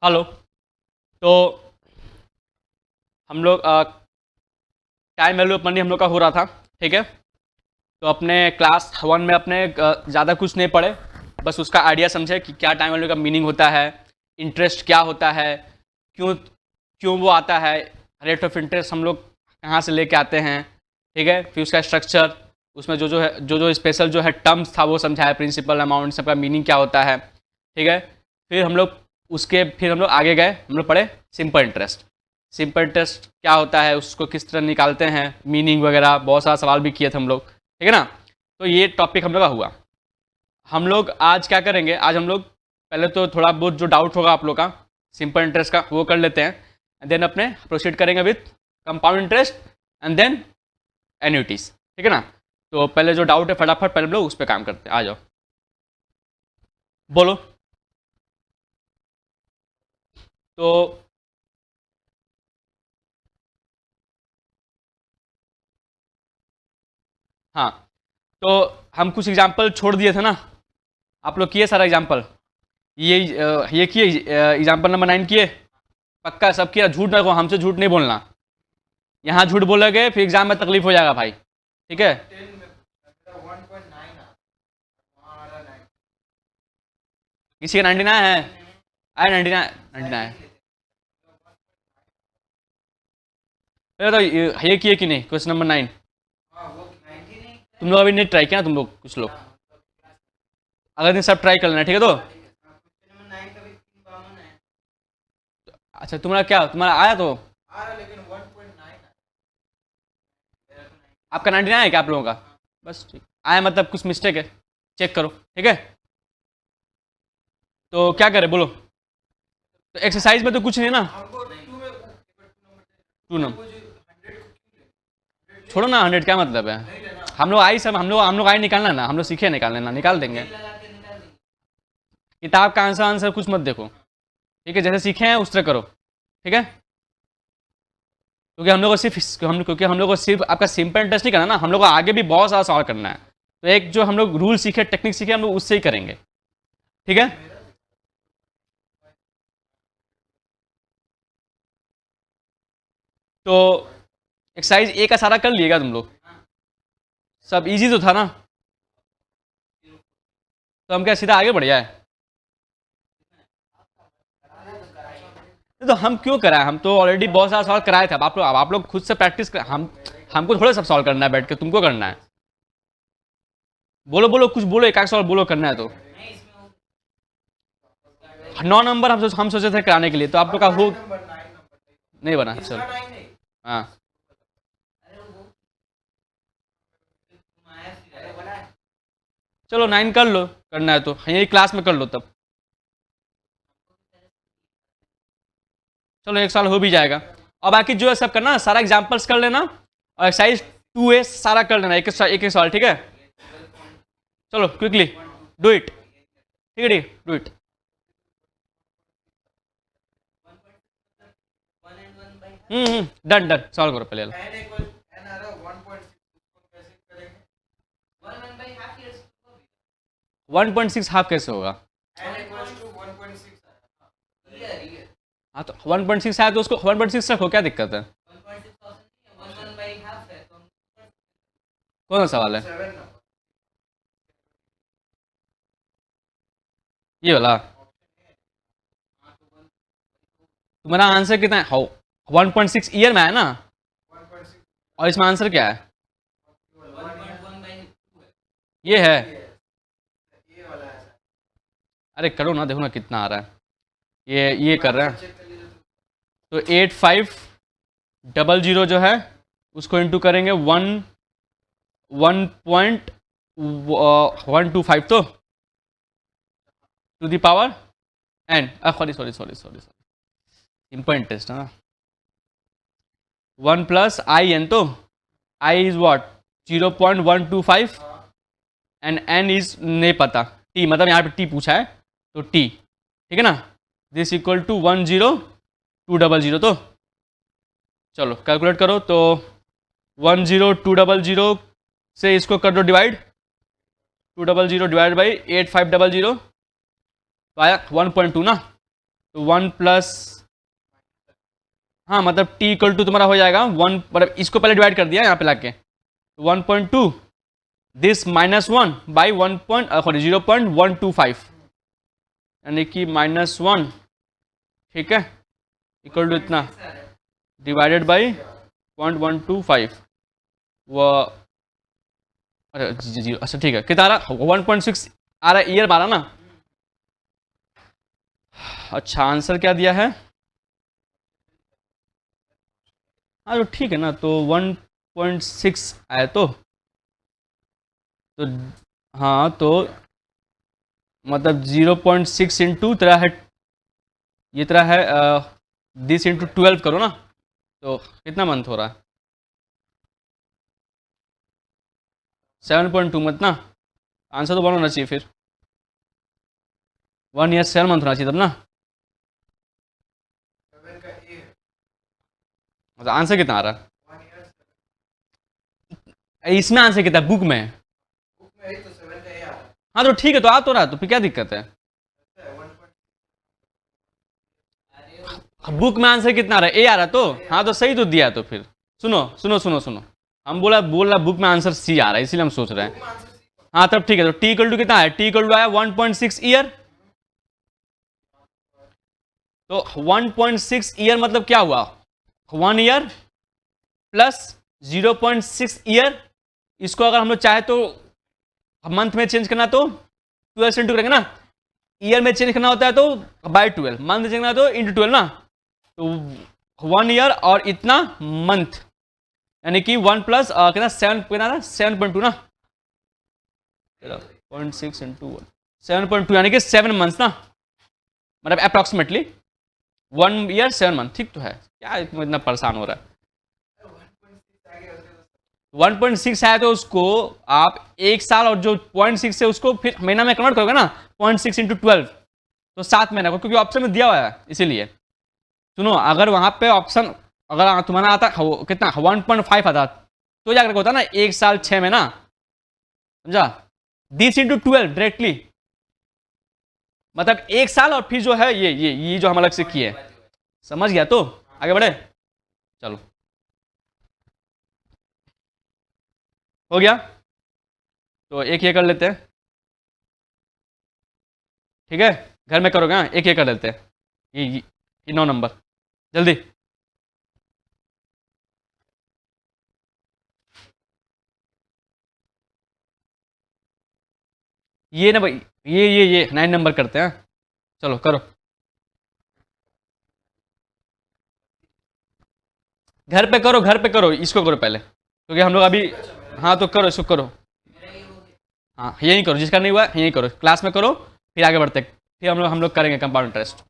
Hello. तो हम लोग टाइम वैल्यू ऑफ मनी हम लोग का हो रहा था। ठीक है। तो अपने क्लास वन में अपने ज़्यादा कुछ नहीं पढ़े, बस उसका आइडिया समझे कि क्या टाइम वैल्यू का मीनिंग होता है, इंटरेस्ट क्या होता है, क्यों क्यों वो आता है, रेट ऑफ इंटरेस्ट हम लोग कहाँ से लेके आते हैं। ठीक है। फिर उसका स्ट्रक्चर, उसमें जो जो है जो स्पेशल जो है टर्म्स था वो समझाया, प्रिंसिपल अमाउंट सबका मीनिंग क्या होता है। ठीक है। फिर हम लोग आगे गए, हम लोग पढ़े सिंपल इंटरेस्ट। सिंपल इंटरेस्ट क्या होता है, उसको किस तरह निकालते हैं, मीनिंग वगैरह बहुत सारा सवाल भी किए थे हम लोग। ठीक है ना। तो ये टॉपिक हम लोग का हुआ। हम लोग आज क्या करेंगे, आज हम लोग पहले तो थोड़ा बहुत जो डाउट होगा आप लोग का सिंपल इंटरेस्ट का वो कर लेते हैं, देन अपने प्रोसीड करेंगे with compound interest and then annuities. ठीक है ना। तो पहले जो डाउट है फटाफट पहले हम लोग उस पर काम करते हैं। आ जाओ, बोलो। तो हाँ, तो हम कुछ एग्जाम्पल छोड़ दिए थे ना, आप लोग किए सारा एग्जाम्पल। ये किए एग्जाम्पल नंबर 9 किए, पक्का सब किया। झूठ ना, हमसे झूठ नहीं बोलना। यहाँ झूठ बोलोगे फिर एग्जाम में तकलीफ हो जाएगा भाई। ठीक है। किसी का 99 है? आए 99, 99। तो ये किए कि नहीं क्वेश्चन नंबर 9? तुम लोग अभी नहीं ट्राई किया ना, तुम लोग कुछ लोग अगले दिन सब ट्राई कर लेना। ठीक है। तो अच्छा, तुम्हारा क्या, तुम्हारा आया तो आपका 99 है क्या आप लोगों का? बस ठीक आया, मतलब कुछ मिस्टेक है, चेक करो। ठीक है। तो क्या करें बोलो। तो एक्सरसाइज में तो कुछ नहीं ना। टू नंबर छोड़ो ना, 100 क्या मतलब है। हम लोग आई सब, हम लोग आई निकालना ना, हम लोग सीखे निकालने ना, निकाल देंगे। किताब का आंसर आंसर कुछ मत देखो। ठीक है। जैसे सीखे हैं उस तरह करो। ठीक है। क्योंकि हम लोग को सिर्फ आपका सिंपल इंटरेस्ट नहीं करना ना, हम लोग को आगे भी बहुत सारा सवाल करना है। तो एक जो हम लोग रूल सीखे, टेक्निक सीखे, हम लोग उससे ही करेंगे। ठीक है। तो एक्सरसाइज ए का सारा कर लिएगा तुम लोग, सब इजी तो था ना। तो हम क्या सीधा आगे बढ़ जाए? तो हम क्यों कराए, हम तो ऑलरेडी बहुत सारा सवाल कराए थे। अब आप लोग खुद से प्रैक्टिस कर, हमको थोड़ा सब सॉल्व करना है बैठ के, तुमको करना है। बोलो बोलो कुछ बोलो, एक आध सवाल बोलो करना है तो। 9 नंबर हम सोचे थे कराने के लिए, तो आप लोग का हो नहीं बना। चलो। हाँ, चलो 9 कर लो, करना है तो यही क्लास में कर लो तब। चलो एक साल हो भी जाएगा। और बाकी जो है सब करना, सारा एग्जाम्पल्स कर लेना, और एक्सरसाइज 2A सारा कर लेना, एक एक सवाल। ठीक है। चलो क्विकली डू इट। ठीक है, ठीक do it. Done done, solve करो पहले। 1.6 हाफ कैसे होगा? हाँ तो 1.6 है तो उसको 1.6 रखो, क्या दिक्कत है? कौन सा सवाल है ये वाला? तुम्हारा आंसर कितना है? 1.6 ईयर में है ना, और इसमें आंसर क्या है? ये है। अरे करो ना, देखो ना कितना आ रहा है। ये कर रहे हैं। तो 8500 जो है उसको इंटू करेंगे 1.125, तो to the power n, sorry sorry sorry sorry sorry, simple test है ना। 1 + i n, तो i is what 0.125 and n is नहीं पता, टी मतलब यहाँ पे टी पूछा है तो टी। ठीक है ना। This equal to 10200। तो चलो कैलकुलेट करो। तो 10200 से इसको कर दो डिवाइड, 200 डिवाइड बाई 8500, तो आया 1.2 ना। तो 1 प्लस, हाँ मतलब t इक्वल टू तुम्हारा हो जाएगा 1, मतलब इसको पहले डिवाइड कर दिया यहाँ पे लाके 1.2 दिस -1 बाई 0.125 यानी कि -1, ठीक है, इक्वल टू इतना डिवाइडेड बाई 0.125 वो, अरे जी अच्छा ठीक है, कितना आ रहा 1.6 आ रहा है ईयर मारा ना। अच्छा आंसर क्या दिया है, हाँ तो ठीक है ना, तो 1.6 आया तो हाँ तो मतलब 0.6 इंटू तेरा है, ये तेरा है 10 इंटू 12 करो ना, तो कितना मंथ हो रहा है 7.2 मत ना, आंसर तो 1 होना चाहिए फिर, 1 ईयर 7 मंथ होना चाहिए तब ना, मतलब आंसर कितना आ रहा है, इसमें आंसर कितना बुक में, हाँ तो ठीक है, तो आ तो रहा तो फिर क्या दिक्कत है, बुक में आंसर कितना आ रहा है, ए आ रहा तो, हाँ तो सही तो दिया, तो फिर सुनो सुनो सुनो सुनो, हम बोल रहा बुक में आंसर सी आ रहा है, इसीलिए हम सोच रहे हैं, हाँ तब ठीक है, तो टी इक्वल टू कितना है, टी इक्वल टू आया 1.6 ईयर, तो 1.6 ईयर मतलब क्या हुआ 1 ईयर प्लस 0.6 ईयर, इसको अगर हम लोग चाहे तो मंथ में चेंज करना तो 12 से इंटू करेंगे ना, ईयर में चेंज करना होता है तो बाई 12, मंथ में चेंज करना तो इंटू 12 ना, तो 1 ईयर और इतना मंथ यानी कि 1 प्लस कितना 7 कितना 7.2 ना, 0.6 इंटू 7.2 यानी कि 7 मंथ्स ना, मतलब अप्रॉक्सीमेटली 1 ईयर 7 मंथ, ठीक तो है, क्या इतना परेशान हो रहा है, 1.6 है तो उसको आप एक साल और जो 0.6 है उसको फिर महीना में कन्वर्ट करोगे ना, 0.6 इंटू 12 तो 7 महीना को, क्योंकि ऑप्शन में दिया हुआ है इसीलिए, सुनो अगर वहां पे ऑप्शन अगर तुम्हारा आता कितना 1.5 आता तो जाकर होता ना 1 साल 6 महीना, समझा, 10 इंटू 12 डायरेक्टली, मतलब 1 साल और फिर जो है ये जो हम अलग से किए, समझ गया, तो आगे बढ़े, चलो हो गया, तो एक ये कर लेते हैं, ठीक है, घर में करोगे, हाँ एक ये कर लेते हैं, ये 9 नंबर जल्दी, ये ना भाई, ये 9 नंबर करते हैं, चलो करो, घर पे करो, इसको करो पहले, क्योंकि हम लोग अभी, हाँ तो करो इसको करो, हाँ यही करो, जिसका नहीं हुआ यही करो, क्लास में करो, फिर आगे बढ़ते, फिर हम लोग करेंगे कंपाउंड इंटरेस्ट,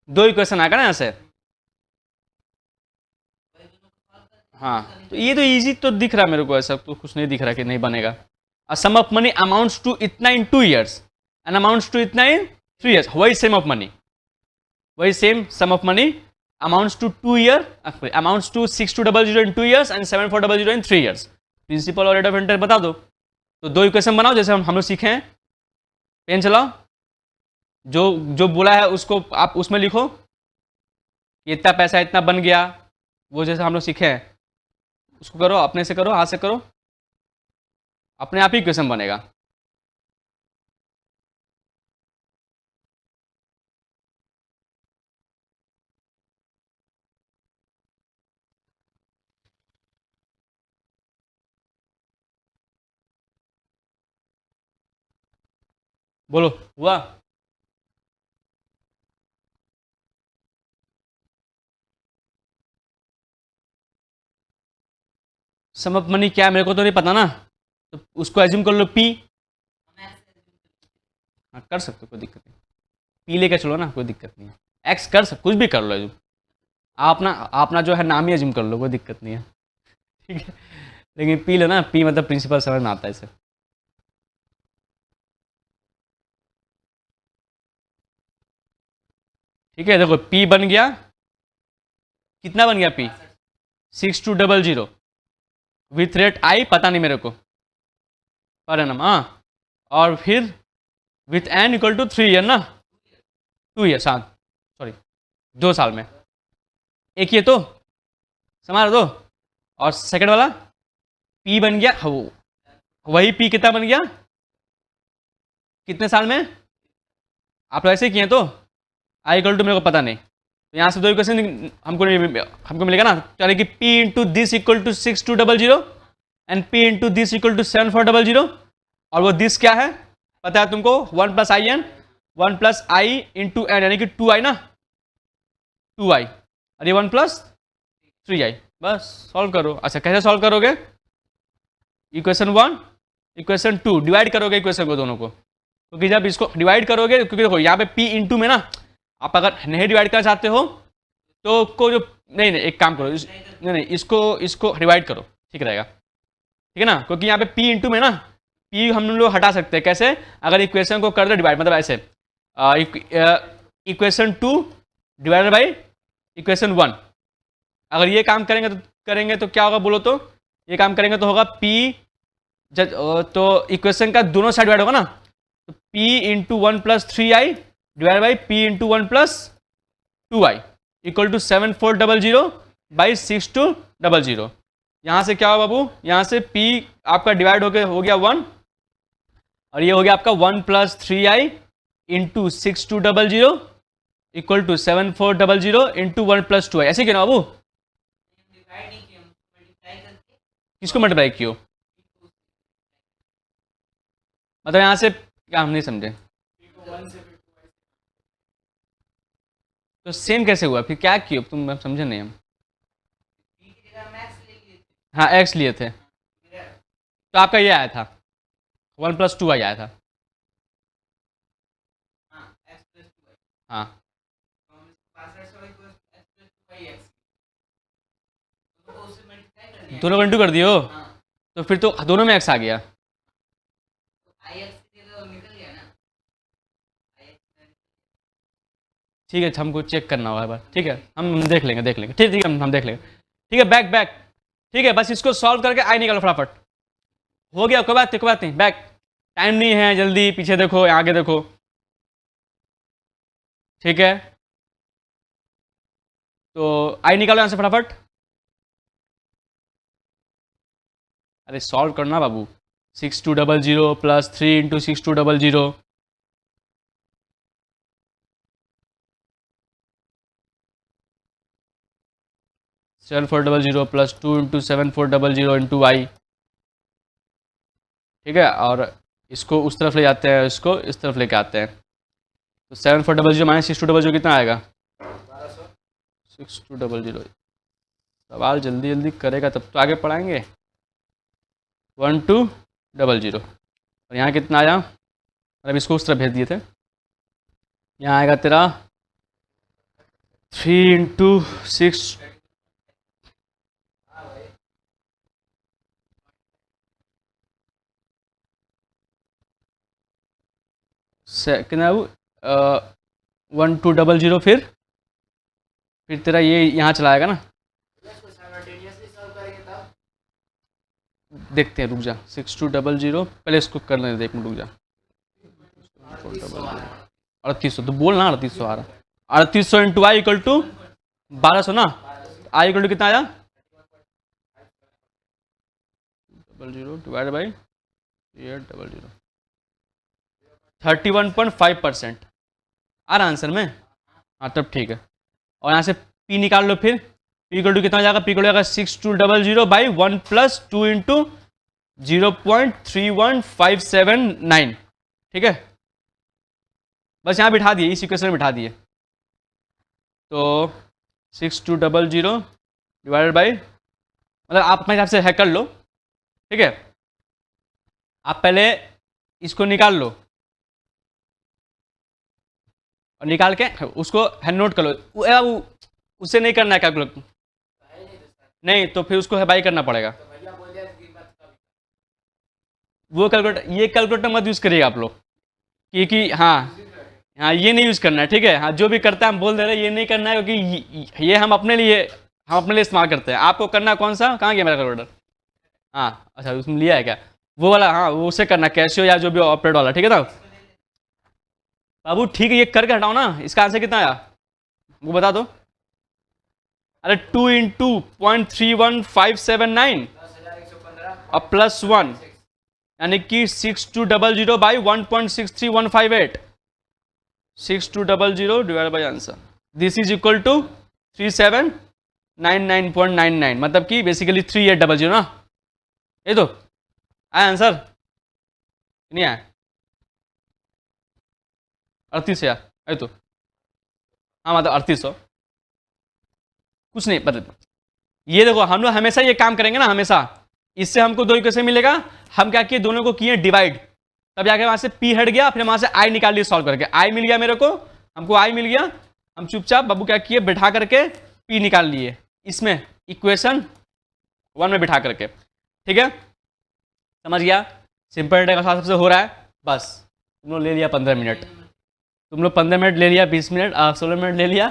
दो इक्वेशन आएगा ना यहाँ से, हाँ तो ये तो इजी तो दिख रहा है मेरे को, ऐसा तो कुछ नहीं दिख रहा कि नहीं बनेगा, a sum of money amounts to इतना in 2 years and amounts to इतना इन 3 ईयर्स, वही सेम ऑफ मनी, वही same sum of money amounts to 2 year, amounts to 6200 in 2 years and 7400 in 3 years, principal और rate of interest बता दो, तो दो equation बनाओ जैसे हम लोग सीखे हैं, पेन चलाओ, जो जो बोला है उसको आप उसमें लिखो कि इतना पैसा इतना बन गया, वो जैसे हम लोग सीखे हैं उसको करो, अपने से करो, हाथ से करो, अपने आप ही क्वेश्चन बनेगा, बोलो हुआ, सम ऑफ मनी क्या है मेरे को तो नहीं पता ना, तो उसको एज्यूम कर लो पी, हाँ कर सकते हो कोई दिक्कत नहीं, पी लेके चलो ना कोई दिक्कत नहीं है, एक्स कर सकते कुछ भी कर लो एज्यूम, आप ना जो है नाम ही एज्यूम कर लो, कोई दिक्कत नहीं है, ठीक है, लेकिन पी लो ना, पी मतलब प्रिंसिपल समझ में आता है इसे, ठीक है, देखो पी बन गया, कितना बन गया पी 6200, विथ रेट आई पता नहीं मेरे को, पर एनम, हाँ, और फिर with N equal to 3 year ना, 2 ईयर, सॉरी 2 साल में। एक ये तो समझ दो, और सेकंड वाला पी बन गया, वही पी कितना बन गया, कितने साल में, आप लोग ऐसे किए तो आई इक्वल टू मेरे को पता नहीं, तो यहाँ से 2 इक्वेशन हमको मिलेगा ना, यानी कि P into this equal to 6200 and P into this equal to 7400, और वो दिस क्या है पता है तुमको, 1 plus I N, 1 plus I into N, यानी कि 2i ना, 2i, और ये 1 प्लस 3i, बस सॉल्व करो। अच्छा कैसे सॉल्व करोगे, इक्वेशन 1 इक्वेशन 2 डिवाइड करोगे इक्वेशन को दोनों को, क्योंकि जब इसको डिवाइड करोगे, क्योंकि देखो यहाँ पे P इंटू में ना, आप अगर नहीं डिवाइड करना चाहते हो तो को जो नहीं एक काम करो, नहीं इसको डिवाइड करो, ठीक रहेगा, ठीक है ना, क्योंकि यहाँ पे P इंटू में ना, P हम लोग हटा सकते हैं कैसे, अगर इक्वेशन को कर दो डिवाइड, मतलब ऐसे इक्वेशन 2 डिवाइडेड बाई इक्वेशन 1, अगर ये काम करेंगे तो क्या होगा बोलो तो, ये काम करेंगे तो होगा P, तो इक्वेशन का दोनों साइड डिवाइड होगा ना, तो P into 1 plus 3i divide by P into 1 plus 2i equal to 7400 by 6200। यहाँ से क्या हो बाबू, यहाँ से P आपका डिवाइड हो गया 1, और ये हो गया आपका 1 plus 3i into 6200 equal to 7400 into 1 plus 2i, ऐसे क्यों ना बाबू, किसको मल्टीप्लाई कियो, मतलब यहाँ से क्या हम नहीं समझे, तो सेम कैसे हुआ फिर, क्या किया तुम समझे नहीं हम, हाँ एक्स लिए थे, तो आपका ये आया था 1 प्लस 2i आया था, हाँ दोनों को इंटू कर दियो, तो फिर तो दोनों में एक्स आ गया, ठीक है हमको चेक करना होगा एक बार, ठीक है हम देख लेंगे, ठीक है हम देख लेंगे, ठीक है बैक, ठीक है बस इसको सॉल्व करके आई निकालो फटाफट, हो गया, कोई बात नहीं, बैक, टाइम नहीं है, जल्दी पीछे देखो आगे देखो, ठीक है, तो आई निकालो यहाँ से फटाफट, अरे सॉल्व करना बाबू, 6200 plus 3 into 6200, 7400 plus 2 into 7400 into i, ठीक है, और इसको उस तरफ ले जाते हैं, इसको इस तरफ लेके आते हैं, तो 7400 माइनस 6200 कितना आएगा, 6200, सवाल जल्दी करेगा तब तो आगे पढ़ाएंगे, 1200, और यहाँ कितना आया, मतलब इसको उस तरफ भेज दिए थे, यहाँ आएगा तेरा 3 इंटू 6, कितना 1200, फिर तेरा ये यहाँ चला आएगा ना, देखते हैं रुक जा, 6200 पहले इसको कर लेते, एक मिनट रुक जा, 3800 तो बोल ना, 3800 आ रहा, 3800 इंटू आई इक्वल टू 1200 ना, आई इक्वल टू कितना आया, 00 डिवाइड बाई 800, 31.5% आ रहा आंसर में, हाँ तब ठीक है, और यहाँ से P निकाल लो, फिर P इक्वल टू कितना हो जाएगा, P इक्वल हो जाएगा 6200 बाई 1 प्लस 2 इंटू 0.31579, ठीक है, बस यहाँ बिठा दिए, इस इक्वेशन में बिठा दिए, तो 6200 डिवाइडेड बाई, मतलब आप अपने हिसाब से हैक कर लो, ठीक है, आप पहले इसको निकाल लो, और निकाल के उसको हैंड नोट कर लो, उससे नहीं करना है कैलकुलेट, नहीं तो फिर उसको बाई करना पड़ेगा, वो कैलकुलेटर, ये कैलकुलेटर मत यूज़ करिएगा आप लोग, क्योंकि हाँ ये नहीं यूज़ करना है, ठीक है, हाँ जो भी करता है हम बोल दे रहे हैं ये नहीं करना है, क्योंकि ये हम अपने लिए इस्तेमाल करते हैं, आपको करना कौन सा, कहाँ गया मेरा कैलकुलेटर, हाँ अच्छा, उसमें लिया है क्या? वो वाला, हाँ वो उसे करना, कैशियो या जो भी ऑपरेट वाला, ठीक है ना बाबू? ठीक है, ये करके हटाओ ना। इसका आंसर कितना आया वो बता दो। अरे 2 × 0.31579 और +1, यानी कि 6200/1.63158, 6200 divide by answer, this is equal to 3799.99, मतलब कि बेसिकली 3800 ना। ये तो आया आंसर, नहीं आया? 38,000 ये तो, हाँ मतलब 3800, कुछ नहीं मतलब। ये देखो हम लोग हमेशा ये काम करेंगे ना, हमेशा। इससे हमको दो कैसे मिलेगा, हम क्या किए, दोनों को किए डिवाइड, तब जाके वहां से पी हट गया, फिर वहां से आई निकाल लिए सॉल्व करके, आई मिल गया मेरे को, हमको आई मिल गया। हम चुपचाप बाबू क्या किए, बैठा करके पी निकाल लिए इसमें, इक्वेशन 1 में बिठा करके, ठीक है? समझ गया? सिंपल का सबसे हो रहा है बस। तुम लोग ले लिया 15 मिनट, तुम लोग 15 मिनट ले लिया, 20 मिनट, 16 मिनट ले लिया।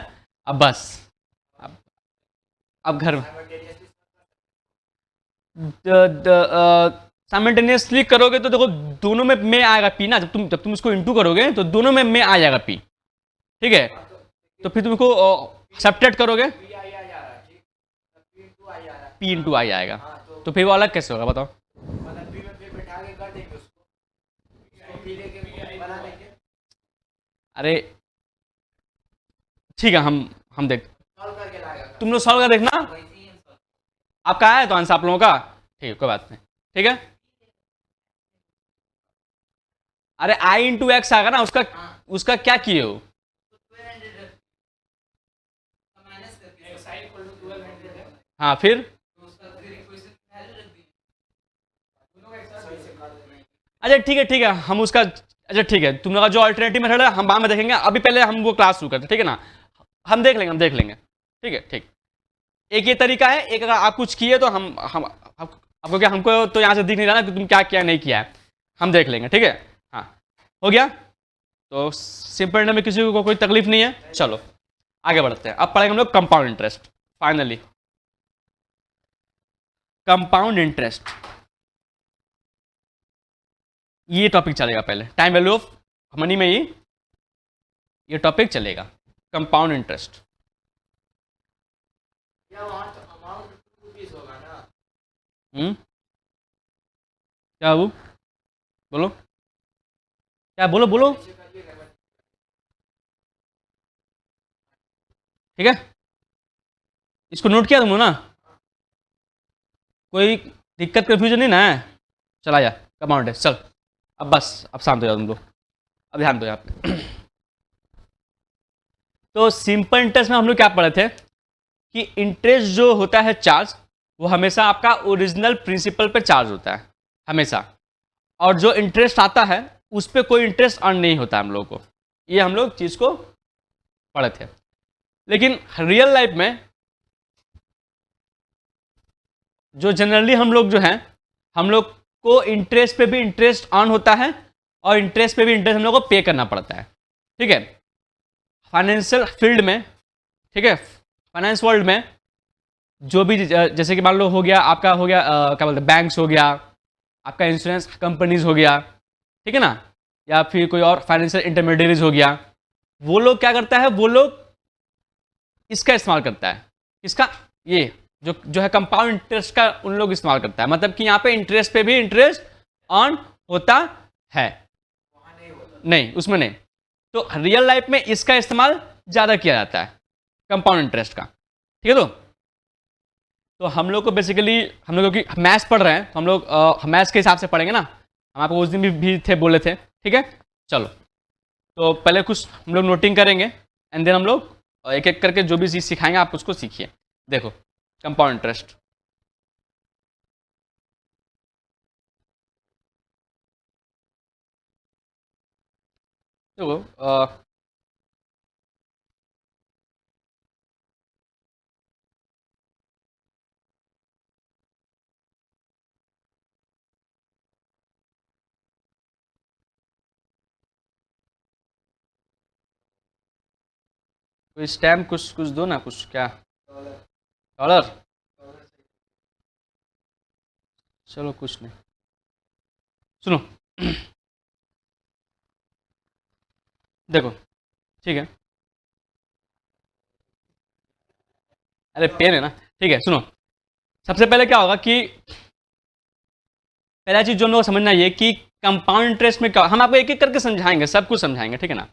अब बस, अब अब घर साइमल्टेनियसली करोगे तो देखो दोनों में आएगा पी ना, जब तुम उसको इंटू करोगे तो दोनों में आ जाएगा पी, ठीक है? तो फिर तुमको सब्ट्रैक्ट करोगे, पी इंटू आई आएगा, तो फिर वो अलग कैसे होगा बताओ? अरे ठीक है, हम देख, तुम लोग सॉल्व कर देखना, आपका आया तो आंसर आप लोगों का, ठीक है कोई बात नहीं, ठीक है? अरे आई इंटू एक्स आएगा ना, उसका उसका क्या किए हो? हाँ फिर, अच्छा ठीक है, हम उसका, अच्छा ठीक है, तुम लोग का जो अल्टरनेटिव मेथड है हम बाद में देखेंगे, अभी पहले हम वो क्लास शुरू करते हैं, ठीक है ना? हम देख लेंगे, ठीक है ठीक। एक ये तरीका है, एक अगर आप कुछ किए तो आपको क्या, हमको तो यहाँ से दिख नहीं रहा ना कि तुम क्या किया नहीं किया है, हम देख लेंगे, ठीक है? हाँ हो गया, तो सिंपल में किसी को कोई तकलीफ नहीं है। चलो आगे बढ़ते हैं, अब पढ़ेंगे हम लोग compound interest, finally compound interest, ये टॉपिक चलेगा पहले, टाइम वैल्यू ऑफ मनी में ही ये टॉपिक चलेगा, कंपाउंड इंटरेस्ट। क्या वो, बोलो क्या, बोलो बोलो, ठीक है? इसको नोट किया तुम लोग ना? कोई दिक्कत कन्फ्यूजन नहीं ना है? चला जा, कंपाउंड इंटरेस्ट चल। अब बस, अब शांत हो जाओ तुम लोग, अब ध्यान दो यहाँ पे। तो सिंपल इंटरेस्ट में हम लोग क्या पढ़े थे कि इंटरेस्ट जो होता है चार्ज, वो हमेशा आपका ओरिजिनल प्रिंसिपल पे चार्ज होता है हमेशा, और जो इंटरेस्ट आता है उस पर कोई इंटरेस्ट अर्न नहीं होता हम लोग को, ये हम लोग चीज़ को पढ़े थे। लेकिन रियल लाइफ में जो जनरली हम लोग जो हैं, हम लोग को इंटरेस्ट पे भी इंटरेस्ट अर्न होता है, और इंटरेस्ट पे भी इंटरेस्ट हम लोग को पे करना पड़ता है, ठीक है? फाइनेंशियल फील्ड में, ठीक है, फाइनेंस वर्ल्ड में जो भी जैसे कि मान लो हो गया आपका, हो गया क्या बोलते हैं, बैंक्स हो गया, आपका इंश्योरेंस कंपनीज हो गया, ठीक है ना, या फिर कोई और फाइनेंशियल इंटरमीडियरीज हो गया, वो लोग क्या करता है, वो लोग इसका इस्तेमाल करता है, इसका, ये जो जो है कंपाउंड इंटरेस्ट का उन लोग इस्तेमाल करता है, मतलब कि यहाँ पे इंटरेस्ट पे भी इंटरेस्ट अर्न होता है, नहीं उसमें नहीं। तो रियल लाइफ में इसका इस्तेमाल ज़्यादा किया जाता है, कंपाउंड इंटरेस्ट का, ठीक है? तो हम लोग को बेसिकली, हम लोग की मैथ्स पढ़ रहे हैं तो हम लोग मैथ्स के हिसाब से पढ़ेंगे ना, हम आपको उस दिन भी थे बोले थे, ठीक है? चलो, तो पहले कुछ हम लोग नोटिंग करेंगे, एंड देन हम लोग एक एक करके जो भी चीज़ सिखाएंगे आप उसको सीखिए। देखो कंपाउंड इंटरेस्ट, देखो कोई स्टैम्प कुछ कुछ दो ना, कुछ क्या, डॉलर? चलो कुछ नहीं, सुनो। देखो, ठीक है, अरे पेन है ना, ठीक है, सुनो। सबसे पहले क्या होगा कि पहला चीज जो हम लोग को समझना ये कि कंपाउंड इंटरेस्ट में क्या, हम आपको एक एक करके समझाएंगे, सब कुछ समझाएंगे, ठीक है ना।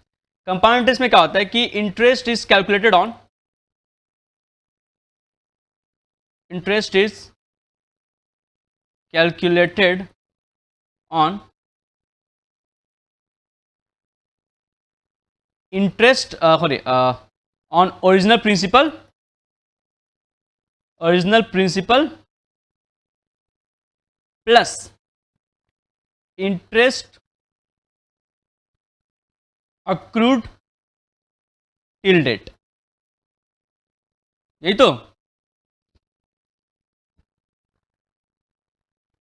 कंपाउंड इंटरेस्ट में क्या होता है कि interest is calculated on, interest is calculated on interest, sorry, on original principal plus interest accrued till date, यही तो।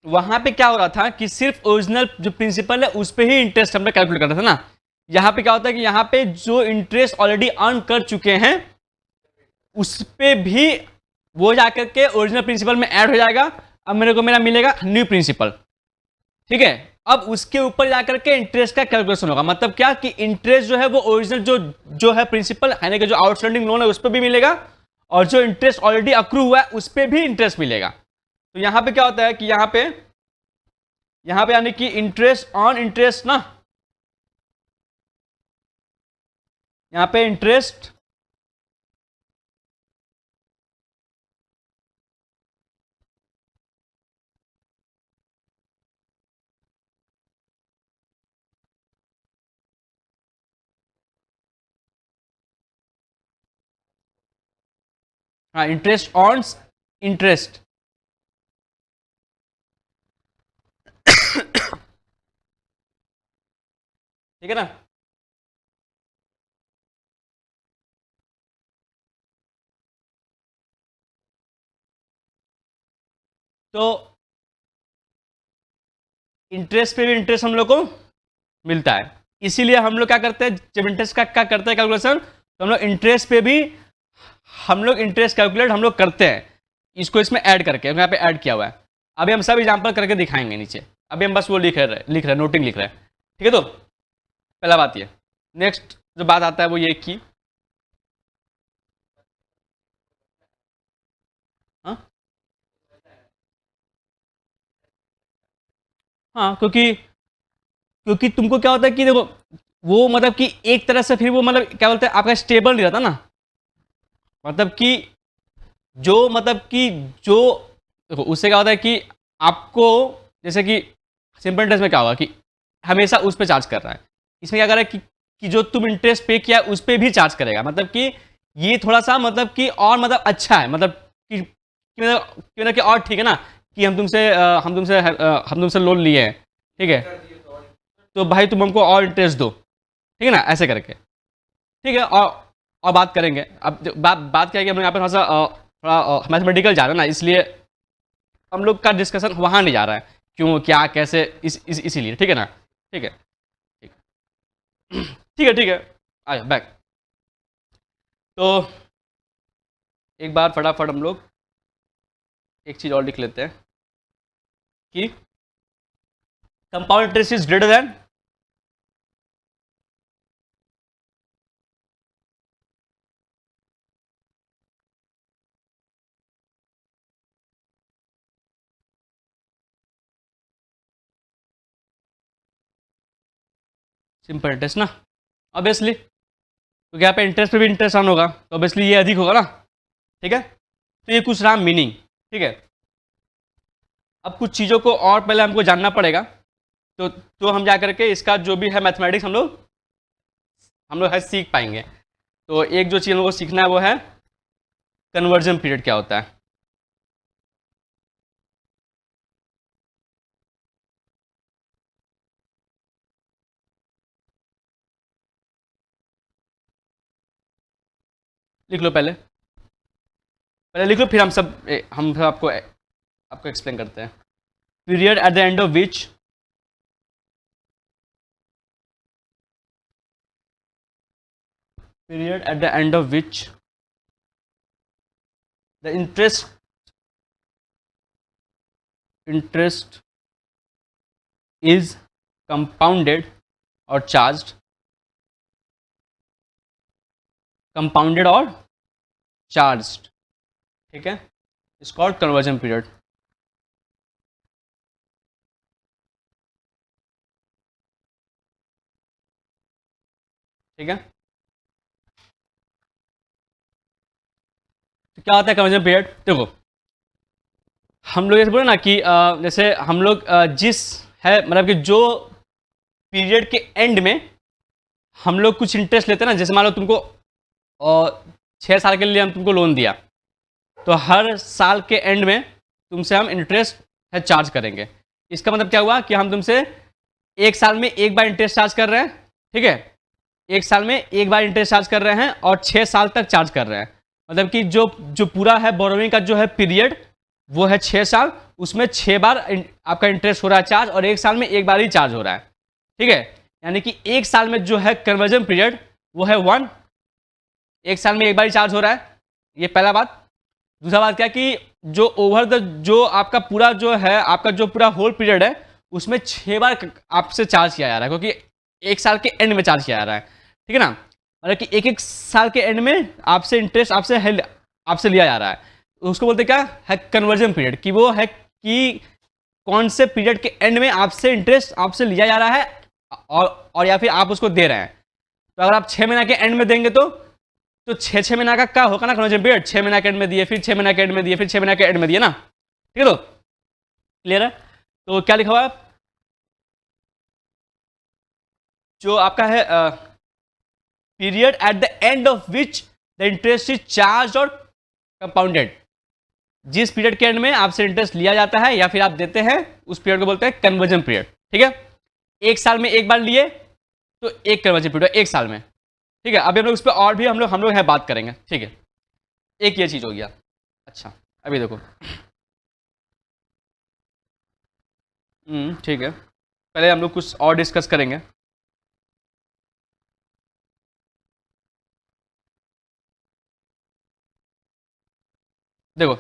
वहां पे क्या हो रहा था कि सिर्फ ओरिजिनल जो प्रिंसिपल है उस पर ही इंटरेस्ट हमने कैलकुलेट करता था ना। यहाँ पे क्या होता है कि यहाँ पे जो इंटरेस्ट ऑलरेडी अर्न कर चुके हैं उस पे भी वो जाकर के ओरिजिनल प्रिंसिपल में ऐड हो जाएगा। अब मेरे को मेरा मिलेगा न्यू प्रिंसिपल, ठीक है। अब उसके ऊपर जाकर के इंटरेस्ट का कैलकुलेशन होगा, मतलब क्या कि इंटरेस्ट जो है वो ओरिजिनल जो जो है प्रिंसिपल यानी कि जो आउटस्टैंडिंग लोन है उस पर भी मिलेगा, और जो इंटरेस्ट ऑलरेडी अक्रू हुआ है उस पर भी इंटरेस्ट मिलेगा। तो यहां पे क्या होता है कि यहां पे यानी कि इंटरेस्ट ऑन इंटरेस्ट ना, यहां पे इंटरेस्ट हाँ, इंटरेस्ट ऑन इंटरेस्ट, ठीक है ना। तो इंटरेस्ट पे भी इंटरेस्ट हम लोग को मिलता है, इसीलिए हम लोग क्या करते हैं जब इंटरेस्ट का क्या करते हैं कैलकुलेशन, तो हम लोग इंटरेस्ट पे भी हम लोग इंटरेस्ट कैलकुलेट हम लोग करते हैं, इसको इसमें ऐड करके यहाँ पे ऐड किया हुआ है। अभी हम सब एग्जांपल करके दिखाएंगे नीचे, अभी हम बस वो लिख रहे नोटिंग लिख रहे हैं, ठीक है। तो पहला बात ये, नेक्स्ट जो बात आता है वो ये कि हाँ हाँ, क्योंकि तुमको क्या होता है कि देखो वो मतलब कि एक तरह से फिर वो मतलब क्या बोलते हैं आपका स्टेबल नहीं रहता ना, मतलब कि जो मतलब कि जो देखो उससे क्या होता है कि आपको जैसे कि सिंपल इंटरेस्ट में क्या होगा कि हमेशा उस पर चार्ज कर रहा है, इसमें क्या कर रहा है कि जो तुम इंटरेस्ट पे किया उस पर भी चार्ज करेगा, मतलब कि ये थोड़ा सा मतलब कि और मतलब अच्छा है, मतलब कि और ठीक है ना, कि हम तुमसे लोन लिए हैं, ठीक है, तो भाई तुम हमको और इंटरेस्ट दो, ठीक है ना, ऐसे करके, ठीक है। और बात करेंगे अब बात क्या है कि हम लोग यहाँ पे थोड़ा सा थोड़ा मैथमेटिकल जा रहे हैं ना, इसलिए हम लोग का डिस्कशन वहाँ नहीं जा रहा है, क्यों क्या कैसे इसीलिए, ठीक है ना, ठीक है, ठीक ठीक है, ठीक है। आया बैक। तो एक बार फटाफट हम लोग एक चीज़ और लिख लेते हैं कि compound interest is greater than simple interest ना, ऑब्वियसली, क्योंकि यहाँ पे इंटरेस्ट पे भी इंटरेस्ट ऑन होगा तो ऑब्वियसली ये अधिक होगा ना, ठीक है। तो ये कुछ रहा मीनिंग, ठीक है। अब कुछ चीज़ों को और पहले हमको जानना पड़ेगा, तो हम जा करके इसका जो भी है मैथमेटिक्स हम लोग है सीख पाएंगे। तो एक जो चीज़ हम लोग को सीखना है वो है कन्वर्जन पीरियड क्या होता है। लिख लो पहले, पहले लिख लो फिर हम सब आपको आपको एक्सप्लेन करते हैं। Period eight the end of which period eight the end of which the interest interest is compounded और चार्ज्ड, कंपाउंडेड और चार्ज्ड, ठीक है, इज कॉल्ड कन्वर्जन पीरियड। ठीक है, तो क्या होता है कन्वर्जन पीरियड? देखो हम लोग जैसे बोले ना कि जैसे हम लोग जिस है मतलब कि जो पीरियड के एंड में हम लोग कुछ इंटरेस्ट लेते हैं ना, जैसे मान लो तुमको 6 साल के लिए हम तुमको लोन दिया, तो हर साल के एंड में तुमसे हम इंटरेस्ट है चार्ज करेंगे। इसका मतलब क्या हुआ कि हम तुमसे 1 साल में एक बार इंटरेस्ट चार्ज कर रहे हैं, ठीक है, 1 साल में एक बार इंटरेस्ट चार्ज कर रहे हैं और 6 साल तक चार्ज कर रहे हैं। मतलब कि जो जो पूरा है बोरोइंग का जो है पीरियड वो है 6 साल, उसमें 6 बार आपका इंटरेस्ट हो रहा है चार्ज और 1 साल में एक बार ही चार्ज हो रहा है, ठीक है। यानी कि 1 साल में जो है कन्वर्जन पीरियड वो है 1, 1 साल में एक बार ही चार्ज हो रहा है, ये पहला बात। दूसरा बात क्या कि जो ओवर द जो आपका पूरा जो है आपका जो पूरा होल पीरियड है उसमें 6 बार आपसे चार्ज किया जा रहा है, क्योंकि 1 साल के एंड में चार्ज किया जा रहा है, ठीक है ना। मतलब कि एक एक साल के एंड में आपसे इंटरेस्ट आपसे लिया जा रहा है, उसको बोलते क्या है कन्वर्जन पीरियड, कि वो है कि कौन से पीरियड के एंड में आपसे इंटरेस्ट आपसे लिया जा रहा है और या फिर आप उसको दे रहे हैं। तो अगर आप 6 महीना के एंड में देंगे तो 6 महीना का क्या होगा ना कन्वर्जन पीरियड, 6 महीना के एंड में दिए, फिर 6 महीना के एंड में दिए, फिर 6 महीना के एंड में दिए ना, ठीक है। तो क्लियर है? तो क्या लिखा हुआ है, जो आपका है period eight the end of which the interest is charge और कंपाउंडेड, जिस पीरियड के एंड में आपसे इंटरेस्ट लिया जाता है या फिर आप देते हैं उस पीरियड को बोलते हैं कन्वर्जन पीरियड, ठीक है। 1 साल में एक बार लिए तो एक कन्वर्जन पीरियड 1 साल में, ठीक है। अभी हम लोग उस पर और भी हम लोग है बात करेंगे, ठीक है। एक ये चीज हो गया। अच्छा अभी देखो, ठीक है, पहले हम लोग कुछ और डिस्कस करेंगे। देखो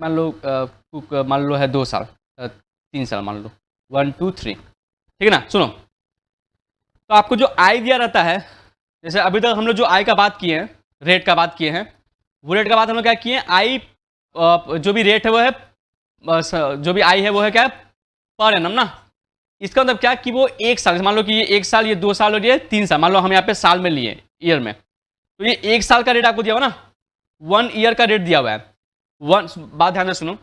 मान लो है 2 साल, 3 साल मान लो, 1 2 3, ठीक है ना। सुनो, तो आपको जो आई दिया रहता है, जैसे अभी तक हम लोग जो आई का बात किए हैं, रेट का बात किए हैं, वो रेट का बात हम लोग क्या किए हैं, आई जो भी रेट है वो है जो भी आई है वो है क्या, पर एनम ना। इसका मतलब क्या कि वो 1 साल, मान लो कि ये 1 साल, ये 2 साल और ये 3 साल, मान लो हम यहाँ पे साल में लिए ईयर में, तो ये 1 साल का रेट आपको दिया हुआ ना, 1 ईयर का रेट दिया हुआ है। बात ध्यान से सुनो,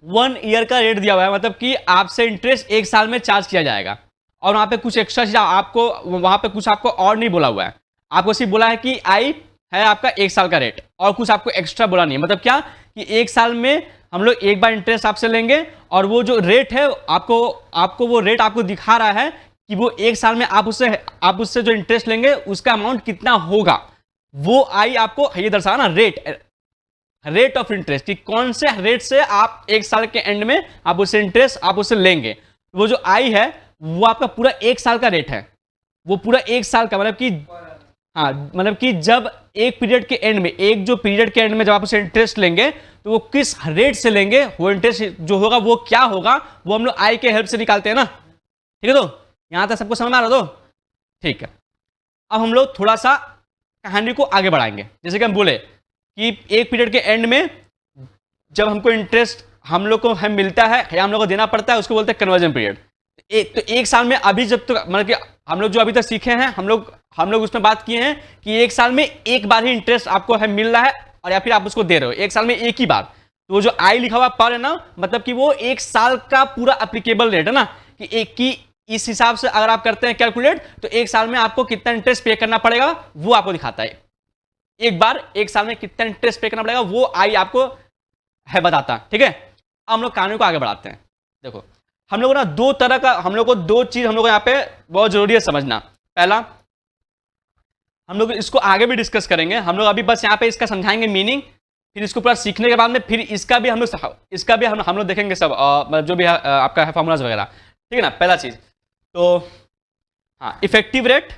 1 ईयर का रेट दिया हुआ है, मतलब कि आपसे इंटरेस्ट 1 साल में चार्ज किया जाएगा और वहाँ पे कुछ एक्स्ट्रा चीज आपको, वहाँ पे कुछ आपको और नहीं बोला हुआ है, आपको सिर्फ बोला है कि आई है आपका 1 साल का रेट और कुछ आपको एक्स्ट्रा बोला नहीं है। मतलब क्या कि 1 साल में हम लोग एक बार इंटरेस्ट आपसे लेंगे और वो जो रेट है आपको वो रेट आपको दिखा रहा है कि वो 1 साल में आप उससे जो इंटरेस्ट लेंगे उसका अमाउंट कितना होगा, वो आई आपको ये दर्शा ना, रेट ऑफ इंटरेस्ट, कि कौन से रेट से आप 1 साल के एंड में आप उससे इंटरेस्ट आप उससे लेंगे। वो जो आई है वो आपका पूरा 1 साल का रेट है, वो पूरा 1 साल का, मतलब कि हाँ, मतलब कि जब एक पीरियड के एंड में, एक जो पीरियड के एंड में जब आप उसे इंटरेस्ट लेंगे तो वो किस रेट से लेंगे, वो इंटरेस्ट जो होगा वो क्या होगा, वो हम लोग आई के हेल्प से निकालते हैं ना, ठीक है। तो यहां तक सबको समझ में आ रहा, तो ठीक है। अब हम लोग थोड़ा सा कहानी को आगे बढ़ाएंगे। जैसे कि हम बोले कि एक पीरियड के एंड में जब हमको इंटरेस्ट हम लोग को मिलता है या हम लोग को देना पड़ता है, उसको बोलते हैं कन्वर्जन पीरियड। तो 1 साल में अभी जब तक मतलब कि हम लोग जो अभी तक सीखे हैं, हम लोग उसमें बात किए हैं कि 1 साल में एक बार ही इंटरेस्ट आपको मिल रहा है और या फिर आप उसको दे रहे हो 1 साल में एक ही बार। तो वो जो आई लिखा हुआ पर है ना, मतलब कि वो 1 साल का पूरा एप्लीकेबल रेट है ना, कि इस हिसाब से अगर आप करते हैं कैलकुलेट तो 1 साल में आपको कितना इंटरेस्ट पे करना पड़ेगा वो आपको दिखाता है। एक बार 1 साल में कितना इंटरेस्ट पे करना पड़ेगा वो आई आपको है बताता, ठीक है। अब हम लोग कहानी को आगे बढ़ाते हैं। देखो हम लोग ना दो तरह का, हम लोग को दो चीज हम लोग यहाँ पे बहुत जरूरी है समझना। पहला, हम लोग इसको आगे भी डिस्कस करेंगे, हम लोग अभी बस यहाँ पे इसका समझाएंगे मीनिंग, फिर इसको पूरा सीखने के बाद में फिर इसका भी हम लोग देखेंगे सब जो भी है, आपका है फॉर्मूलाज वगैरह, ठीक है ना। पहला चीज तो हाँ, इफेक्टिव रेट,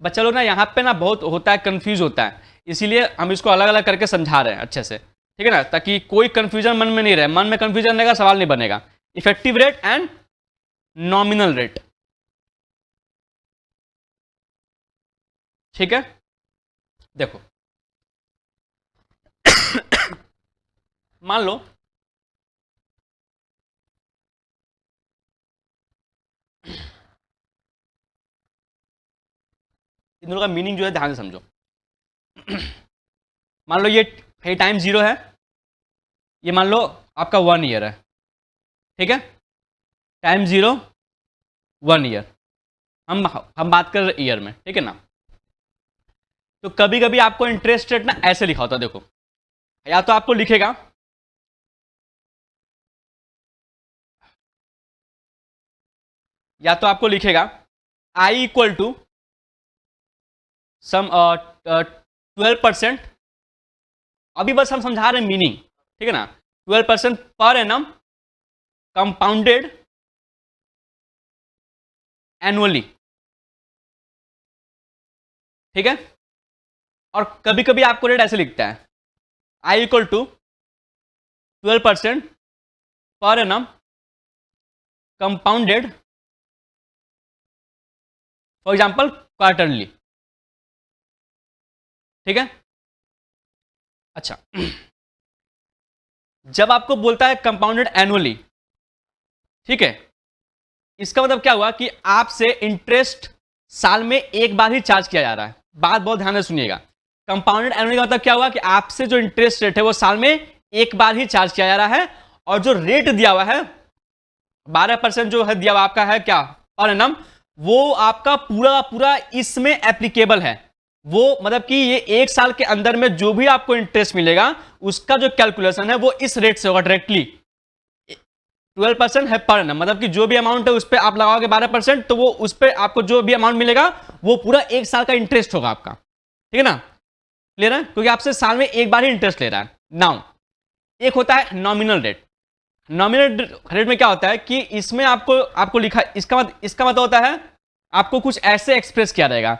बच्चा लोग ना यहाँ पे ना बहुत होता है, कंफ्यूज होता है, इसीलिए हम इसको अलग अलग करके समझा रहे हैं अच्छे से, ठीक है ना, ताकि कोई कंफ्यूजन मन में नहीं रहे, मन में कंफ्यूजन रहेगा सवाल नहीं बनेगा। Effective rate and nominal rate, ठीक है। देखो मान लो इन दोनों का मीनिंग जो है ध्यान से समझो। मान लो ये टाइम 0 है, ये मान लो आपका 1 ईयर है, ठीक है, टाइम 0 1 ईयर, हम बात कर रहे ईयर में, ठीक है ना। तो कभी कभी आपको इंटरेस्ट रेट ना ऐसे लिखा होता है, देखो, या तो आपको लिखेगा आई इक्वल टू सम 12%, अभी बस हम समझा रहे हैं मीनिंग, ठीक है ना, 12% पर एनम कंपाउंडेड एनुअली, ठीक है। और कभी कभी आपको रेट ऐसे लिखता है आई इक्वल टू 12% पर annum compounded, for example quarterly, ठीक है। अच्छा, जब आपको बोलता है कंपाउंडेड एनुअली, ठीक है, इसका मतलब क्या हुआ कि आपसे इंटरेस्ट साल में एक बार ही चार्ज किया जा रहा है। बात बहुत ध्यान से सुनिएगा, कंपाउंडेड एनुअली का मतलब क्या हुआ कि आपसे जो इंटरेस्ट रेट है वो साल में एक बार ही चार्ज किया जा रहा है, और जो रेट दिया हुआ है 12% जो है दिया हुआ आपका है क्या पर एनम, वो आपका पूरा पूरा इसमें एप्लीकेबल है। वो मतलब कि ये एक साल के अंदर में जो भी आपको इंटरेस्ट मिलेगा उसका जो कैलकुलेशन है वो इस रेट से होगा डायरेक्टली। 12% है पर एनम, मतलब कि जो भी अमाउंट है उस पर आप लगाओगे 12%, तो वो उस पर आपको जो भी अमाउंट मिलेगा वो पूरा एक साल का इंटरेस्ट होगा आपका, ठीक है ना, क्लियर है, क्योंकि आपसे साल में एक बार ही इंटरेस्ट ले रहा है। नाउ एक होता है नॉमिनल रेट। नॉमिनल रेट में क्या होता है कि इसमें आपको लिखा, इसका मतलब होता है आपको कुछ ऐसे एक्सप्रेस किया जाएगा,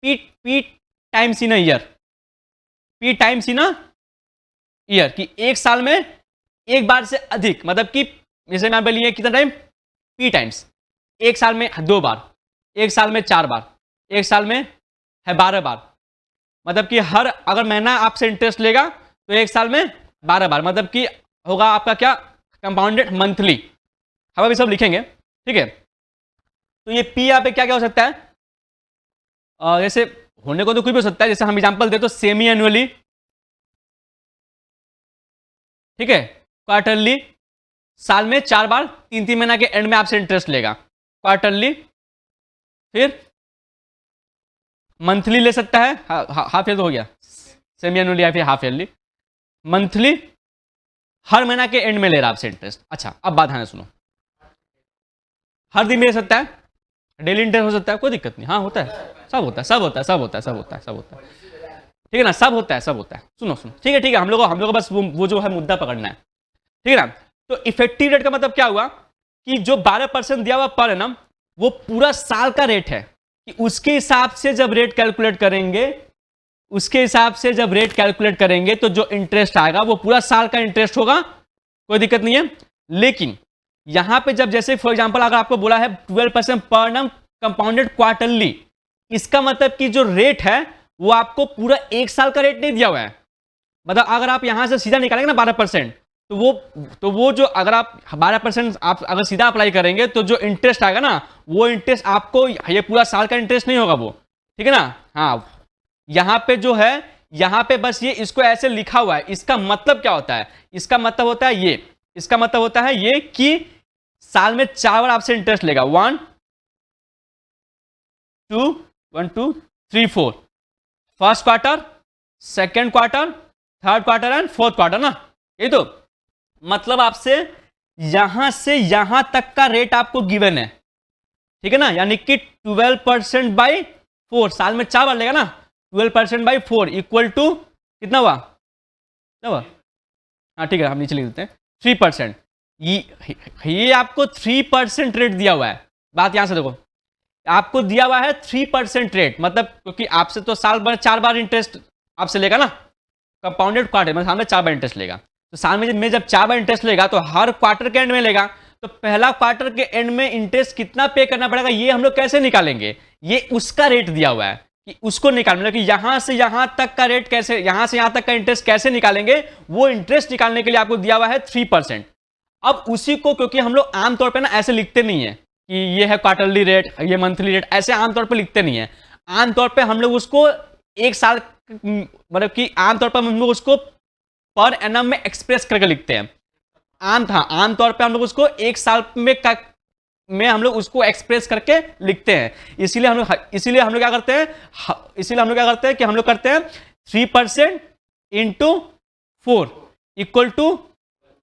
P times in year, P times in year, कि एक साल में एक बार से अधिक, मतलब कि जैसे मैं बोलिए कितना टाइम, पी टाइम्स, एक साल में 2 बार, एक साल में 4 बार, एक साल में है 12 बार, मतलब कि हर अगर महीना आपसे इंटरेस्ट लेगा तो एक साल में 12 बार, मतलब कि होगा आपका क्या कंपाउंडेड मंथली, हम अभी सब लिखेंगे, ठीक है। तो ये पी यहाँ पे क्या क्या हो सकता है, जैसे होने को तो कुछ भी हो सकता है, जैसे हम एग्जांपल दे तो सेमी एनुअली, ठीक है, क्वार्टरली, साल में 4 बार, 3 महीना के एंड में आपसे इंटरेस्ट लेगा, क्वार्टरली, फिर मंथली ले सकता है, हाफ ईयर तो हो गया, सेमी एनुअली या फिर हाफ ईयरली, मंथली, हर महीना के एंड में ले रहा है आपसे इंटरेस्ट। अच्छा, अब बात ध्यान से सुनो, हर दिन में ले सकता है, डेली इंटरेस्ट हो सकता है, कोई दिक्कत नहीं, हाँ होता है, सब होता है, सब होता है, सब होता है, सब होता है, सब होता है, ठीक है ना, सब होता है, सब होता है, सुनो सुनो, ठीक है ठीक है, हम लोग को बस वो जो है मुद्दा पकड़ना है, ठीक है ना। तो इफेक्टिव रेट का मतलब क्या हुआ कि जो 12% दिया हुआ पर एनम वो पूरा साल का रेट है, कि उसके हिसाब से जब रेट कैलकुलेट करेंगे, उसके हिसाब से जब रेट कैलकुलेट करेंगे तो जो इंटरेस्ट आएगा वो पूरा साल का इंटरेस्ट होगा, कोई दिक्कत नहीं है। लेकिन यहां पे जब जैसे फॉर एग्जांपल अगर आपको बोला है 12% पर एनम कंपाउंडेड क्वार्टरली, इसका मतलब कि जो रेट है वो आपको पूरा एक साल का रेट नहीं दिया हुआ है, मतलब अगर आप यहां से सीधा निकालेंगे ना 12%, तो वो जो अगर आप 12% आप अगर सीधा अप्लाई करेंगे तो जो इंटरेस्ट आएगा ना वो इंटरेस्ट आपको ये पूरा साल का इंटरेस्ट नहीं होगा वो, ठीक है ना। हाँ, यहां पे जो है, यहां पे बस ये इसको ऐसे लिखा हुआ है, इसका मतलब क्या होता है, इसका मतलब होता है ये, इसका मतलब होता है ये कि साल में 4 बार आपसे इंटरेस्ट लेगा, 1 2 3 4, first quarter, second quarter, third quarter and fourth quarter ना, ये तो मतलब आपसे यहां से यहां तक का रेट आपको गिवन है, ठीक है ना, यानी कि 12% बाई 4, साल में 4 बार लेगा ना, 12% बाई 4 इक्वल टू कितना हुआ, हाँ ठीक है, हम नीचे लिख देते हैं 3%, ये आपको 3% रेट दिया हुआ है। बात यहां से देखो, आपको दिया हुआ है 3% रेट, मतलब क्योंकि आपसे तो साल भर 4 बार इंटरेस्ट आपसे लेगा ना, कंपाउंडेड क्वार्टर में साल में 4 बार इंटरेस्ट लेगा। तो साल में जब 4 बार इंटरेस्ट लेगा तो हर क्वार्टर के एंड में लेगा। तो पहला क्वार्टर के एंड में इंटरेस्ट कितना पे करना पड़ेगा, ये हम लोग कैसे निकालेंगे, ये उसका रेट दिया हुआ है कि उसको निकालना, मतलब कि यहां से यहां तक का रेट कैसे, यहां से यहां तक का इंटरेस्ट कैसे निकालेंगे, वो इंटरेस्ट निकालने के लिए आपको दिया हुआ है 3%। अब उसी को, क्योंकि हम लोग आमतौर पर ना ऐसे लिखते नहीं है कि ये है क्वार्टरली रेट, ये मंथली रेट, ऐसे आमतौर पर लिखते नहीं है। आमतौर पर हम लोग उसको एक साल, मतलब कि आमतौर पर हम लोग उसको पर एनम में एक्सप्रेस करके लिखते हैं। आमतौर पे हम लोग उसको एक साल में हम लोग उसको एक्सप्रेस करके लिखते हैं। इसीलिए हम लोग क्या करते हैं कि हम लोग करते हैं 3% इंटू 4 इक्वल टू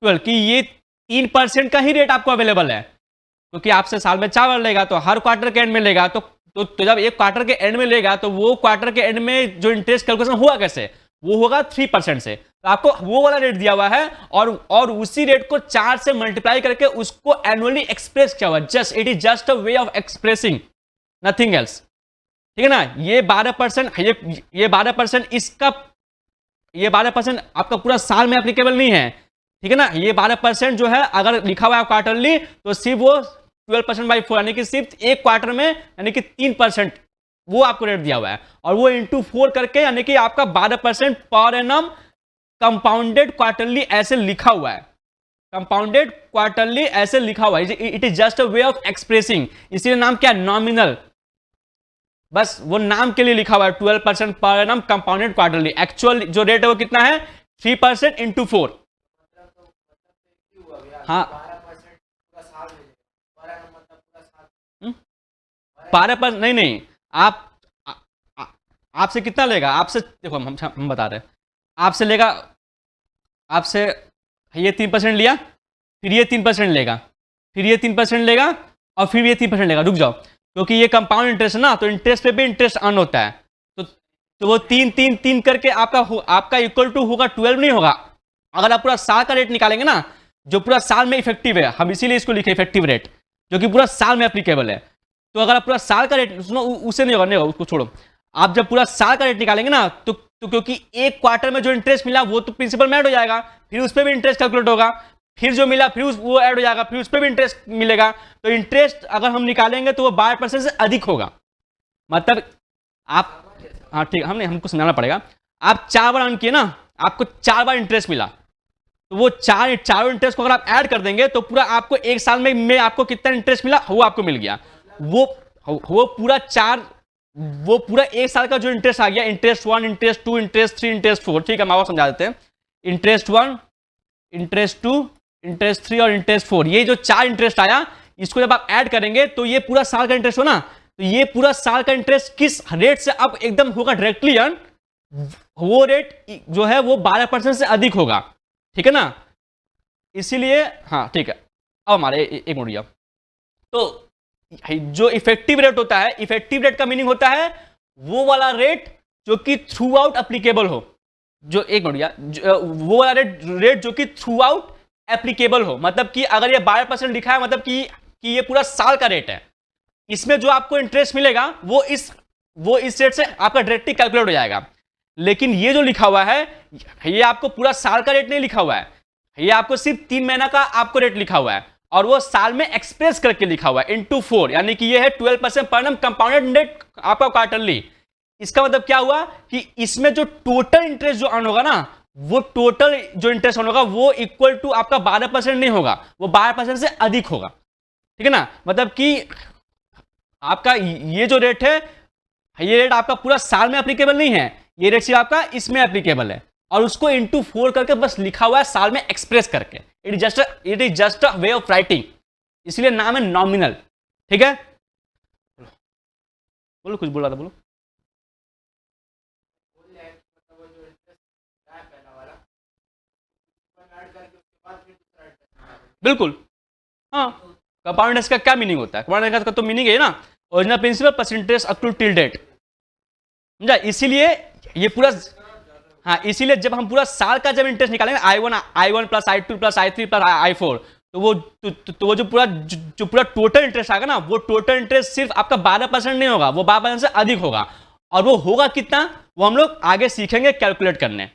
12, कि ये 3% का ही रेट आपको अवेलेबल है, क्योंकि आपसे साल में 4 बार लेगा तो हर क्वार्टर के एंड में लेगा। तो जब एक क्वार्टर के एंड में लेगा तो वो क्वार्टर के एंड में जो इंटरेस्ट कैलकुलेशन हुआ कैसे, वो होगा 3% से। तो आपको वो वाला रेट दिया हुआ है और उसी रेट को 4 से मल्टीप्लाई करके उसको एनुअली एक्सप्रेस किया हुआ है। It is just a way of expressing, nothing else. ठीक है ना। ये 12%, ये 12% इसका, ये 12% आपका पूरा साल में एप्लीकेबल नहीं है। ठीक है ना। ये 12% जो है अगर लिखा हुआ है क्वार्टरली तो सिर्फ वो 12%/4, यानी कि सिर्फ एक क्वार्टर में, यानी कि 3% वो आपको रेट दिया हुआ है, और वो इंटू 4 करके, यानी कि आपका 12% पर एनम कंपाउंडेड क्वार्टरली ऐसे लिखा हुआ है। कंपाउंडेड क्वार्टरली ऐसे लिखा हुआ है। It is just a way of expressing, इसीलिए नाम क्या, नॉमिनल। बस वो नाम के लिए लिखा हुआ है 12% पर एनम कंपाउंडेड क्वार्टरली। एक्चुअल जो रेट है वो कितना है, 3% इंटू 4। हाँ, 12%, नहीं, आपसे कितना लेगा, आपसे देखो हम बता रहे हैं, आपसे लेगा, आपसे ये 3% लिया, फिर ये 3% लेगा, फिर ये 3% लेगा, और फिर ये 3% लेगा। रुक जाओ, क्योंकि ये कंपाउंड इंटरेस्ट है ना, तो इंटरेस्ट पे भी इंटरेस्ट अर्न होता है। तो वो 3 करके आपका इक्वल टू होगा 12 नहीं होगा। अगर आप पूरा साल का रेट निकालेंगे ना, जो पूरा साल में इफेक्टिव है, हम इसीलिए इसको लिखे इफेक्टिव रेट, जो कि पूरा साल में एप्लीकेबल है। तो अगर आप पूरा साल का रेट सुनो, उसे नहीं होगा, उसको छोड़ो। आप जब पूरा साल का रेट निकालेंगे ना, तो क्योंकि एक क्वार्टर में जो इंटरेस्ट मिला वो तो प्रिंसिपल में ऐड हो जाएगा, फिर उस पर भी इंटरेस्ट कैलकुलेट होगा, फिर जो मिला फिर वो ऐड हो जाएगा, फिर उस पर भी इंटरेस्ट मिलेगा। तो इंटरेस्ट अगर हम निकालेंगे तो वो 12% से अधिक होगा। मतलब आप, हाँ ठीक, हमको समझाना पड़ेगा। आप 4 बार अर्न किए ना, आपको 4 बार इंटरेस्ट मिला, तो वो चारों इंटरेस्ट को अगर आप ऐड कर देंगे तो पूरा आपको एक साल में आपको कितना इंटरेस्ट मिला वो आपको मिल गया। वो पूरा एक साल का जो इंटरेस्ट आ गया, इंटरेस्ट 1, इंटरेस्ट 2, इंटरेस्ट 3, इंटरेस्ट 4। ठीक है, हम आपको समझा देते हैं। इंटरेस्ट 1, इंटरेस्ट 2, इंटरेस्ट 3 और इंटरेस्ट 4, ये जो 4 इंटरेस्ट आया, इसको जब आप ऐड करेंगे तो ये पूरा साल का इंटरेस्ट हो ना, तो ये पूरा साल का इंटरेस्ट किस रेट से अब एकदम होगा डायरेक्टली अर्न, वो रेट जो है वो 12% से अधिक होगा। ठीक है ना। इसीलिए हाँ ठीक है, अब हमारे एक मिनट, तो जो इफेक्टिव रेट होता है, इफेक्टिव रेट का मीनिंग होता है वो वाला रेट जो कि थ्रू आउट एप्लीकेबल हो, जो एक मिनट वो वाला रेट जो कि थ्रू आउट एप्लीकेबल हो। मतलब कि अगर ये 12% लिखा है, मतलब कि ये पूरा साल का रेट है, इसमें जो आपको इंटरेस्ट मिलेगा वो इस रेट से आपका डायरेक्टली कैलकुलेट हो जाएगा। लेकिन ये जो लिखा हुआ है, ये आपको पूरा साल का रेट नहीं लिखा हुआ है, ये आपको सिर्फ 3 महीना का आपको रेट लिखा हुआ है, और वो साल में एक्सप्रेस करके लिखा हुआ है इंटू 4, यानी कि ये है 12% पर एनम कंपाउंडेड रेट आपका क्वार्टरली। इसका मतलब क्या हुआ कि इसमें जो टोटल इंटरेस्ट जो अर्न होगा ना, वो टोटल जो इंटरेस्ट अर्न होगा वो इक्वल टू आपका 12% नहीं होगा, वो 12% से अधिक होगा। ठीक है ना। मतलब कि आपका ये जो रेट है, ये रेट आपका पूरा साल में एप्लीकेबल नहीं है, ये रेट सिर्फ आपका इसमें एप्लीकेबल है, और उसको इंटू 4 करके बस लिखा हुआ है साल में एक्सप्रेस करके। It is just a way of writing, इसलिए नाम है नॉमिनल। ठीक है, बोलो कुछ बोल रहा था, बोलो। बिल्कुल, हाँ। कंपाउंड इंटरेस्ट का क्या मीनिंग होता है, कंपाउंड इंटरेस्ट का तो मीनिंग है ना, original principal plus interest up to till date, समझा। इसीलिए ये पूरा, हाँ, इसीलिए जब हम पूरा साल का जब इंटरेस्ट निकालेंगे I1 plus I2 plus I3 plus I4, वो जो पूरा टोटल इंटरेस्ट आएगा ना, वो टोटल इंटरेस्ट सिर्फ आपका 12% नहीं होगा, वो 12% से अधिक होगा। और वो होगा कितना, वो हम लोग आगे सीखेंगे कैलकुलेट करने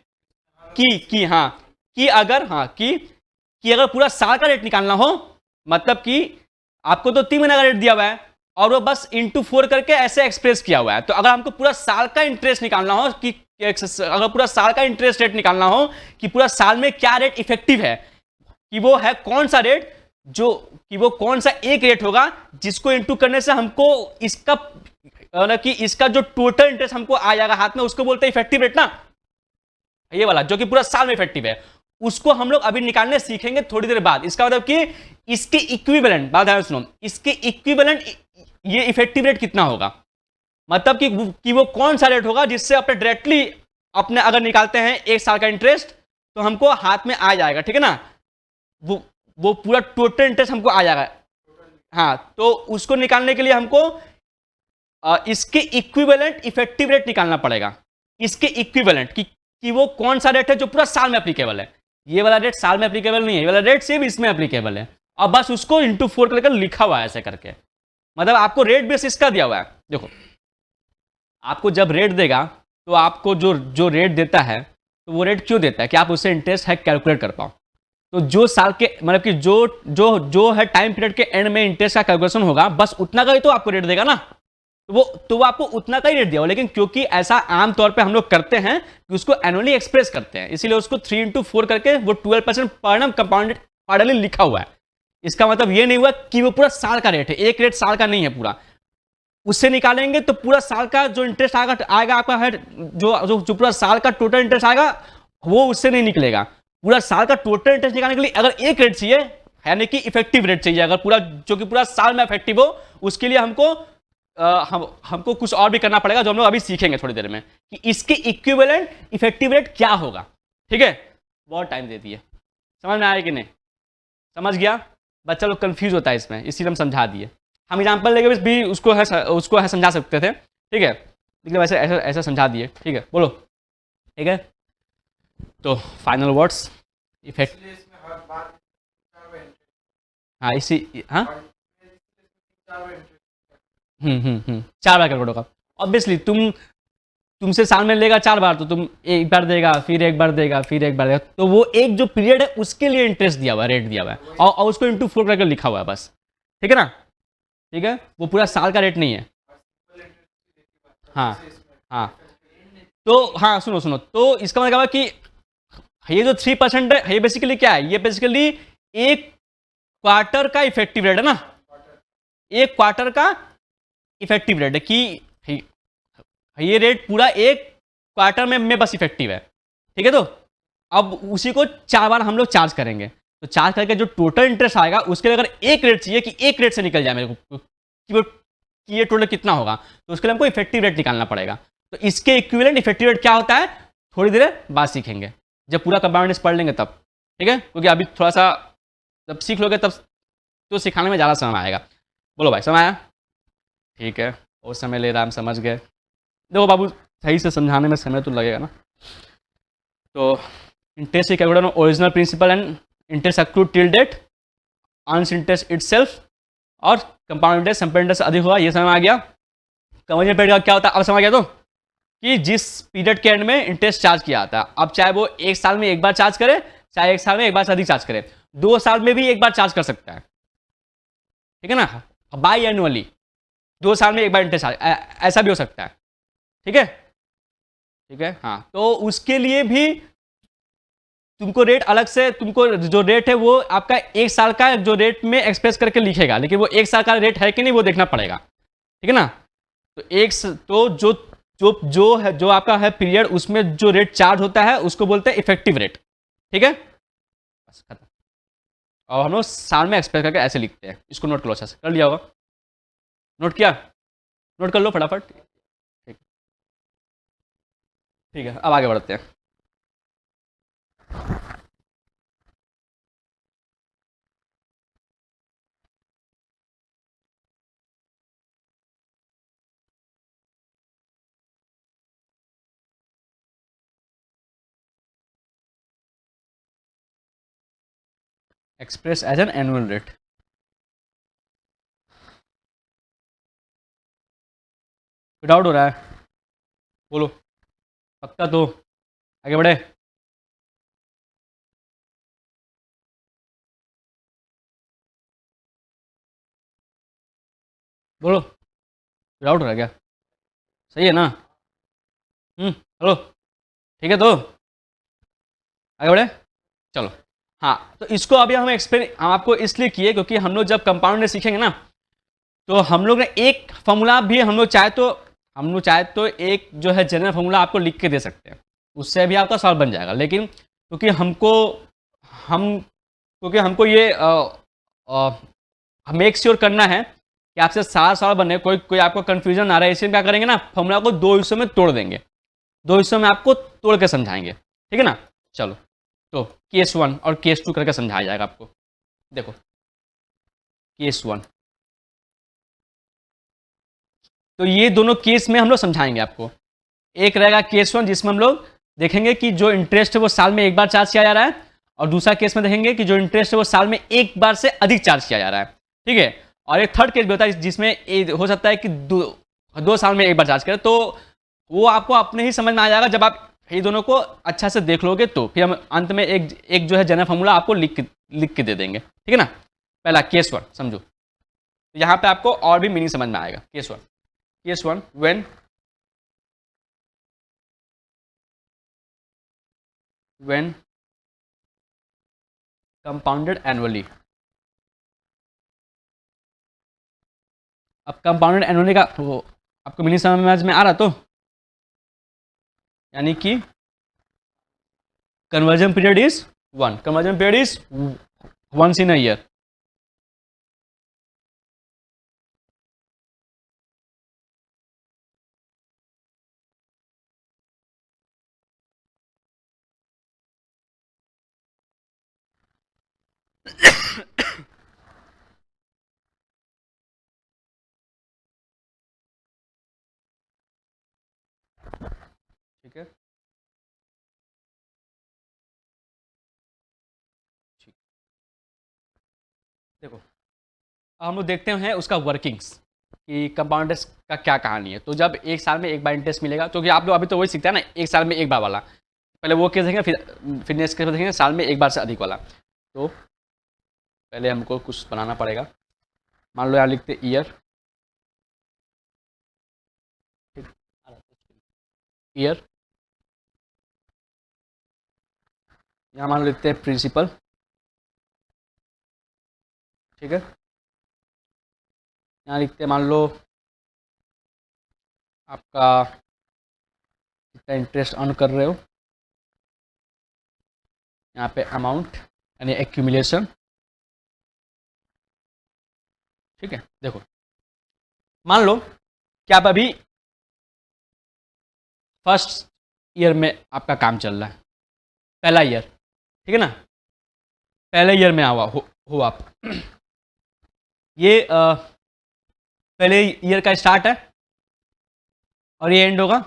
कि हाँ, कि अगर पूरा साल का रेट निकालना हो, मतलब कि आपको तो 3 महीने का रेट दिया हुआ है और वो बस इंटू 4 करके ऐसे एक्सप्रेस किया हुआ है। तो अगर हमको पूरा साल का इंटरेस्ट निकालना हो कि अगर पूरा साल का इंटरेस्ट रेट निकालना हो कि पूरा साल में क्या रेट इफेक्टिव है, कि वो है कौन सा रेट, जो कि वो कौन सा एक रेट होगा जिसको इंटू करने से हमको इसका मतलब कि इसका जो टोटल इंटरेस्ट हमको आ जाएगा हाथ में, उसको बोलते हैं इफेक्टिव रेट ना, ये वाला जो कि पूरा साल में इफेक्टिव है। उसको हम लोग अभी निकालने सीखेंगे थोड़ी देर बाद। इसका मतलब कि इसके इक्विवेलेंट, बात ध्यान सुनो, इसके इक्विवेलेंट ये इफेक्टिव रेट कितना होगा, मतलब कि वो कौन सा रेट होगा जिससे अपने डायरेक्टली अपने अगर निकालते हैं एक साल का इंटरेस्ट तो हमको हाथ में आ जाएगा, ठीक है ना, वो पूरा टोटल इंटरेस्ट हमको आ जाएगा। हाँ, तो उसको निकालने के लिए हमको इसके इक्विवेलेंट इफेक्टिव रेट निकालना पड़ेगा। इसके इक्विवेलेंट कि वो कौन सा रेट है जो पूरा साल में एप्लीकेबल है। ये वाला रेट साल में एप्लीकेबल नहीं है, ये वाला रेट सिर्फ इसमें एप्लीकेबल है, और बस उसको इंटू 4 करके लिखा हुआ है ऐसे करके। मतलब आपको रेट बेस इसका दिया हुआ है। देखो, आपको जब रेट देगा तो आपको जो रेट देता है, तो वो रेट क्यों देता है कि आप उससे इंटरेस्ट है कैलकुलेट कर पाओ। तो जो साल के मतलब कि जो है टाइम पीरियड के एंड में इंटरेस्ट का कैलकुलेशन होगा, बस उतना का ही तो आपको रेट देगा ना। तो वो आपको उतना का ही रेट दिया हो, लेकिन क्योंकि ऐसा आमतौर पे हम लोग करते हैं कि उसको एनुअली एक्सप्रेस करते हैं, इसीलिए उसको 3 into 4 करके वो 12% पर एनम कंपाउंडेड क्वार्टरली लिखा हुआ है। इसका मतलब ये नहीं हुआ कि वो पूरा साल का रेट है, एक रेट साल का नहीं है पूरा। उससे निकालेंगे तो पूरा साल का जो इंटरेस्ट आएगा आपका है, जो पूरा साल का टोटल इंटरेस्ट आएगा, वो उससे नहीं निकलेगा। पूरा साल का टोटल इंटरेस्ट निकालने के लिए अगर एक रेट चाहिए, यानी कि इफेक्टिव रेट चाहिए, अगर पूरा जो कि पूरा साल में इफेक्टिव हो, उसके लिए हमको कुछ और भी करना पड़ेगा, जो हम लोग अभी सीखेंगे थोड़ी देर में, कि इसके इक्विवेलेंट इफेक्टिव रेट क्या होगा। ठीक है, बहुत टाइम देती है, समझ में आया कि नहीं? समझ गया? बच्चा लोग कंफ्यूज होता है इसमें, इसीलिए हम समझा दिए। हम एग्जाम्पल लेके भी उसको है समझा सकते थे, ठीक है, लेकिन वैसे ऐसा ऐसा समझा दिए। ठीक है, बोलो। ठीक है, तो फाइनल वर्ड्स इफेक्ट। हाँ, हाँ, 4 बार कैलकुलेट होगा। ऑब्वियसली तुमसे साल में लेगा 4 बार, तो तुम एक बार देगा, फिर एक बार देगा, फिर एक बार देगा, तो वो एक जो पीरियड है उसके लिए इंटरेस्ट दिया हुआ है, रेट दिया हुआ है, और उसको इंटू 4 करके लिखा हुआ है बस। ठीक है ना? ठीक है, वो पूरा साल का रेट नहीं है। हाँ, हाँ, तो हाँ, सुनो सुनो, तो इसका मतलब कि ये जो 3% है, ये बेसिकली क्या है, ये बेसिकली एक क्वार्टर का इफेक्टिव रेट है ना, एक क्वार्टर का इफेक्टिव रेट है कि ये रेट पूरा एक क्वार्टर में बस इफेक्टिव है। ठीक है, तो अब उसी को 4 बार हम लोग चार्ज करेंगे, तो चार्ज करके जो टोटल इंटरेस्ट आएगा उसके लिए अगर एक रेट चाहिए कि एक रेट से निकल जाए मेरे को कि ये टोटल कितना होगा, तो उसके लिए हमको इफेक्टिव रेट निकालना पड़ेगा। तो इसके इक्विवेलेंट इफेक्टिव रेट क्या होता है, थोड़ी देर बाद सीखेंगे, जब पूरा कंपाउंड पढ़ लेंगे तब। ठीक है, क्योंकि अभी थोड़ा सा जब सीख लोगे तब तो सिखाने में ज़्यादा समय आएगा। बोलो भाई, समय आया? ठीक है, और समय ले रहा, हम समझ गए। देखो बाबू, सही से समझाने में समय तो लगेगा ना। तो interest calculate original principal and interest accrued till date, earns interest itself, और कंपाउंड इंटरेस्ट कंपाउंड इंटरेस्ट अधिक होगा, ये समझ आ गया। कन्वर्जन पीरियड का क्या होता है, अब समझ आ गया तो, कि जिस पीरियड के एंड में इंटरेस्ट चार्ज किया जाता है, अब चाहे वो एक साल में एक बार चार्ज करे, चाहे एक साल में एक बार से अधिक चार्ज करे, 2 साल में भी एक बार चार्ज कर सकता है। ठीक है ना, बाई एनुअली 2 साल में एक बार इंटरेस्ट ऐसा भी हो सकता है। ठीक है, ठीक है, हाँ, तो उसके लिए भी तुमको रेट अलग से, तुमको जो रेट है वो आपका एक साल का जो रेट में एक्सप्रेस करके लिखेगा, लेकिन वो एक साल का रेट है कि नहीं वो देखना पड़ेगा। ठीक है ना, तो तो जो है, जो आपका है पीरियड, उसमें जो रेट चार्ज होता है उसको बोलते हैं इफेक्टिव रेट। ठीक है, बस खत्म। और हम लोग साल में एक्सप्रेस करके ऐसे लिखते हैं, इसको नोट करो, अच्छा से कर लिया होगा, नोट किया? नोट कर लो फटाफट। ठीक, ठीक है, अब आगे बढ़ते हैं। Express as an annual rate. Doubt हो रहा है? बोलो, पक्का तो आगे बढ़े। बोलो, डाउट हो रहा है क्या? सही है ना? हेलो, ठीक है तो आगे बढ़े, चलो। हाँ, तो इसको अभी हम एक्सप्लेन हम आपको इसलिए किए क्योंकि हम लोग जब कंपाउंड में सीखेंगे ना, तो हम लोग ने एक फॉर्मूला भी हम लोग चाहे तो एक जो है जनरल फॉर्मूला आपको लिख के दे सकते हैं, उससे भी आपका सॉल्व बन जाएगा। लेकिन क्योंकि हमको ये मेक श्योर करना है कि आपसे सारा सवाल बने, कोई कोई आपको कंफ्यूजन ना रहा है, इसलिए क्या करेंगे ना, फॉर्मूला को दो हिस्सों में तोड़ देंगे, दो हिस्सों में आपको तोड़ के समझाएंगे, ठीक है ना। चलो, तो केस 1 और केस 2 करके समझाया जाएगा आपको। देखो, केस 1, तो ये दोनों केस में हम लोग समझाएंगे आपको। एक रहेगा केस 1 जिसमें हम लोग देखेंगे कि जो इंटरेस्ट है वो साल में एक बार चार्ज किया जा रहा है, और दूसरा केस में देखेंगे कि जो इंटरेस्ट है वो साल में एक बार से अधिक चार्ज किया जा रहा है, ठीक है। और एक थर्ड केस भी होता है जिसमें हो सकता है कि दो साल में एक बार चार्ज करें, तो वो आपको अपने ही समझ में आ जाएगा जब आप ये दोनों को अच्छा से देख लोगे, तो फिर हम अंत में एक जो है जनरल फॉर्मूला आपको लिख के दे देंगे, ठीक है ना। पहला केस 1 समझो, तो यहाँ पे आपको और भी मीनिंग समझ में आएगा। Case 1 when compounded annually। अब कंपाउंडेड एनुअली का वो आपको मीनिंग समझ में आ रहा, तो यानी कि conversion period is 1, conversion period is once in a year. ठीक है, ठीक। देखो, अब हम लोग देखते हैं उसका वर्किंग्स कि कंपाउंडर्स का क्या कहानी है। तो जब एक साल में एक बार इंटरेस्ट मिलेगा, तो कि आप लोग अभी तो वही सीखते हैं ना, एक साल में एक बार वाला, पहले वो केस देखेंगे, फिर नेक्स्ट केस देखेंगे साल में एक बार से अधिक वाला। तो पहले हमको कुछ बनाना पड़ेगा। मान लो यहाँ लिखते ईयर, ईयर, यहाँ मान लो लिखते हैं प्रिंसिपल, ठीक है। यहाँ लिखते हैं मान लो आपका कितना इंटरेस्ट अर्न कर रहे हो, यहाँ पे अमाउंट यानी एक्यूमुलेशन, ठीक है। देखो, मान लो कि आप अभी फर्स्ट ईयर में आपका काम चल रहा है, पहला ईयर, ठीक है ना, पहले ईयर में हो आप। ये पहले ईयर का स्टार्ट है और ये एंड होगा,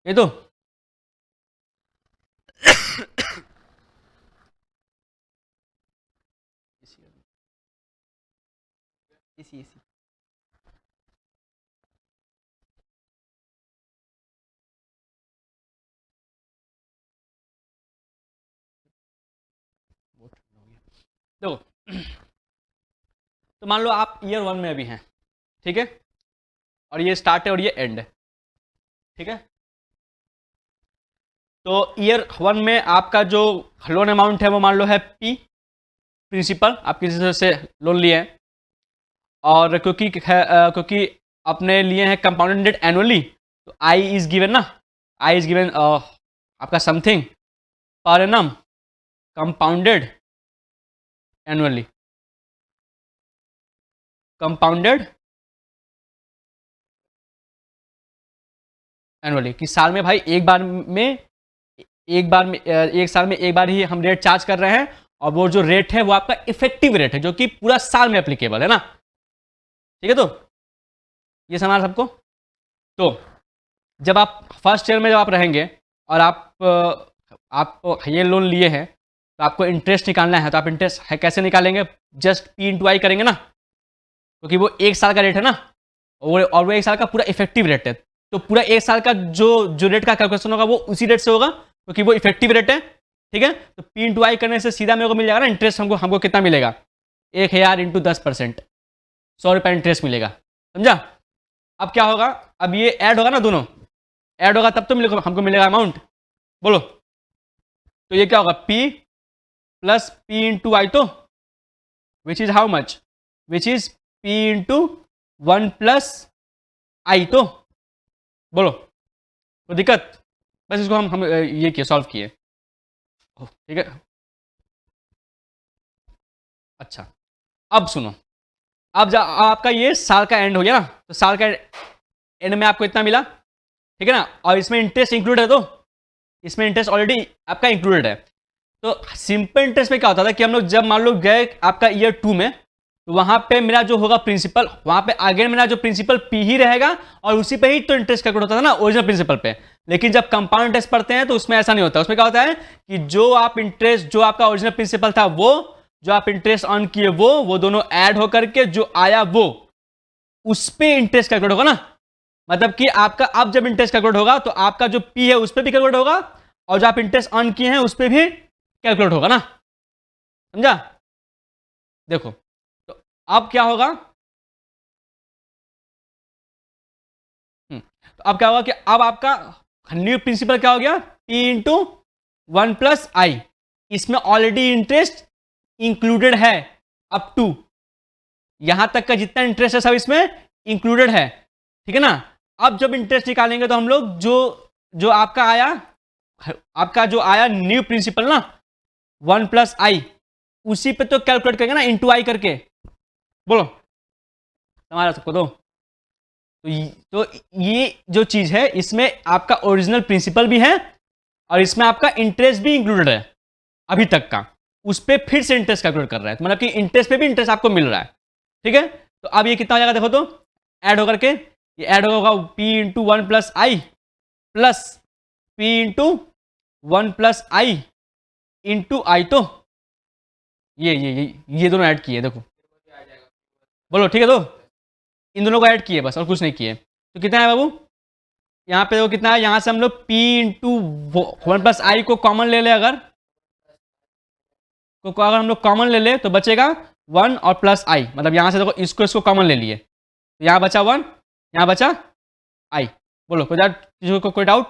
ये तो इसी देखो, तो मान लो आप ईयर 1 में अभी हैं, ठीक है, और ये स्टार्ट है और ये एंड है, ठीक है। तो ईयर 1 में आपका जो लोन अमाउंट है वो मान लो है पी, प्रिंसिपल, आप किसी से लोन लिए हैं, और क्योंकि अपने लिए हैं कंपाउंडेड एनुअली, तो आई इज गिवन ना, आई इज गिवन आपका समथिंग पर annum compounded annually, compounded annually, कि साल में भाई एक साल में एक बार ही हम रेट चार्ज कर रहे हैं, और वो जो रेट है वो आपका इफेक्टिव रेट है जो कि पूरा साल में एप्लीकेबल है ना, ठीक है। तो ये समझ सबको। तो जब आप फर्स्ट ईयर में जब आप रहेंगे और आप ये लोन लिए हैं, तो आपको इंटरेस्ट निकालना है, तो आप इंटरेस्ट है कैसे निकालेंगे, जस्ट पी इंटू आई करेंगे ना, क्योंकि वो 1 साल का रेट है ना, और वो 1 साल का पूरा इफेक्टिव रेट है। तो पूरा 1 साल का जो रेट का कैलकुलेशन होगा वो उसी रेट से होगा, क्योंकि वो इफेक्टिव रेट है। ठीक है, तो पी इंटू आई करने से सीधा मेरे को मिल जाएगा ना इंटरेस्ट, हमको कितना मिलेगा, 1000 इंटू 10%, 100 रुपये इंटरेस्ट मिलेगा। समझा? अब क्या होगा, अब ये ऐड होगा ना, दोनों ऐड होगा तब तो हमको मिलेगा अमाउंट। बोलो, तो ये क्या होगा, P plus P into i, तो which is how much, which is P into 1 plus i. तो बोलो, कोई दिक्कत? बस इसको हम ये किए, सॉल्व किए। ठीक है, अच्छा अब सुनो, अब आपका ये साल का एंड हो गया ना, तो साल का एंड में आपको इतना मिला, ठीक है ना, और इसमें इंटरेस्ट इंक्लूड है, तो इसमें इंटरेस्ट ऑलरेडी आपका इंक्लूडेड है। तो सिंपल इंटरेस्ट में क्या होता था कि हम लोग जब मान लो गए आपका ईयर 2 में, तो वहां पे मेरा जो होगा प्रिंसिपल, वहां पे अगेन मेरा जो प्रिंसिपल पी ही रहेगा, और उसी पे ही तो इंटरेस्ट कैलकुलेट होता था ना, ओरिजिनल प्रिंसिपल पे। लेकिन जब कंपाउंड इंटरेस्ट पढ़ते हैं तो उसमें ऐसा नहीं होता, उसमें क्या होता है कि जो आप इंटरेस्ट, जो आपका ओरिजिनल प्रिंसिपल था वो, जो आप इंटरेस्ट अर्न किए वो दोनों ऐड होकर के जो आया वो, उस पे इंटरेस्ट कैलकुलेट होगा ना। मतलब कि आपका अब जब इंटरेस्ट कैलकुलेट होगा तो आपका जो पी है उस पर भी कैलकुलेट होगा, और जो आप इंटरेस्ट अर्न किए हैं उस पर भी कैलकुलेट होगा ना। समझा? देखो, तो अब क्या होगा, तो अब क्या होगा कि अब आपका न्यू प्रिंसिपल क्या हो गया, P इंटू 1 प्लस आई। इसमें ऑलरेडी इंटरेस्ट इंक्लूडेड है अप टू, यहां तक का जितना इंटरेस्ट है सब इसमें इंक्लूडेड है। ठीक है ना? अब जब इंटरेस्ट निकालेंगे तो हम लोग जो आपका आया न्यू प्रिंसिपल ना 1 प्लस आई, उसी पे तो कैलकुलेट करेंगे ना इंटू आई करके। बोलो, तुम्हारा सबको दो। तो ये जो चीज है इसमें आपका ओरिजिनल प्रिंसिपल भी है, और इसमें आपका इंटरेस्ट भी इंक्लूडेड है अभी तक का, उस पर फिर से इंटरेस्ट कैलकुलेट कर रहा है, तो मतलब कि इंटरेस्ट पे भी इंटरेस्ट आपको मिल रहा है। ठीक है, तो अब ये कितना हो जाएगा, देखो तो ऐड होकर के ये ऐड होगा P into 1 plus I plus P into 1 plus I into i. तो ये दोनों ऐड किए, देखो बोलो, ठीक है, तो इन दोनों को ऐड किए बस, और कुछ नहीं किए। तो कितना है बाबू, यहाँ पे देखो कितना है, यहाँ से हम लोग P इंटू 1 प्लस आई को कॉमन ले ले, अगर हम लोग कॉमन ले ले तो बचेगा 1 और प्लस आई, मतलब यहाँ से देखो इसको कॉमन ले लिए, तो यहाँ बचा 1, यहाँ बचा आई। बोलो, कोई डाउट?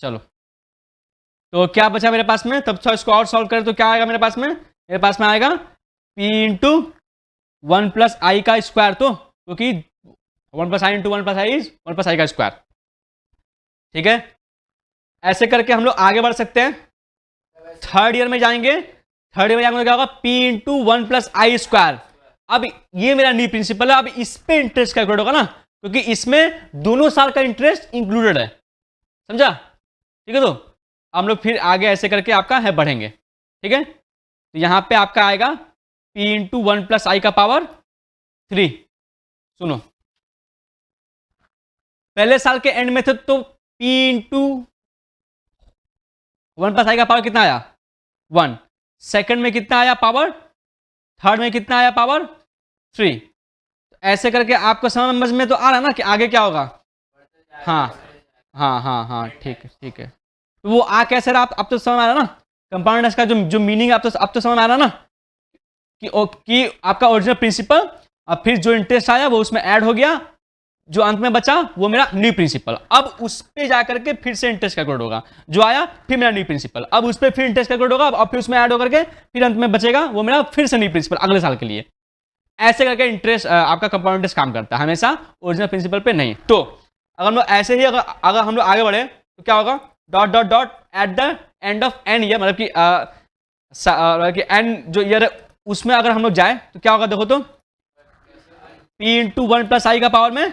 चलो, तो क्या बचा मेरे पास में, तब तो इसको और सॉल्व करें तो क्या आएगा मेरे पास में आएगा P इंटू 1 प्लस आई का स्क्वायर, तो क्योंकि 1 plus I into 1 plus i is 1 plus i का स्क्वायर। ठीक है, ऐसे करके हम लोग आगे बढ़ सकते हैं। थर्ड ईयर में जाएंगे तो क्या होगा, P इंटू 1 प्लस आई स्क्वायर। अब ये मेरा न्यू प्रिंसिपल है, अब इस पे इंटरेस्ट कैलकुलेट होगा ना, क्योंकि इसमें दोनों साल का इंटरेस्ट इंक्लूडेड है। समझा? ठीक है, तो हम लोग फिर आगे ऐसे करके आपका है बढ़ेंगे। ठीक है, तो यहां पे आपका आएगा P इंटू 1 प्लस आई का पावर 3। सुनो, पहले साल के एंड में थे तो P इंटू 1 प्लस आई का पावर कितना आया, 1। सेकंड में कितना आया पावर, थर्ड में कितना आया पावर 3। ऐसे करके आपको समझ में तो आ रहा है ना कि आगे क्या होगा। हाँ, ठीक है। तो वो आ कैसे रहा, अब तो समझ आ रहा ना कंपाउंड इंटरेस्ट का जो मीनिंग, अब तो समझ आ रहा ना कि आपका ओरिजिनल प्रिंसिपल और फिर जो इंटरेस्ट आया वो उसमें ऐड हो गया, जो अंत में बचा वो मेरा न्यू प्रिंसिपल। अब उस पे जाकर के फिर से इंटरेस्ट कैलकुलेट होगा, जो आया फिर मेरा न्यू प्रिंसिपल, अब उस पे फिर इंटरेस्ट कैलकुलेट होगा, और फिर उसमें ऐड होकर के फिर अंत में बचेगा वो मेरा फिर से न्यू प्रिंसिपल अगले साल के लिए। ऐसे करके इंटरेस्ट आपका कंपाउंड इंटरेस्ट काम करता है, हमेशा ओरिजिनल प्रिंसिपल पे नहीं। तो अगर हम लोग ऐसे ही अगर हम लोग आगे बढ़े तो क्या होगा, dot dot dot at the end of N year, मतलब कि एन जो ईयर है उसमें अगर हम लोग जाए तो क्या होगा, देखो तो P इंटू 1 प्लस आई का पावर में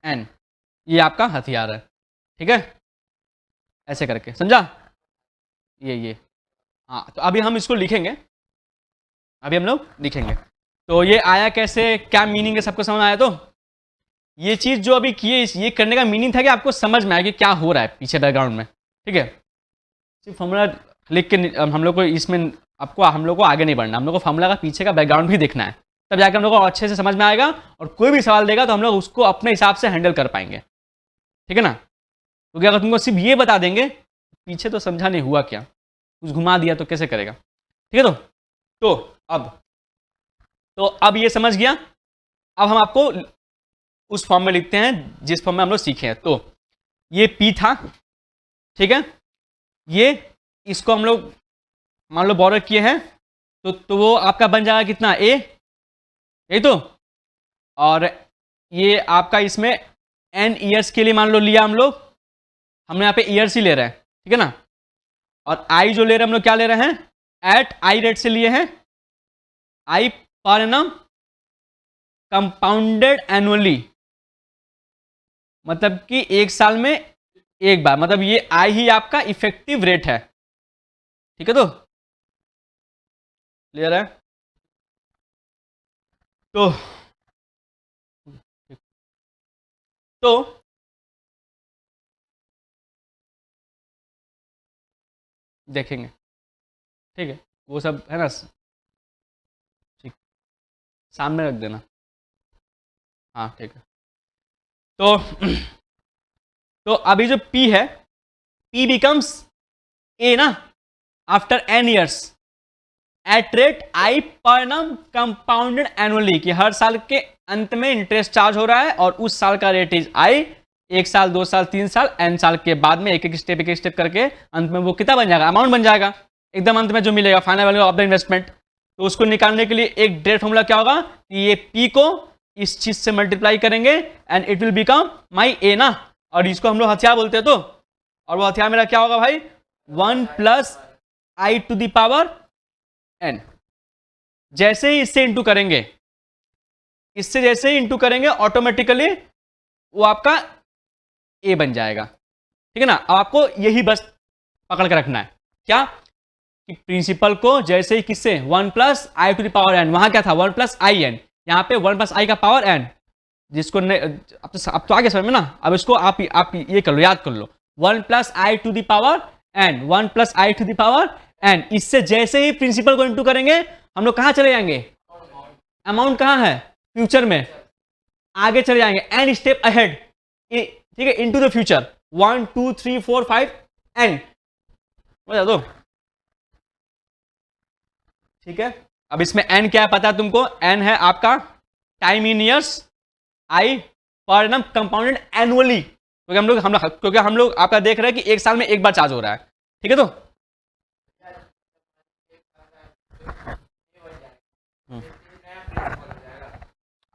n, ये आपका हथियार है। ठीक है, ऐसे करके समझा ये हाँ। तो अभी हम इसको लिखेंगे, अभी हम लोग लिखेंगे। तो ये आया कैसे, क्या मीनिंग है, सबको समझ आया? तो ये चीज जो अभी किए, ये करने का मीनिंग था कि आपको समझ में आया कि क्या हो रहा है पीछे बैकग्राउंड में। ठीक है, सिर्फ फॉर्मूला लिख के हम लोग को इसमें आपको हम लोग को आगे नहीं बढ़ना, हम लोग को फॉर्मूला का पीछे का बैकग्राउंड भी देखना है, तब जाकर हम लोग को अच्छे से समझ में आएगा और कोई भी सवाल देगा तो हम लोग उसको अपने हिसाब से हैंडल कर पाएंगे, ठीक है ना। क्योंकि अगर तुमको सिर्फ ये बता देंगे पीछे तो समझा नहीं हुआ क्या, कुछ घुमा दिया तो कैसे करेगा, ठीक है। तो अब ये समझ गया। अब हम आपको उस फॉर्म में लिखते हैं जिस फॉर्म में हम लोग सीखे हैं। तो ये P था, ठीक है, ये इसको हम लोग मान लो बॉर्डर किए हैं तो वो आपका बन जाएगा कितना A, यही तो। और ये आपका इसमें n ईयर्स के लिए मान लो लिया हम लोग, हमने यहाँ पे ईयर्स ही ले रहे हैं, ठीक है ना। और I जो ले रहे हैं हम लोग क्या ले रहे हैं, एट I रेट से लिए हैं, I पर एनम कंपाउंडेड एनुअली, मतलब कि एक साल में एक बार, मतलब ये I ही आपका इफेक्टिव रेट है, ठीक है। तो क्लियर है। तो देखेंगे, ठीक है, वो सब है ना, ठीक, सामने रख देना, हाँ ठीक है। तो अभी जो P है, P बिकम्स A ना after n years at rate I पर एनम कंपाउंडेड एनुअली, कि हर साल के अंत में इंटरेस्ट चार्ज हो रहा है और उस साल का रेट इज I, एक साल, 2 साल, 3 साल, n साल के बाद में एक एक स्टेप करके अंत में वो कितना बन जाएगा, अमाउंट बन जाएगा एकदम अंत में जो मिलेगा, final value of the investment. तो उसको निकालने के लिए एक डायरेक्ट फॉर्मूला क्या होगा कि ये P को इस चीज से मल्टीप्लाई करेंगे and it will become my A ना, और इसको हम लोग हथियार बोलते हैं। तो और वो हथियार मेरा क्या होगा भाई, 1 plus I to the power n। जैसे ही इससे इंटू करेंगे, इससे जैसे ही इंटू करेंगे ऑटोमेटिकली वो आपका A बन जाएगा, ठीक है ना। अब आपको यही बस पकड़ के रखना है क्या, कि प्रिंसिपल को जैसे ही किससे 1 plus I to the power n, वहां क्या था 1 प्लस I n, यहाँ पे 1 प्लस I का पावर n, जिसको अब तो आगे समझ में ना। अब इसको आप ये कर लो, याद कर लो, 1 plus I to the power n, 1 plus I to the power n। इससे जैसे ही प्रिंसिपल को इंटू करेंगे हम लोग कहां चले जाएंगे, अमाउंट कहां है, फ्यूचर में, आगे चले जाएंगे एन स्टेप अहेड, ठीक है, इनटू द फ्यूचर, 1 2 3 4 5 n, बता दो, ठीक है। अब इसमें n क्या है पता है तुमको, n है आपका टाइम इन ईयर्स, I पर एनम कंपाउंडेड एनुअली, क्योंकि हम लोग आपका देख रहे हैं कि एक साल में एक बार चार्ज हो रहा है, ठीक है। तो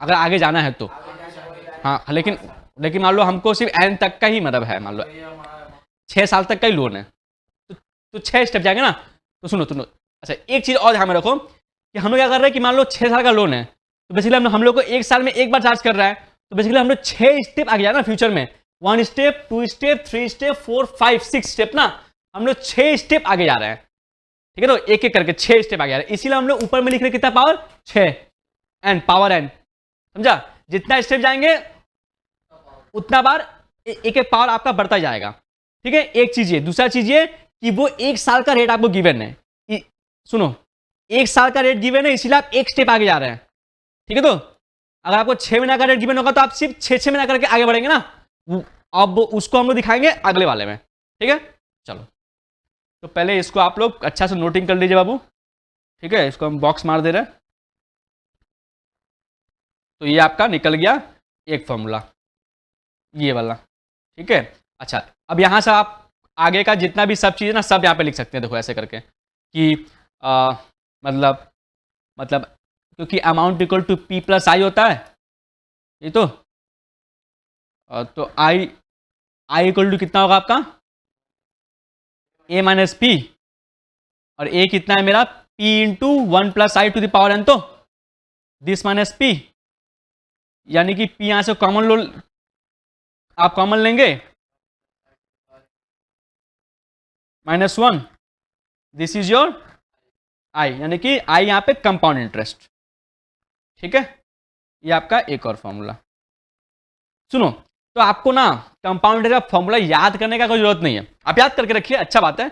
अगर आगे जाना है तो हाँ, लेकिन मान लो हमको सिर्फ n तक का ही मतलब है, मान लो 6 साल तक का ही लोन है तो 6 स्टेप जाएंगे ना। तो सुनो, अच्छा एक चीज और ध्यान में रखो कि हम लोग क्या कर रहे हैं कि मान लो 6 साल का लोन है, तो बेसिकली हम लोग को एक साल में एक बार चार्ज कर रहा है, तो बेसिकली हम लोग 6 स्टेप आगे जाए ना फ्यूचर में, 1 स्टेप 2 स्टेप 3 स्टेप 4 5 6 स्टेप ना, हम लोग 6 स्टेप आगे जा रहे हैं, ठीक है। तो एक एक करके 6 स्टेप आगे जा रहे हैं, इसीलिए हम लोग ऊपर में लिख रहे कितना पावर 6 n पावर n, समझा। जितना स्टेप जाएंगे उतना बार एक एक पावर आपका बढ़ता जाएगा, ठीक है। एक चीज ये, दूसरा चीज ये कि वो एक साल का रेट आपको गिवन है, सुनो एक साल का रेट गिवन है, इसीलिए आप एक स्टेप आगे जा रहे हैं, ठीक है। तो अगर आपको 6 महीना का रेट गिवन होगा तो आप सिर्फ 6 महीना करके आगे बढ़ेंगे ना, अब उसको हम लोग दिखाएंगे अगले वाले में, ठीक है। चलो तो पहले इसको आप लोग अच्छा से नोटिंग कर लीजिए बाबू, ठीक है। इसको हम बॉक्स मार दे रहे हैं, तो ये आपका निकल गया एक फॉर्मूला, ये वाला, ठीक है। अच्छा अब यहां से आप आगे का जितना भी सब चीज़ ना सब यहाँ पे लिख सकते हैं, देखो ऐसे करके कि मतलब क्योंकि amount equal to P plus I होता है, ये तो I इक्वल टू कितना होगा आपका A माइनस P, और A कितना है मेरा P into 1 plus I to the power n, तो दिस माइनस P, यानी कि P यहां से कॉमन लो, आप कॉमन लेंगे -1, दिस इज योर I, यानी कि I यहां पे कंपाउंड इंटरेस्ट, ठीक है। ये आपका एक और फॉर्मूला। सुनो तो आपको ना कंपाउंड का फॉर्मूला याद करने का कोई जरूरत नहीं है, आप याद करके रखिए, अच्छा बात है।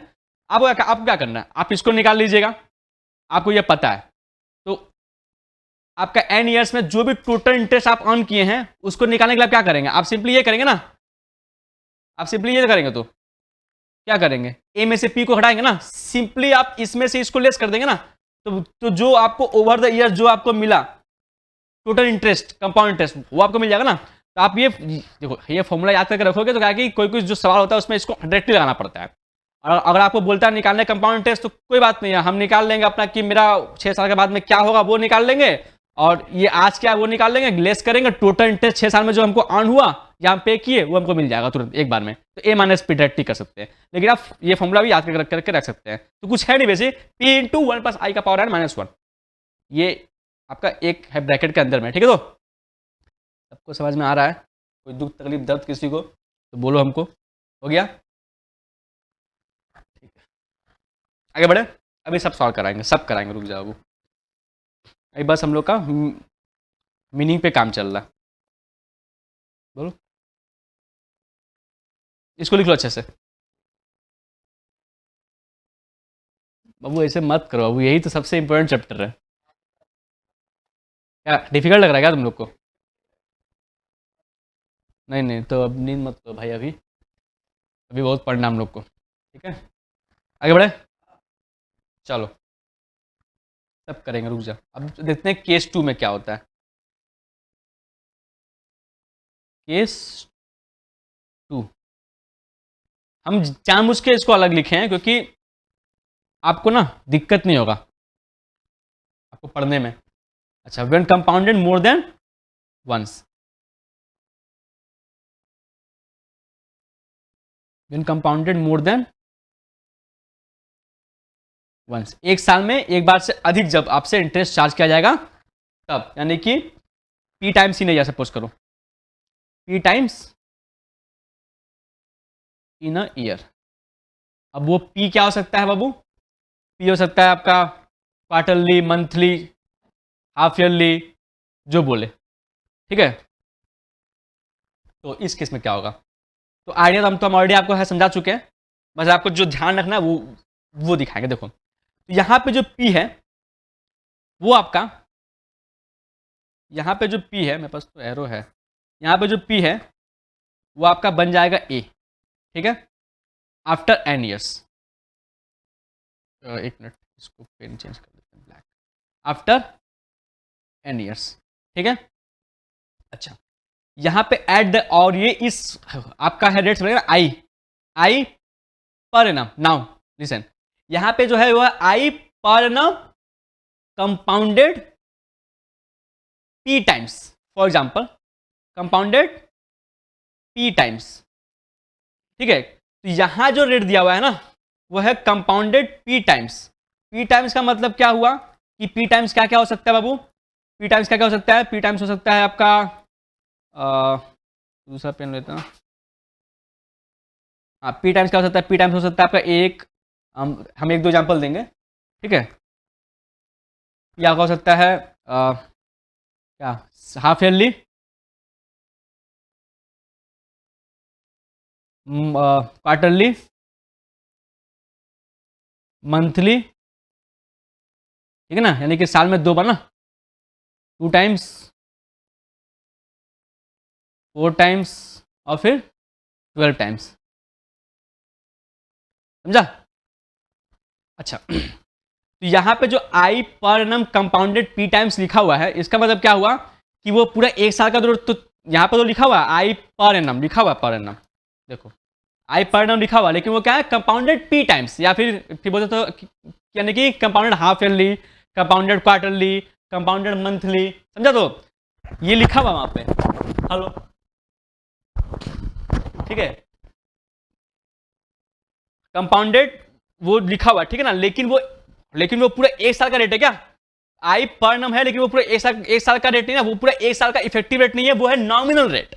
आपको क्या करना है, आप इसको निकाल लीजिएगा, आपको ये पता है। तो आपका एन ईयर्स में जो भी टोटल इंटरेस्ट आप अर्न किए हैं उसको निकालने के लिए आप क्या करेंगे, आप सिंपली ये करेंगे ना, आप सिंपली ये करेंगे तो क्या करेंगे, ए में से पी को हटाएंगे ना, सिंपली आप इसमें से इसको लेस कर देंगे ना, तो जो आपको ओवर द ईयर जो आपको मिला टोटल इंटरेस्ट कंपाउंड इंटरेस्ट वो आपको मिल जाएगा ना। तो आप ये देखो ये फॉर्मूला याद करके रखोगे तो क्या कि कोई जो सवाल होता है उसमें इसको डायरेक्टली लगाना पड़ता है। और अगर आपको बोलता है निकालने कंपाउंड इंटरेस्ट तो कोई बात नहीं है, हम निकाल लेंगे अपना कि मेरा 6 साल के बाद में क्या होगा वो निकाल लेंगे, और ये आज क्या है वो निकाल लेंगे, लेस करेंगे, टोटल इंटरेस्ट 6 साल में जो हमको अर्न हुआ या हम पे किए वो हमको मिल जाएगा तुरंत एक बार में। तो ए माइनस पी डायरेक्टली कर सकते हैं, लेकिन आप ये फॉर्मूला भी याद करके रख सकते हैं। तो कुछ है नहीं वैसे, पी इंटू 1 प्लस आई का पावर एन माइनस 1, ये आपका एक है ब्रैकेट के अंदर में। ठीक है, तो सबको समझ में आ रहा है, कोई दुख तकलीफ दर्द किसी को तो बोलो हमको, हो गया ठीक है। आगे बढ़े, अभी सब सॉल्व कराएंगे, सब कराएंगे, रुक जाओ अभी बस हम लोग का मीनिंग पे काम चल रहा है। बोलो, इसको लिख लो अच्छे से बाबू, ऐसे मत करो बाबू, यही तो सबसे इंपॉर्टेंट चैप्टर है। क्या डिफिकल्ट लग रहा है क्या तुम लोग को? नहीं नहीं, तो अब नींद मत करो भाई, अभी अभी बहुत पढ़ना हम लोग को, ठीक है। आगे बढ़े, चलो सब करेंगे, रुक जा। अब देखते हैं केस 2 में क्या होता है। केस 2 हम जानबूझ के इसको अलग लिखे हैं क्योंकि आपको ना दिक्कत नहीं होगा आपको पढ़ने में। अच्छा, when compounded more than once, when compounded more than once, एक साल में एक बार से अधिक जब आपसे इंटरेस्ट चार्ज किया जाएगा तब, यानी कि पी टाइम्स ही नहीं, सपोज करो P times in a year. अब वो पी क्या हो सकता है बाबू, पी हो सकता है आपका क्वार्टरली, मंथली, हाफ ईयरली, जो बोले, ठीक है। तो इस केस में क्या होगा, तो आइडिया तो हम ऑलरेडी आपको है समझा चुके हैं, बस आपको जो ध्यान रखना है वो दिखाएंगे। देखो, तो यहाँ पे जो पी है वो आपका, यहाँ पे जो पी है, मेरे पास तो एरो है, यहाँ पे जो पी है वो आपका बन जाएगा ए, ठीक है, आफ्टर एन ईयर्स। एक मिनट, इसको पेन चेंज कर देते हैं ब्लैक, आफ्टर एन ईयर्स, ठीक है। अच्छा, यहाँ पे एट द, और ये इस आपका है रेट बनेगा आई, आई पर एनम। नाउ लिसन, यहाँ पे जो है वो आई पर annum compounded p times, for example compounded p times, ठीक है। तो यहां जो रेट दिया हुआ है ना वो है compounded p times. P times का मतलब क्या हुआ कि पी टाइम्स क्या क्या हो सकता है बाबू, पी टाइम्स क्या क्या हो सकता है, पी टाइम्स हो सकता है आपका दूसरा पेन लेता हूँ, हाँ पी टाइम्स क्या हो सकता है, पी टाइम्स हो सकता है आपका एक, हम एक दो एग्जाम्पल देंगे, ठीक है। या हो सकता है क्या, हाफ ईयरली, क्वार्टरली, मंथली, ठीक है ना, यानी कि साल में 2 बार ना, 2 टाइम्स, 4 टाइम्स और फिर 12 टाइम्स, समझा। अच्छा, तो यहाँ पे जो आई पर एनम कंपाउंडेड पी टाइम्स लिखा हुआ है, इसका मतलब क्या हुआ कि वो पूरा एक साल का, तो यहाँ पर तो लिखा हुआ है आई पर एनम, लिखा हुआ पर एनम, देखो आई पर एनम लिखा हुआ, लेकिन वो क्या है कंपाउंडेड पी टाइम्स, या फिर बोलते तो यानी कि compounded half yearly, compounded quarterly, compounded monthly, समझा। तो ये लिखा हुआ वहां पे, हेलो, ठीक है, कंपाउंडेड वो लिखा हुआ, ठीक है ना, लेकिन वो पूरा एक साल का रेट है क्या, आई पर नम है, लेकिन वो पूरा एक साल का रेट नहीं है, वो पूरा एक साल का इफेक्टिव रेट नहीं है, वो है नॉमिनल रेट।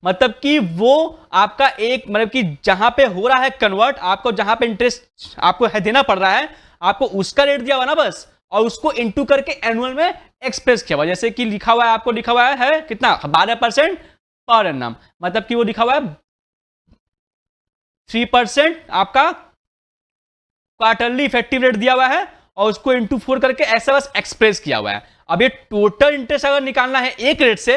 मतलब कि वो आपका एक, मतलब कि जहां पे हो रहा है कन्वर्ट, आपको जहां पे इंटरेस्ट आपको है देना पड़ रहा है, आपको उसका रेट दिया हुआ ना बस, और उसको इंटू करके एनुअल में एक्सप्रेस किया हुआ, जैसे कि लिखा हुआ है, आपको लिखा हुआ है कितना 12% पर एनम, मतलब कि वो लिखा हुआ है 3% आपका क्वार्टरली इफेक्टिव रेट दिया हुआ है और उसको इंटू 4 करके ऐसा बस एक्सप्रेस किया हुआ है। अब ये टोटल इंटरेस्ट अगर निकालना है एक रेट से,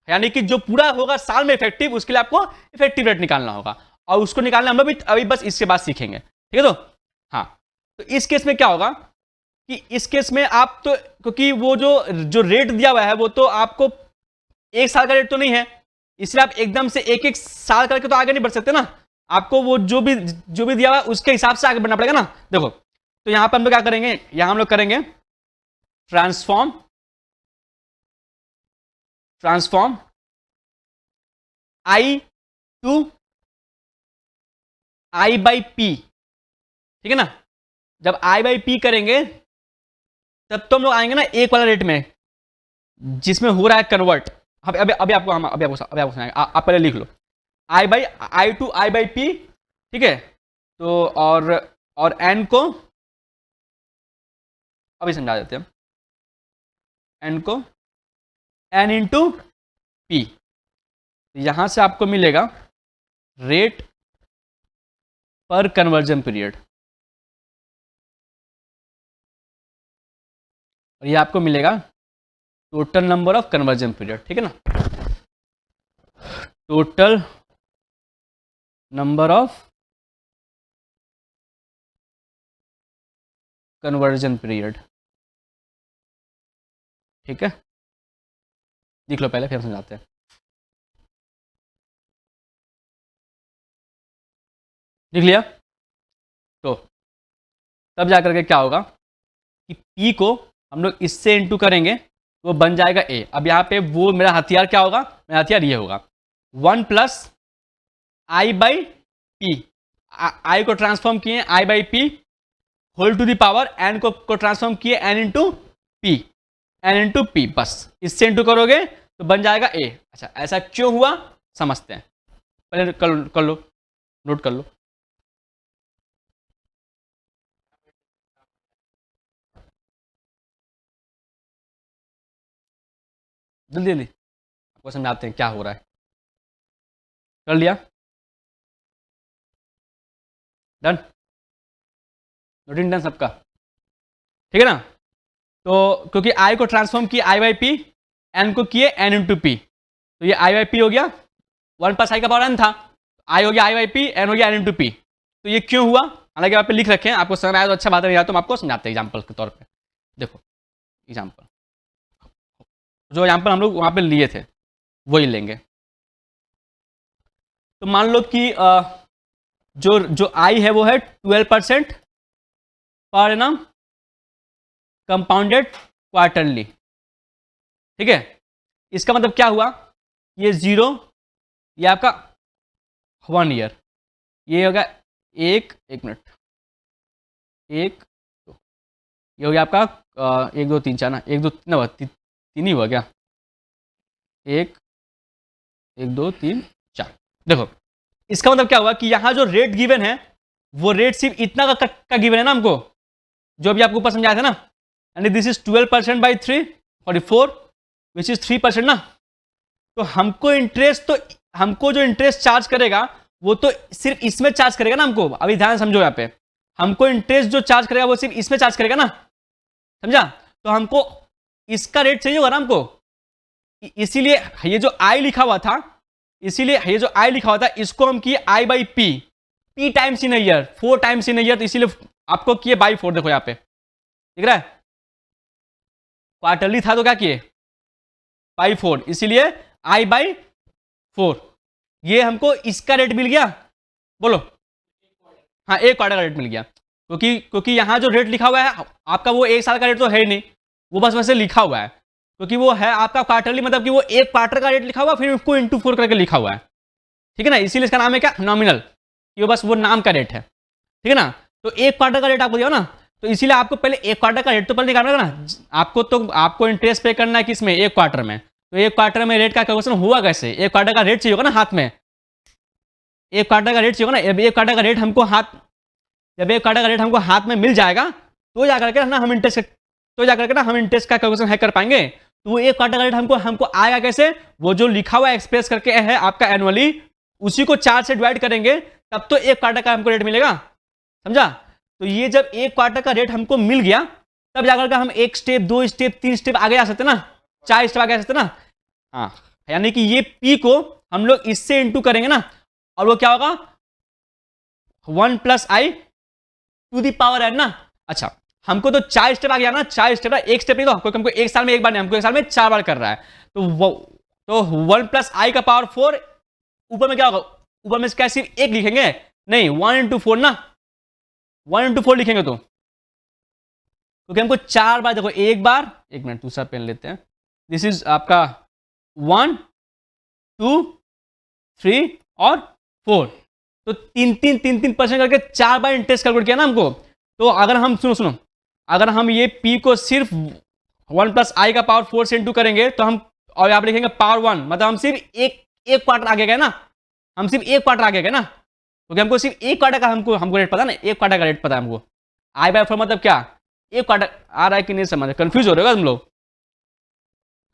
यानी कि जो पूरा होगा साल में इफेक्टिव, उसके लिए आपको इफेक्टिव रेट निकालना होगा और उसको निकालना हम लोग भी अभी बस इसके बाद सीखेंगे, ठीक है। तो हाँ, तो इस केस में क्या होगा कि इस केस में आप तो, क्योंकि वो जो रेट दिया हुआ है वो तो आपको एक साल का रेट तो नहीं है, इसलिए आप एकदम से एक एक साल करके तो आगे नहीं बढ़ सकते ना, आपको वो जो भी दिया हुआ है उसके हिसाब से आगे बढ़ना पड़ेगा ना। देखो, तो यहां पर हम लोग क्या करेंगे, यहां हम लोग करेंगे transform I to I by P, ठीक है ना। जब आई बाई पी करेंगे तब तो हम लोग आएंगे ना एक वाला रेट में जिसमें हो रहा है कन्वर्ट। अभी आपको सुनाएंगे, आप पहले लिख लो i by i to I by P, ठीक है। तो और एन को अभी समझा देते हैं, एन को एन इंटू पी, यहां से आपको मिलेगा रेट पर कन्वर्जन पीरियड, और ये आपको मिलेगा total number of conversion period, ठीक है ना। Total number of conversion period, ठीक है। लिख लो पहले, फिर समझाते हैं। लिख लिया? तो तब जाकर के क्या होगा कि P को हम लोग इससे इंटू करेंगे तो बन जाएगा A। अब यहाँ पे वो मेरा हथियार क्या होगा, मेरा हथियार ये होगा 1 plus I by p, i को ट्रांसफॉर्म किए i by p whole to the power n को ट्रांसफॉर्म किए एन इंटू पी, बस इससे इंटू करोगे तो बन जाएगा A। अच्छा, ऐसा क्यों हुआ समझते हैं, पहले कर लो, नोट कर लो। जल्दी जल्दी आपको समझाते हैं क्या हो रहा है। कर लिया? डन? नोटिंग डन सबका, ठीक है ना। तो क्योंकि आई को ट्रांसफॉर्म किया आई बाई पी, एन को किए एन इंटू पी, तो ये आई बाई पी हो गया, 1 प्लस आई का पावर एन था, आई हो गया आई बाई पी, एन हो गया एन इंटू पी। तो ये क्यों हुआ, हालांकि आप पे लिख रखे हैं, आपको समझ आया तो अच्छा बात है, नहीं आया तो हम आपको समझाते हैं एग्जाम्पल के तौर पे। देखो एग्जाम्पल, जो एग्जाम्पल हम लोग वहां पे लिए थे वही लेंगे। तो मान लो कि जो आई है वो है 12% पर एनम कंपाउंडेड क्वार्टरली, ठीक है। इसका मतलब क्या हुआ, ये 0, ये आपका 1 ईयर, ये होगा एक मिनट, एक दो, ये हो गया आपका 1 2 3 4 ना, 1 2 तीन ही हुआ क्या, 1 2 3 4। देखो इसका मतलब क्या हुआ कि यहां जो रेट गिवन है वो रेट सिर्फ इतना का गिवन है ना हमको, जो अभी आपको ऊपर समझाया था ना, यानी this is 12% by 3 44 which is 3% ना। तो हमको जो इंटरेस्ट चार्ज करेगा वो तो सिर्फ इसमें चार्ज करेगा ना हमको, अभी ध्यान समझो यहाँ पे, हमको इंटरेस्ट जो चार्ज करेगा वो सिर्फ इसमें चार्ज करेगा ना, समझा। तो हमको इसका रेट चाहिए होगा ना हमको, इसीलिए ये जो आई लिखा हुआ था, इसको हम किए i by p times in year, 4 times in year, तो इसीलिए आपको किए बाई 4। देखो यहाँ पे दिख रहा है, क्वार्टरली था तो क्या किए बाई 4, इसीलिए आई बाई 4। ये हमको इसका रेट मिल गया, बोलो हाँ, एक क्वार्टर का रेट मिल गया, क्योंकि यहाँ जो रेट लिखा हुआ है आपका वो एक साल का रेट तो है ही नहीं, वो बस वैसे लिखा हुआ है, क्योंकि वो है आपका क्वार्टरली, मतलब कि वो एक क्वार्टर का रेट लिखा हुआ फिर उसको इंटू 4 करके लिखा हुआ है, ठीक है ना। इसीलिए इसका नाम है क्या, नॉमिनल, ये बस वो नाम का रेट है, ठीक है ना। तो एक क्वार्टर का रेट आपको दिया ना, तो इसीलिए आपको पहले एक क्वार्टर का रेट तो पहले निकालना ना, आपको इंटरेस्ट पे करना है किसमें, एक क्वार्टर में। तो एक क्वार्टर में रेट का कैलकुलेशन हुआ कैसे, एक क्वार्टर का रेट चाहिए होगा ना हाथ में, एक क्वार्टर का रेट चाहिए होगा ना। एक क्वार्टर का रेट हमको हाथ में मिल जाएगा तो जाकर के ना हम इंटरेस्ट का कैलकुलेशन है कर पाएंगे। तो वो एक क्वार्टर का रेट हमको आएगा कैसे, वो जो लिखा हुआ एक्सप्रेस करके है आपका एनुअली, उसी को 4 से डिवाइड करेंगे तब तो एक क्वार्टर का हमको रेट मिलेगा, समझा। तो ये जब एक क्वार्टर का रेट हमको मिल गया तब जाकर के हम 1 स्टेप 2 स्टेप 3 स्टेप आगे आ सकते ना, 4 स्टेप आगे आ सकते ना। हाँ, यानी कि ये पी को हम लोग इससे इंटू करेंगे ना, और वो क्या होगा 1 plus I to the power N ना। अच्छा, हमको तो 4 स्टेप आ गया ना, 4 स्टेप ना, एक स्टेप नहीं, तो हमको एक साल में एक बार नहीं, हमको एक साल में 4 बार कर रहा है। तो 1 प्लस आई का पावर 4, ऊपर में क्या होगा, ऊपर में क्या सिर्फ एक लिखेंगे, नहीं 1 इंटू 4 ना, 1 इंटू 4 लिखेंगे तो, क्योंकि हमको 4 बार, देखो एक बार, एक मिनट दूसरा पेन लेते हैं, दिस इज आपका 1 2 3 और 4, तो 3% करके 4 बार इंटरेस्ट कैलकुलेट किया ना हमको। तो अगर हम सुनो अगर हम ये p को सिर्फ 1 प्लस आई का पावर 4 से इंटू करेंगे तो हम, और यहाँ पे लिखेंगे पावर 1, मतलब हम सिर्फ एक क्वार्टर आगे गए ना, हम सिर्फ एक क्वार्टर आगे गए ना, क्योंकि हमको सिर्फ एक क्वार्टर का हमको रेट पता ना, एक क्वार्टर का रेट पता है हमको। आई बाय 4 मतलब क्या, एक क्वार्टर आ रहा है कि नहीं समझ, कंफ्यूज हो रहे हो तुम लोग,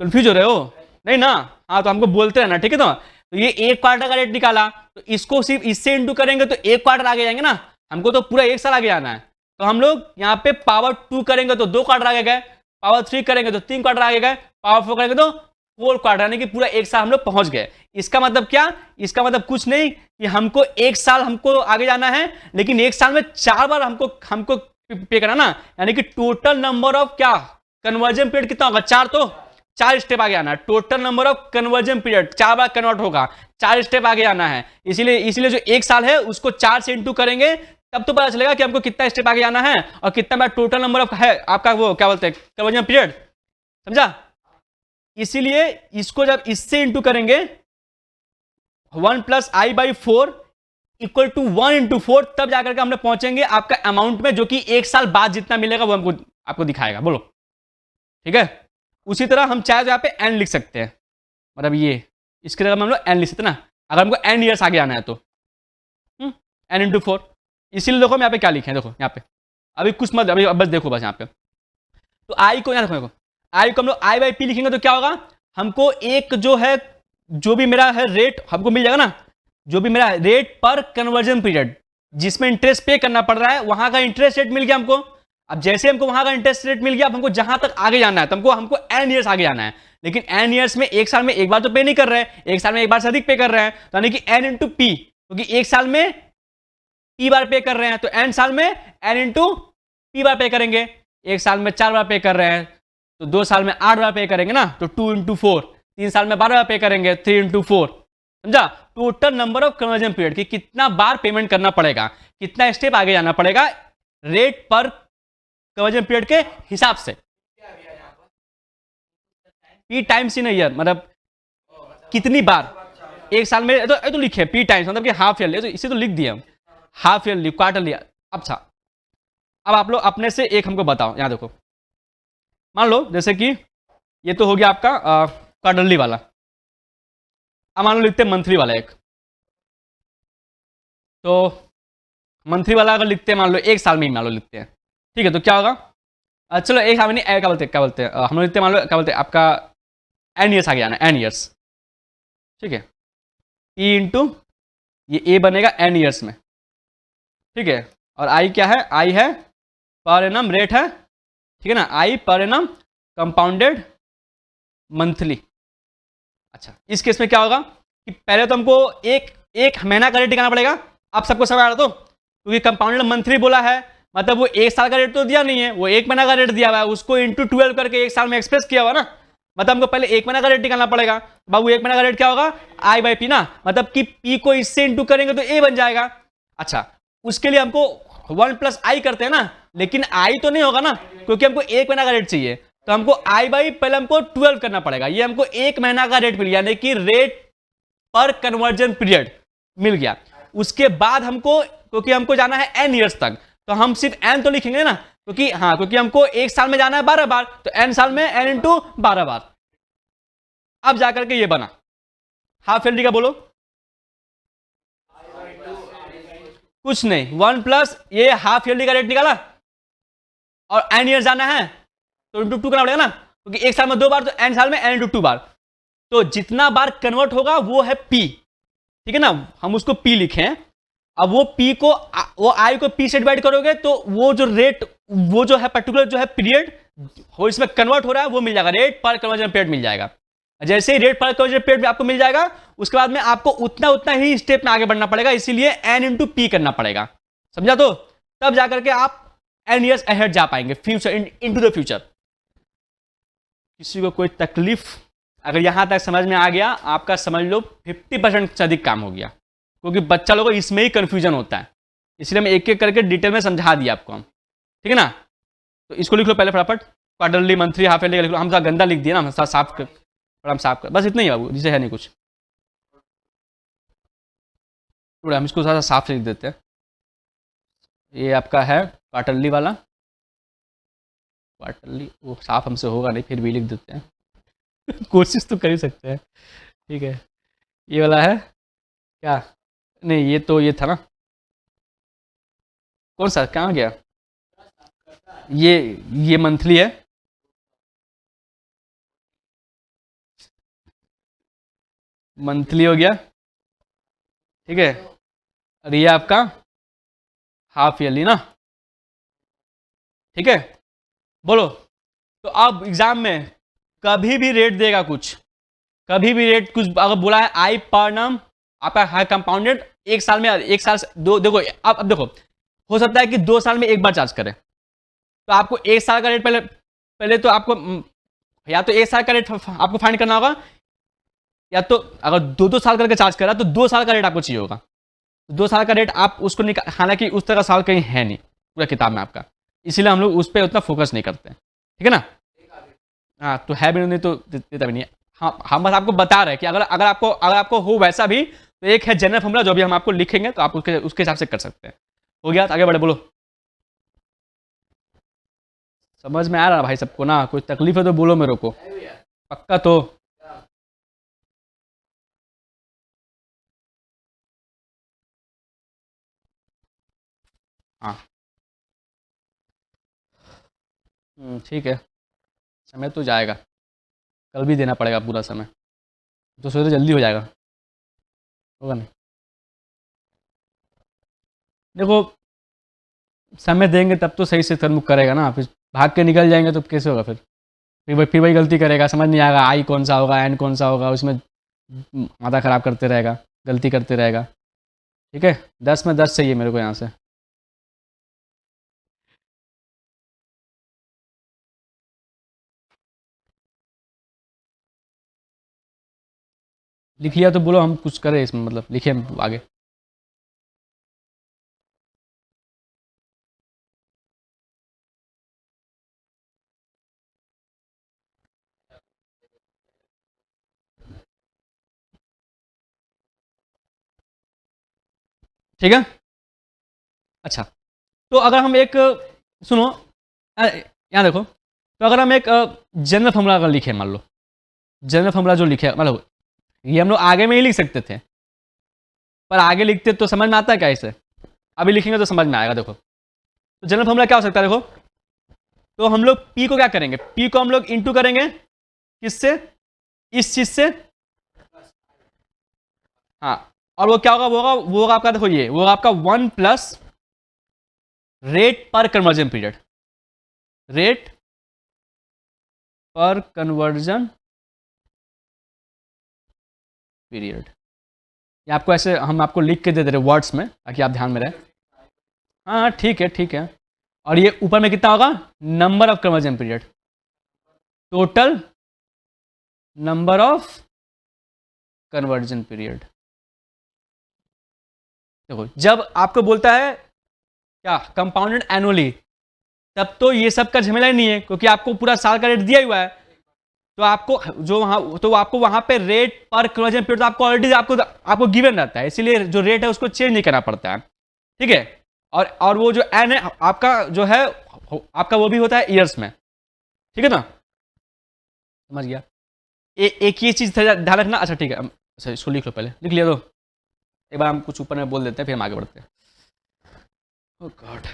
कंफ्यूज हो रहे हो नहीं ना। हाँ, तो हमको बोलते रहना, ठीक है। तो ये एक क्वार्टर का रेट निकाला, तो इसको सिर्फ इससे इंटू करेंगे तो एक क्वार्टर आगे जाएंगे ना, हमको तो पूरा एक साल आगे आना है। तो हम लोग यहाँ पे पावर 2 करेंगे तो 2 क्वार्टर आगे गए, पावर 3 करेंगे तो 3 क्वार्टर आगे गए, पावर 4 करेंगे तो 4 क्वार्टर, यानी कि पूरा एक साल हम लोग पहुंच गए। इसका मतलब क्या, इसका मतलब कुछ नहीं कि हमको एक साल हमको आगे जाना है, लेकिन एक साल में 4 बार हमको पे करना ना, यानी कि टोटल नंबर ऑफ क्या कन्वर्जन पीरियड कितना होगा, 4, तो 4 स्टेप आगे आना है। Total number of conversion period 4 bar convert होगा, 4 स्टेप आगे आना है। इसीलिए जो एक साल है उसको 4 से इंटू करेंगे तब तो पता चलेगा कि हमको कितना स्टेप आगे आना है और कितना बार टोटल नंबर ऑफ है आपका, वो क्या बोलते हैं, कन्वर्जन पीरियड, समझा। इसीलिए इसको जब इससे इंटू करेंगे 1 plus I by 4 equal to 1 into 4, तब जाकर के हम लोग पहुंचेंगे आपका अमाउंट में, जो कि एक साल बाद जितना मिलेगा वो हमको आपको दिखाएगा। बोलो ठीक है। उसी तरह हम चाहे तो यहाँ पे एन लिख सकते हैं, मतलब ये इसके जगह हम लोग एन लिख सकते हैं ना, अगर हमको एन ईयर्स आगे आना है तो एन इंटू 4। इसीलिए देखो हम यहाँ पे क्या लिखे हैं, देखो यहाँ पे अभी कुछ मत, अभी बस देखो बस यहाँ पे, तो आई को यहाँ देखो, आई को हम लोग आई बाई पी लिखेंगे तो क्या होगा, हमको एक जो है, जो भी मेरा है रेट हमको मिल जाएगा ना, जो भी मेरा रेट पर कन्वर्जन पीरियड जिसमें इंटरेस्ट पे करना पड़ रहा है, वहां का इंटरेस्ट रेट मिल गया हमको। अब जैसे हमको वहां का इंटरेस्ट रेट मिल गया, अब हमको जहां तक आगे जाना है, तो हमको एन ईयर्स आगे जाना है, लेकिन एन ईयर्स में एक साल में एक बार तो पे नहीं कर रहे हैं, एक साल में एक बार से अधिक पे कर रहे हैं, तो यानी कि एन इंटू पी, क्योंकि एक साल में पी बार पे कर रहे हैं, तो एन साल में एन इंटू पी बार पे करेंगे। एक साल में 4 बार पे कर रहे हैं तो 2 साल में 8 बार पे करेंगे ना, तो 2 इंटू 4, 3 साल में 12 बार पे करेंगे, 3 इंटू 4, समझा। Total number of conversion period की कितना बार पेमेंट करना पड़ेगा, कितना स्टेप आगे जाना पड़ेगा रेट पर कन्वर्जन पीरियड के हिसाब से। पी टाइम्स इन ईयर, मतलब कितनी बार एक साल में, तो लिखे पी टाइम्स, मतलब कि हाफ ईयरली, तो इसे तो लिख दिए हम, हाफ ईयरली, क्वार्टरली। अच्छा, अब आप लोग अपने से एक हमको बताओ, यहां देखो, मान लो जैसे कि ये तो हो गया आपका क्वार्टरली वाला, अब मान लो लिखते हैं मंथली वाला एक, तो मंथली वाला अगर लिखते हैं मान लो एक साल में ही मान लो लिखते हैं, ठीक है, तो क्या होगा, चलो एक साल में नहीं, क्या बोलते हैं हम लोग लिखते हैं, मान लो क्या बोलते हैं आपका एन ईयर्स आगे आना, एन ईयर्स, ठीक है, ई इंटू ये ए बनेगा एन ईयर्स में, ठीक है, और आई क्या है, आई है पर एनम रेट है, ठीक है ना, आई पर एनम कंपाउंडेड मंथली। अच्छा, इस केस में क्या होगा कि पहले तो हमको एक महीना का रेट निकालना पड़ेगा, आप सबको समझ आ रहा, तो क्योंकि कंपाउंडेड मंथली बोला है, मतलब वो एक साल का रेट तो दिया नहीं है, वो एक महीना का रेट दिया हुआ है, उसको इंटू 12 करके एक साल में एक्सप्रेस किया हुआ ना, मतलब हमको पहले एक महीना का रेट निकालना पड़ेगा। बाबू एक महीना का रेट क्या होगा, आई बाई पी ना, मतलब कि पी को इससे इंटू करेंगे तो ए बन जाएगा। अच्छा, उसके लिए हमको 1 प्लस आई करते हैं ना, लेकिन आई तो नहीं होगा ना, क्योंकि हमको एक महीना का रेट चाहिए, तो हमको आई बाई पहले हमको 12 करना पड़ेगा, ये हमको एक महीना का रेट मिल गया, यानी कि रेट पर कन्वर्जन पीरियड मिल गया। उसके बाद हमको, क्योंकि हमको जाना है एन ईयर्स तक, तो हम सिर्फ एन तो लिखेंगे ना, क्योंकि हमको एक साल में जाना है 12 बार, तो एन साल में एन इंटू 12 बार। अब जाकर के ये बना हाफ ईयरली का, बोलो कुछ नहीं, 1 प्लस ये हाफ ईयरली का रेट निकाला, और एन ईयर जाना है तो इंटू 2 करना पड़ेगा ना, क्योंकि एक साल में 2 बार, तो एन साल में एन इंटू 2 बार, तो जितना बार कन्वर्ट होगा वो है पी, ठीक है ना, हम उसको पी लिखें। अब वो पी को वो आई को पी से डिवाइड करोगे तो वो जो रेट, वो जो है पर्टिकुलर जो है पीरियड वो इसमें कन्वर्ट हो रहा है वो मिल जाएगा, रेट पर कन्वर्जन पीरियड मिल जाएगा। जैसे ही रेट पर कन्वर्जन पीरियड आपको मिल जाएगा उसके बाद में आपको उतना उतना ही स्टेप में आगे बढ़ना पड़ेगा, इसीलिए एन इंटू पी करना पड़ेगा, समझा? तो तब जाकर के आप एन ईयर्स अहेड जा पाएंगे फ्यूचर, इनटू द फ्यूचर। किसी को कोई तकलीफ? अगर यहां तक समझ में आ गया आपका समझ लो 50% से अधिक काम हो गया, क्योंकि बच्चा लोगों को इसमें ही कंफ्यूजन होता है, इसलिए मैं एक एक करके डिटेल में समझा दिया आपको हम, ठीक है ना? तो इसको लिख लो पहले फटाफट, क्वार्टरली, मंथली, हाफ ईयरली लिख लो। हम थोड़ा गंदा लिख दिया ना, साफ कर, हम साफ कर, बस इतना ही बाबू, जिसे है नहीं कुछ। हम इसको थोड़ा साफ लिख देते हैं। ये आपका है क्वार्टरली वाला, क्वार्टरली वो साफ हमसे होगा नहीं, फिर भी लिख देते हैं कोशिश तो कर ही सकते हैं, ठीक है। ये वाला है क्या? नहीं ये तो ये था ना, कौन सा कहाँ गया? ये मंथली है, मंथली हो गया, ठीक है। और ये आपका हाफ ईयरली ना, ठीक है। बोलो, तो अब एग्जाम में कभी भी रेट देगा कुछ, कभी भी रेट कुछ अगर बोला है आई पर नम आपका है कंपाउंडेड, एक साल में, एक साल से दो, देखो अब देखो, हो सकता है कि 2 साल में एक बार चार्ज करे, तो आपको एक साल का रेट पहले पहले तो आपको या तो एक साल का रेट आपको फाइंड करना होगा, या तो अगर 2-2 साल करके चार्ज करा तो 2 साल का रेट आपको चाहिए होगा। 2 साल का रेट आप उसको निकाल, हालांकि उस तरह का साल कहीं है नहीं पूरा किताब में आपका, इसीलिए हम लोग उस पर उतना फोकस नहीं करते, ठीक है ना? हाँ तो है भी नहीं तो देता भी नहीं। हाँ हम बस आपको बता रहे हैं कि अगर आपको हो वैसा भी, तो एक है जनरल फॉर्मूला जो अभी हम आपको लिखेंगे, तो आप उसके हिसाब से कर सकते हैं। हो गया, तो आगे बढ़े, बोलो। समझ में आ रहा भाई सबको ना? कोई तकलीफ है तो बोलो मेरे को, पक्का तो। हाँ ठीक है, समय तो जाएगा, कल भी देना पड़ेगा पूरा समय, तो सोचो जल्दी हो जाएगा, होगा नहीं? देखो समय देंगे तब तो सही से तन्मुख करेगा ना, फिर भाग के निकल जाएंगे तो कैसे होगा? फिर वही गलती करेगा, समझ नहीं आएगा आई कौन सा होगा, एन कौन सा होगा, उसमें माथा खराब करते रहेगा, गलती करते रहेगा, ठीक है। 10 में 10 चाहिए मेरे को यहाँ से। लिख लिया तो बोलो, हम कुछ करें इसमें, मतलब लिखे हम आगे। ठीक है, अच्छा। तो अगर हम एक, सुनो, यहाँ देखो, तो अगर हम एक जनरल फॉर्मूला अगर लिखे, मान लो जनरल फॉर्मूला जो लिखे, मतलब ये हम लोग आगे में ही लिख सकते थे, पर आगे लिखते तो समझ में आता है क्या इसे? अभी लिखेंगे तो समझ में आएगा। देखो तो जनरल फॉर्मूला क्या हो सकता है, देखो तो हम लोग पी को क्या करेंगे, पी को हम लोग इंटू करेंगे किससे? इस चीज से, हाँ। और वो क्या होगा, वो होगा आपका, देखो ये वो होगा आपका 1 प्लस रेट पर कन्वर्जन पीरियड, रेट पर कन्वर्जन पीरियड। ये आपको ऐसे हम आपको लिख के दे रहे वर्ड्स में, ताकि आप ध्यान में रहे। हाँ ठीक है, ठीक है। और ये ऊपर में कितना होगा? Number of conversion period, total number of conversion period. देखो जब आपको बोलता है क्या कंपाउंडेड एनुअली, तब तो ये सब का झमेला ही नहीं है, क्योंकि आपको पूरा साल का रेट दिया हुआ है, तो आपको जो वहां, तो आपको वहां पे रेट पर कन्वर्जन पीरियड तो आपको ऑलरेडी आपको गिवन रहता है, इसीलिए जो रेट है उसको चेंज नहीं करना पड़ता है, ठीक है। और वो जो एन है आपका जो है, आपका वो भी होता है ईयर्स में, ठीक है ना? समझ गया? एक ये चीज ध्यान रखना। अच्छा ठीक है, अच्छा इसको लिख लो, पहले लिख लिया तो एक बार हम कुछ ऊपर में बोल देते हैं, फिर हम आगे बढ़ते हैं। ओह गॉड,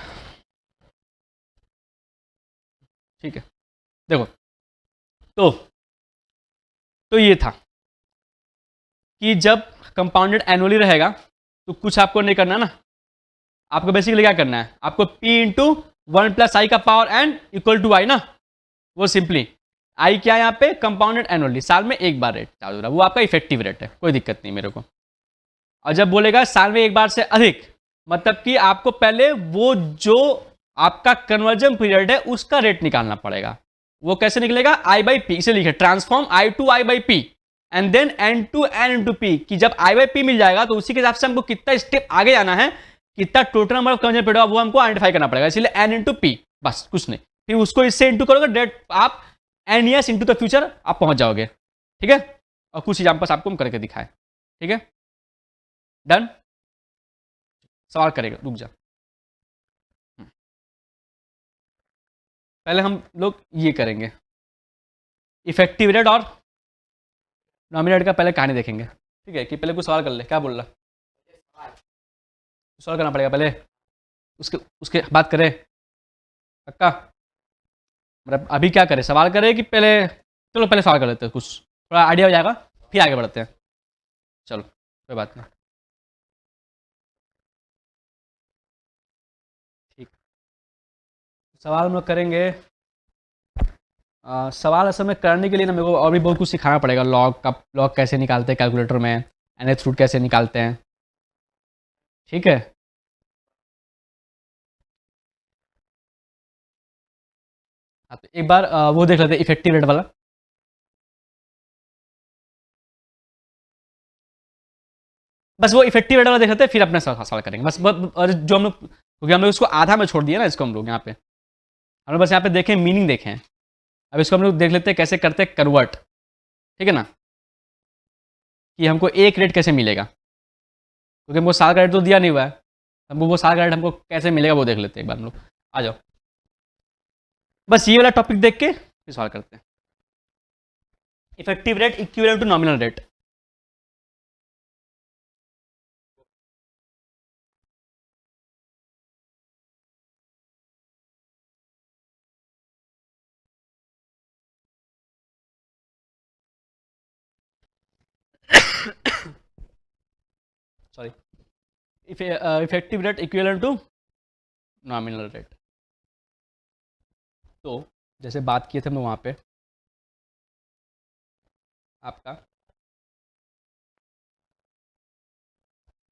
ठीक है। देखो तो ये था कि जब कंपाउंडेड एनुअली रहेगा तो कुछ आपको नहीं करना ना, आपको बेसिकली क्या करना है, आपको p इंटू 1 प्लस आई का पावर n इक्वल टू आई ना, वो सिंपली आई क्या है यहाँ पे, कंपाउंडेड एनुअली, साल में एक बार रेट चालू रहा, वो आपका इफेक्टिव रेट है, कोई दिक्कत नहीं मेरे को। और जब बोलेगा साल में एक बार से अधिक, मतलब कि आपको पहले वो जो आपका कन्वर्जन पीरियड है उसका रेट निकालना पड़ेगा। वो कैसे निकलेगा, आई बाई पी, इसे लिखे transform I to I by P and then N to N into P, कि जब आई बाई पी मिल जाएगा तो उसी के हिसाब से हमको कितना स्टेप आगे जाना है, कितना total number of conversion period वो हमको आइडेंटिफाई करना पड़ेगा, इसलिए एन इंटू पी, बस कुछ नहीं। फिर उसको इससे इंटू करोगे, डेट आप N years into the future आप पहुंच जाओगे, ठीक है। और कुछ एग्जाम्पल्स आपको हम करके दिखाए, ठीक है, डन। सवाल करेगा, रुक जा, पहले हम लोग ये करेंगे, इफेक्टिव रेट और नॉमिनल रेट का पहले कहानी देखेंगे, ठीक है। कि पहले कुछ सवाल कर ले, क्या बोल रहा, सवाल करना पड़ेगा पहले, उसके उसके बात करें पक्का, मतलब अभी क्या करें, सवाल करें कि पहले, चलो पहले सवाल कर लेते हैं, कुछ थोड़ा आइडिया हो जाएगा, फिर आगे बढ़ते हैं, चलो कोई बात नहीं, ठीक। सवाल हम लोग करेंगे, सवाल असल में करने के लिए ना मेरे को और भी बहुत कुछ सिखाना पड़ेगा, लॉग कैसे निकालते हैं कैलकुलेटर में, एनएच रूट कैसे निकालते हैं, ठीक है। हाँ तो एक बार वो देख लेते हैं इफेक्टिव रेट वाला, बस वो इफेक्टिव रेट वाला देख लेते हैं, फिर अपने सवाल करेंगे बस। और जो हम लोग, क्योंकि हम लोग इसको आधा में छोड़ दिया ना, इसको हम लोग यहाँ पे, हम लोग बस यहाँ पे देखें, मीनिंग देखें। अब इसको हम लोग देख लेते हैं कैसे करते हैं कन्वर्ट, ठीक है ना, कि हमको एक रेट कैसे मिलेगा, क्योंकि हमको साल का रेट तो दिया नहीं हुआ है, हमको वो साल का रेट हमको कैसे मिलेगा वो देख लेते हैं एक बार हम लोग, आ जाओ। बस ये वाला टॉपिक देख के फिर सवाल करते हैं, effective rate equivalent to nominal rate. Sorry, effective rate equivalent to nominal rate. तो जैसे बात किए थे हम लोग वहाँ पे आपका,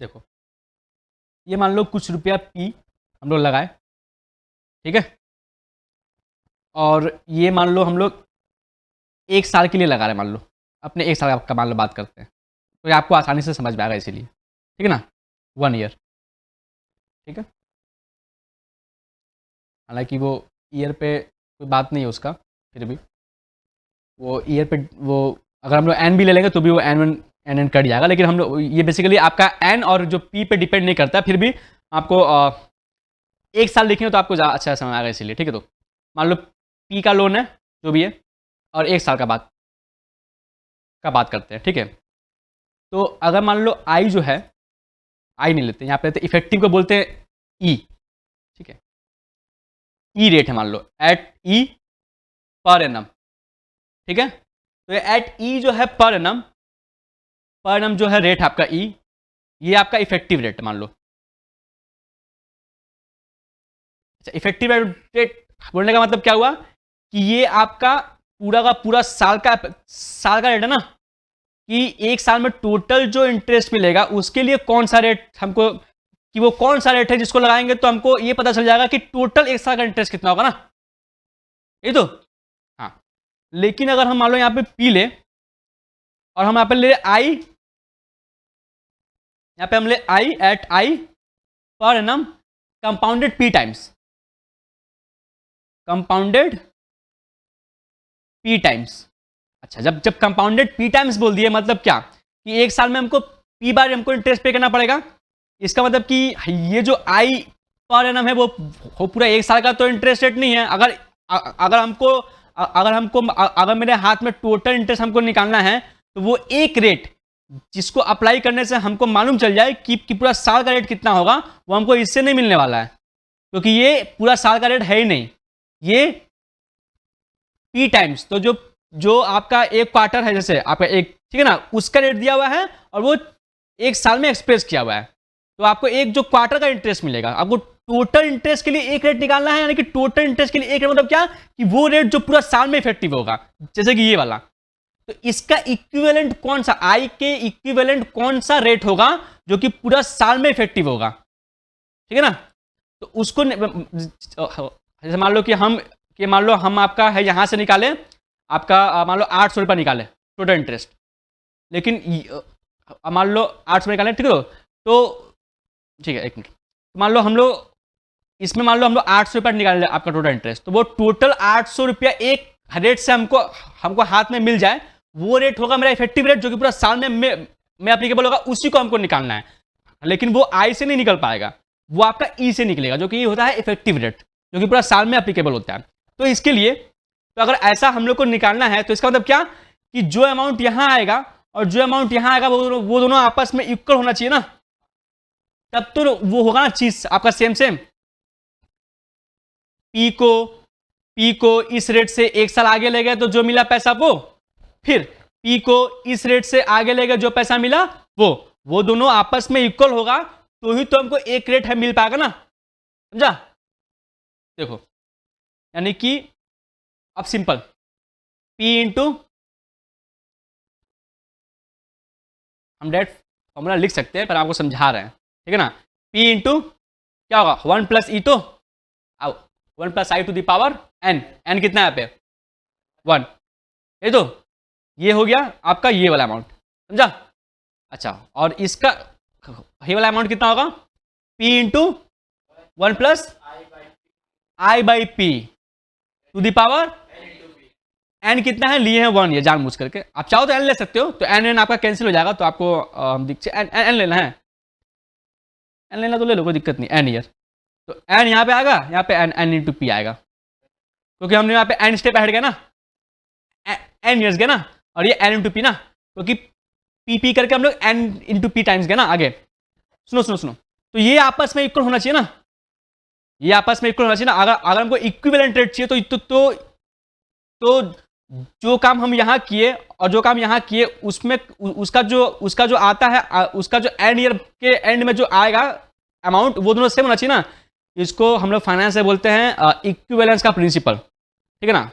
देखो ये मान लो कुछ रुपया पी हम लोग लगाए, ठीक है, और ये मान लो हम लोग एक साल के लिए लगा रहे हैं, मान लो अपने एक साल का मान लो बात करते हैं, तो ये आपको आसानी से समझ में आएगा इसीलिए, ठीक है ना, 1 ईयर, ठीक है। हालांकि वो ईयर पे कोई बात नहीं है उसका, फिर भी वो ईयर पे वो अगर हम लोग एन भी ले लेंगे तो भी वो एन कट जाएगा, लेकिन हम लोग ये बेसिकली आपका एन और जो पी पे डिपेंड नहीं करता, फिर भी आपको एक साल लिखेंगे तो आपको अच्छा समझ आएगा इसीलिए, ठीक है। तो मान लो पी का लोन है जो भी है, और एक साल का बात करते हैं, ठीक है। तो अगर मान लो आई जो है, आई नहीं लेते, यहाँ पे लेते इफेक्टिव को बोलते हैं ई, ठीक है, ई रेट है मान लो एट ई पर एनम, ठीक है। तो ये एट ई जो है पर एनम जो है रेट आपका ई, ये आपका इफेक्टिव रेट मान लो। अच्छा, इफेक्टिव रेट बोलने का मतलब क्या हुआ कि ये आपका पूरा का पूरा साल का रेट है ना, कि एक साल में टोटल जो इंटरेस्ट मिलेगा उसके लिए कौन सा रेट हमको, कि वो कौन सा रेट है जिसको लगाएंगे तो हमको ये पता चल जाएगा कि टोटल एक साल का इंटरेस्ट कितना होगा ना, ये तो हाँ। लेकिन अगर हम मान लो यहाँ पे पी ले और हम यहाँ पे ले आई, यहाँ पे हम ले आई एट आई पर annum compounded p times, compounded p times. अच्छा, जब कंपाउंडेड पी टाइम्स बोल दिए मतलब क्या, कि एक साल में हमको पी बार हमको इंटरेस्ट पे करना पड़ेगा, इसका मतलब कि ये जो आई पर एनम है वो पूरा एक साल का तो इंटरेस्ट रेट नहीं है। अगर मेरे हाथ में टोटल इंटरेस्ट हमको निकालना है तो वो एक रेट जिसको अप्लाई करने से हमको मालूम चल जाए कि पूरा साल का रेट कितना होगा, वो हमको इससे नहीं मिलने वाला है, क्योंकि ये पूरा साल का रेट है ही नहीं, ये पी टाइम्स। तो जो आपका एक क्वार्टर है, जैसे आपका एक, ठीक है ना, उसका रेट दिया हुआ है और वो एक साल में एक्सप्रेस किया हुआ है, तो आपको एक जो क्वार्टर का इंटरेस्ट मिलेगा, आपको टोटल इंटरेस्ट के लिए एक रेट निकालना है, यानी कि टोटल इंटरेस्ट के लिए एक रेट मतलब क्या कि वो रेट जो पूरा साल में इफेक्टिव होगा, जैसे कि ये वाला। तो इसका इक्विवेलेंट कौन सा, आई के इक्विवेलेंट कौन सा रेट होगा जो कि पूरा साल में इफेक्टिव होगा, ठीक है ना। तो उसको जैसे मान लो हम आपका है यहां से निकाले, आपका मान लो 800 रुपया निकाले टोटल इंटरेस्ट, लेकिन मान लो 800 निकाले, ठीक है। तो ठीक है, एक मिनट, मान लो हम लोग इसमें मान लो हम लोग 800 रुपया निकाल आपका टोटल इंटरेस्ट, तो वो टोटल 800 रुपया एक रेट से हमको हाथ में मिल जाए, वो रेट होगा मेरा इफेक्टिव रेट जो कि पूरा साल में एप्लीकेबल होगा, उसी को हमको निकालना है। लेकिन वो आई से नहीं निकल पाएगा, वो आपका ई से निकलेगा, जो कि होता है इफेक्टिव रेट जो कि पूरा साल में एप्लीकेबल होता है। तो इसके लिए तो अगर ऐसा हम लोग को निकालना है तो इसका मतलब क्या कि जो अमाउंट यहां आएगा और जो अमाउंट यहां आएगा वो दोनों आपस में इक्वल होना चाहिए ना, तब तो वो होगा ना चीज आपका सेम सेम। पी को इस रेट से एक साल आगे ले गए तो जो मिला पैसा वो, फिर पी को इस रेट से आगे ले गए जो पैसा मिला वो दोनों आपस में इक्वल होगा, तो ही तो हमको एक रेट है मिल पाएगा ना, समझा। देखो यानी कि अब सिंपल P इंटू, हम डायरेक्ट फॉर्मूला लिख सकते हैं पर आपको समझा रहे हैं, ठीक है ना। P इंटू क्या होगा 1 प्लस ई, तो 1 plus I to the power n कितना है यहाँ पे 1, ये तो ये हो गया आपका ये वाला अमाउंट, समझा। अच्छा, और इसका ये वाला अमाउंट कितना होगा P into 1 plus I by P to the power n कितना है लिए हैं 1, ये जान बूझ करके। आप चाहो तो n ले सकते हो, तो n आपका कैंसिल हो जाएगा, तो आपको n लेना है, n लेना तो ले लो, कोई दिक्कत नहीं, n ईयर। तो n यहाँ पे आएगा, यहाँ पे n इंटू पी आएगा, क्योंकि हमने यहाँ पे n स्टेप हट गया ना, n ईयर्स गया ना, और ये n इंटू पी ना, क्योंकि पी करके हम लोग n इंटू पी टाइम्स गया ना आगे। सुनो, तो ये आपस में इक्वल होना चाहिए ना, ये आपस में इक्वल होना चाहिए ना। अगर हमको इक्विवेलेंट रेट चाहिए तो जो काम हम यहाँ किए और जो काम यहाँ किए उसमें उसका जो आता है, उसका जो एंड ईयर के एंड में जो आएगा अमाउंट, वो दोनों सेम होना चाहिए ना। इसको हम लोग फाइनेंस से बोलते हैं इक्विवेलेंस का प्रिंसिपल, ठीक है ना।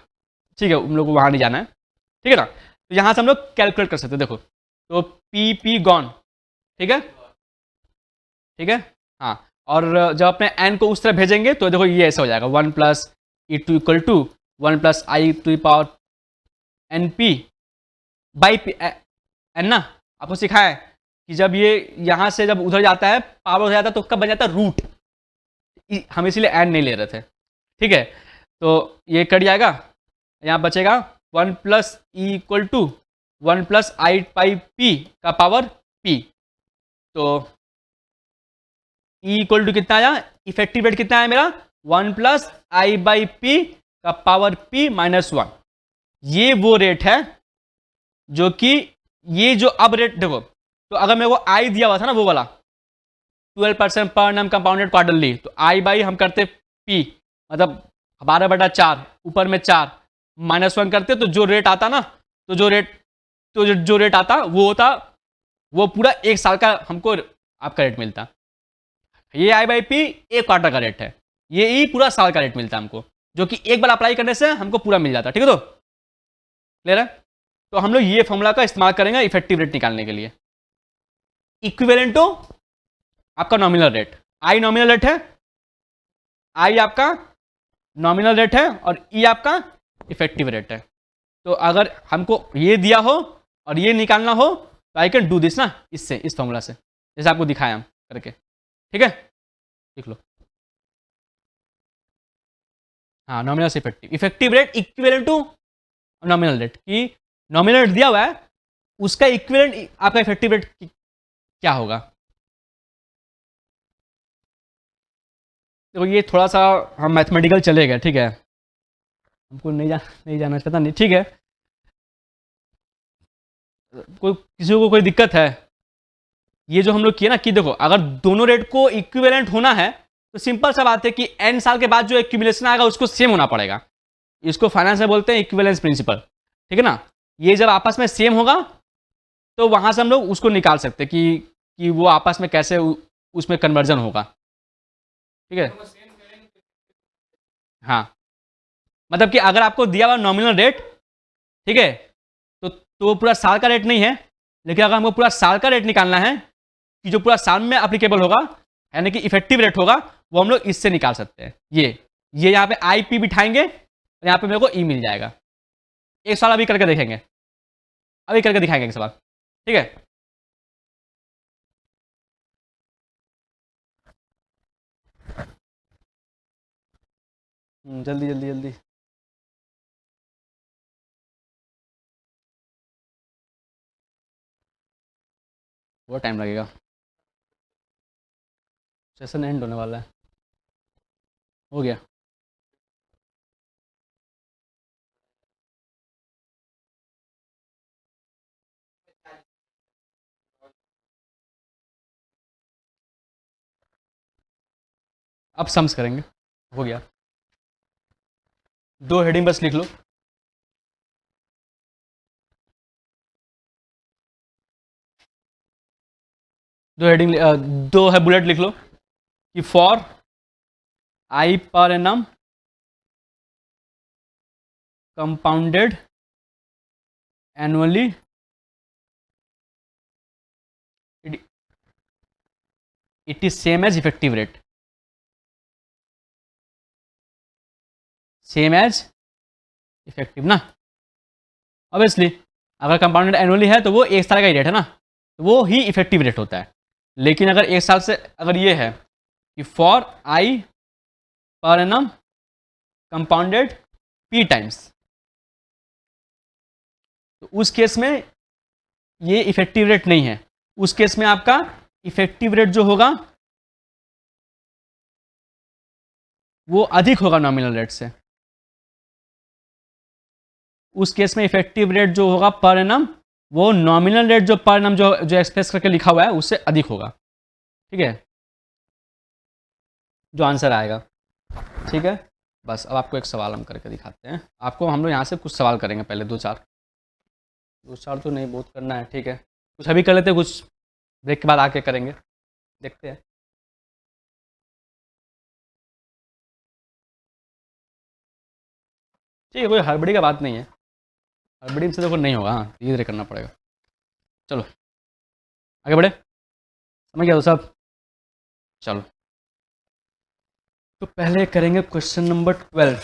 ठीक है, हम लोग को वहाँ नहीं जाना है, ठीक है ना। तो यहाँ से हम लोग कैलकुलेट कर सकते हैं। देखो तो पी गॉन, ठीक है, हाँ। और जब अपने एन को उस तरह भेजेंगे तो देखो ये ऐसा हो जाएगा 1 plus E to equal to 1 plus I to power N P by P N ना। आपको सिखाया है कि जब ये यहाँ से जब उधर जाता है पावर हो जाता है तो कब बन जाता है रूट, हम इसीलिए एन नहीं ले रहे थे, ठीक है। तो ये कट जाएगा, यहाँ बचेगा 1 plus E equal to 1 plus I by P का पावर पी। तो ई इक्वल टू कितना आया, इफेक्टिव रेट कितना है मेरा 1 प्लस आई बाई पी का पावर पी माइनस 1। ये वो रेट है जो कि ये जो अब रेट देखो, तो अगर मेरे को आई दिया हुआ था ना वो वाला 12% पर एनम कंपाउंडेड क्वार्टरली, तो आई बाई हम करते पी मतलब 12/4 ऊपर में 4 माइनस 1 करते, तो जो रेट आता ना, तो जो रेट आता वो होता, वो पूरा एक साल का हमको आपका रेट मिलता। ये आई बाई पी एक क्वार्टर का रेट है, ये ई पूरा साल का रेट मिलता है हमको, जो कि एक बार अप्लाई करने से हमको पूरा मिल जाता, ठीक है। तो क्लियर है। तो हम लोग ये फॉर्मूला का इस्तेमाल करेंगे इफेक्टिव रेट निकालने के लिए। इक्विवेलेंट टू आपका नॉमिनल रेट, आई नॉमिनल रेट है, आई आपका नॉमिनल रेट है और ई आपका इफेक्टिव रेट है। तो अगर हमको ये दिया हो और ये निकालना हो तो आई कैन डू दिस ना, इससे, इस फॉर्मूला से, जैसे आपको दिखाया हम करके, ठीक है। देख लो, हाँ, नॉमिनल से effective rate equivalent to nominal rate, की नॉमिनल रेट दिया हुआ है, उसका इक्विवेलेंट आपका इफेक्टिव रेट क्या होगा। देखो ये थोड़ा सा हम मैथमेटिकल चलेगा, ठीक है, हमको नहीं जाना पता नहीं, ठीक है। किसी को कोई दिक्कत है, ये जो हम लोग किए ना कि देखो अगर दोनों रेट को इक्विवेलेंट होना है तो सिंपल सा बात है कि n साल के बाद जो एक्यूमुलेशन आएगा उसको सेम होना पड़ेगा। इसको फाइनेंस में बोलते हैं इक्विवेलेंस प्रिंसिपल, ठीक है ना। ये जब आपस में सेम होगा तो वहां से हम लोग उसको निकाल सकते हैं कि वो आपस में कैसे उसमें कन्वर्जन होगा, ठीक है। हाँ, मतलब कि अगर आपको दिया हुआ नॉमिनल रेट, ठीक है, तो पूरा साल का रेट नहीं है, लेकिन अगर हमको पूरा साल का रेट निकालना है कि जो पूरा साल में अप्लीकेबल होगा, यानी कि इफेक्टिव रेट होगा, वो हम लोग इससे निकाल सकते हैं। ये यहाँ पे आई पी बिठाएंगे, और यहाँ पे मेरे को ई मिल जाएगा। एक सवाल अभी करके देखेंगे, अभी करके दिखाएंगे एक सवाल, ठीक है। जल्दी जल्दी जल्दी। बहुत टाइम लगेगा, सेशन एंड होने वाला है। हो गया। अब सम्स करेंगे। हो गया। 2 हेडिंग बस लिख लो। दो हेडिंग, 2 है बुलेट लिख लो कि फॉर आई पर annum compounded annually it is same as effective rate, same as effective ना। ऑब्वियसली अगर कंपाउंडेड एनुअली है तो वो एक साल का ही रेट है ना, तो वो ही इफेक्टिव रेट होता है। लेकिन अगर एक साल से अगर ये है कि फॉर आई पर एनम कंपाउंडेड पी टाइम्स, तो उस केस में ये इफेक्टिव रेट नहीं है। उस केस में आपका इफेक्टिव रेट जो होगा वो अधिक होगा नॉमिनल रेट से। उस केस में इफेक्टिव रेट जो होगा पर एनम, वो नॉमिनल रेट जो पर एनम जो एक्सप्रेस करके लिखा हुआ है उससे अधिक होगा, ठीक है, जो आंसर आएगा, ठीक है। बस अब आपको एक सवाल हम करके दिखाते हैं। आपको हम लोग यहाँ से कुछ सवाल करेंगे पहले, 2-4 तो नहीं, बहुत करना है, ठीक है। कुछ अभी कर लेते हैं, कुछ ब्रेक के बाद आके करेंगे, देखते हैं। ठीक है, कोई हड़बड़ी का बात नहीं है, हड़बड़ी से देखो नहीं होगा, हाँ धीरे धीरे करना पड़ेगा। चलो आगे बढ़े, समझ गया तो सब। चलो तो पहले करेंगे क्वेश्चन नंबर 12।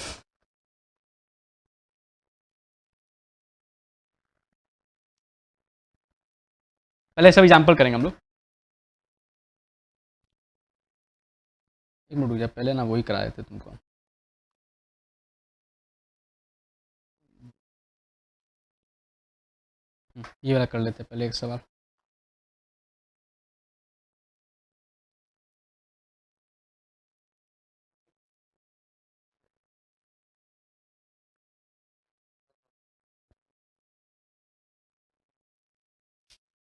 पहले सब एग्जाम्पल करेंगे हम लोग। एक मिनट रुक जा, पहले ना वही करा देते तुमको। ये वाला कर लेते पहले एक सवाल।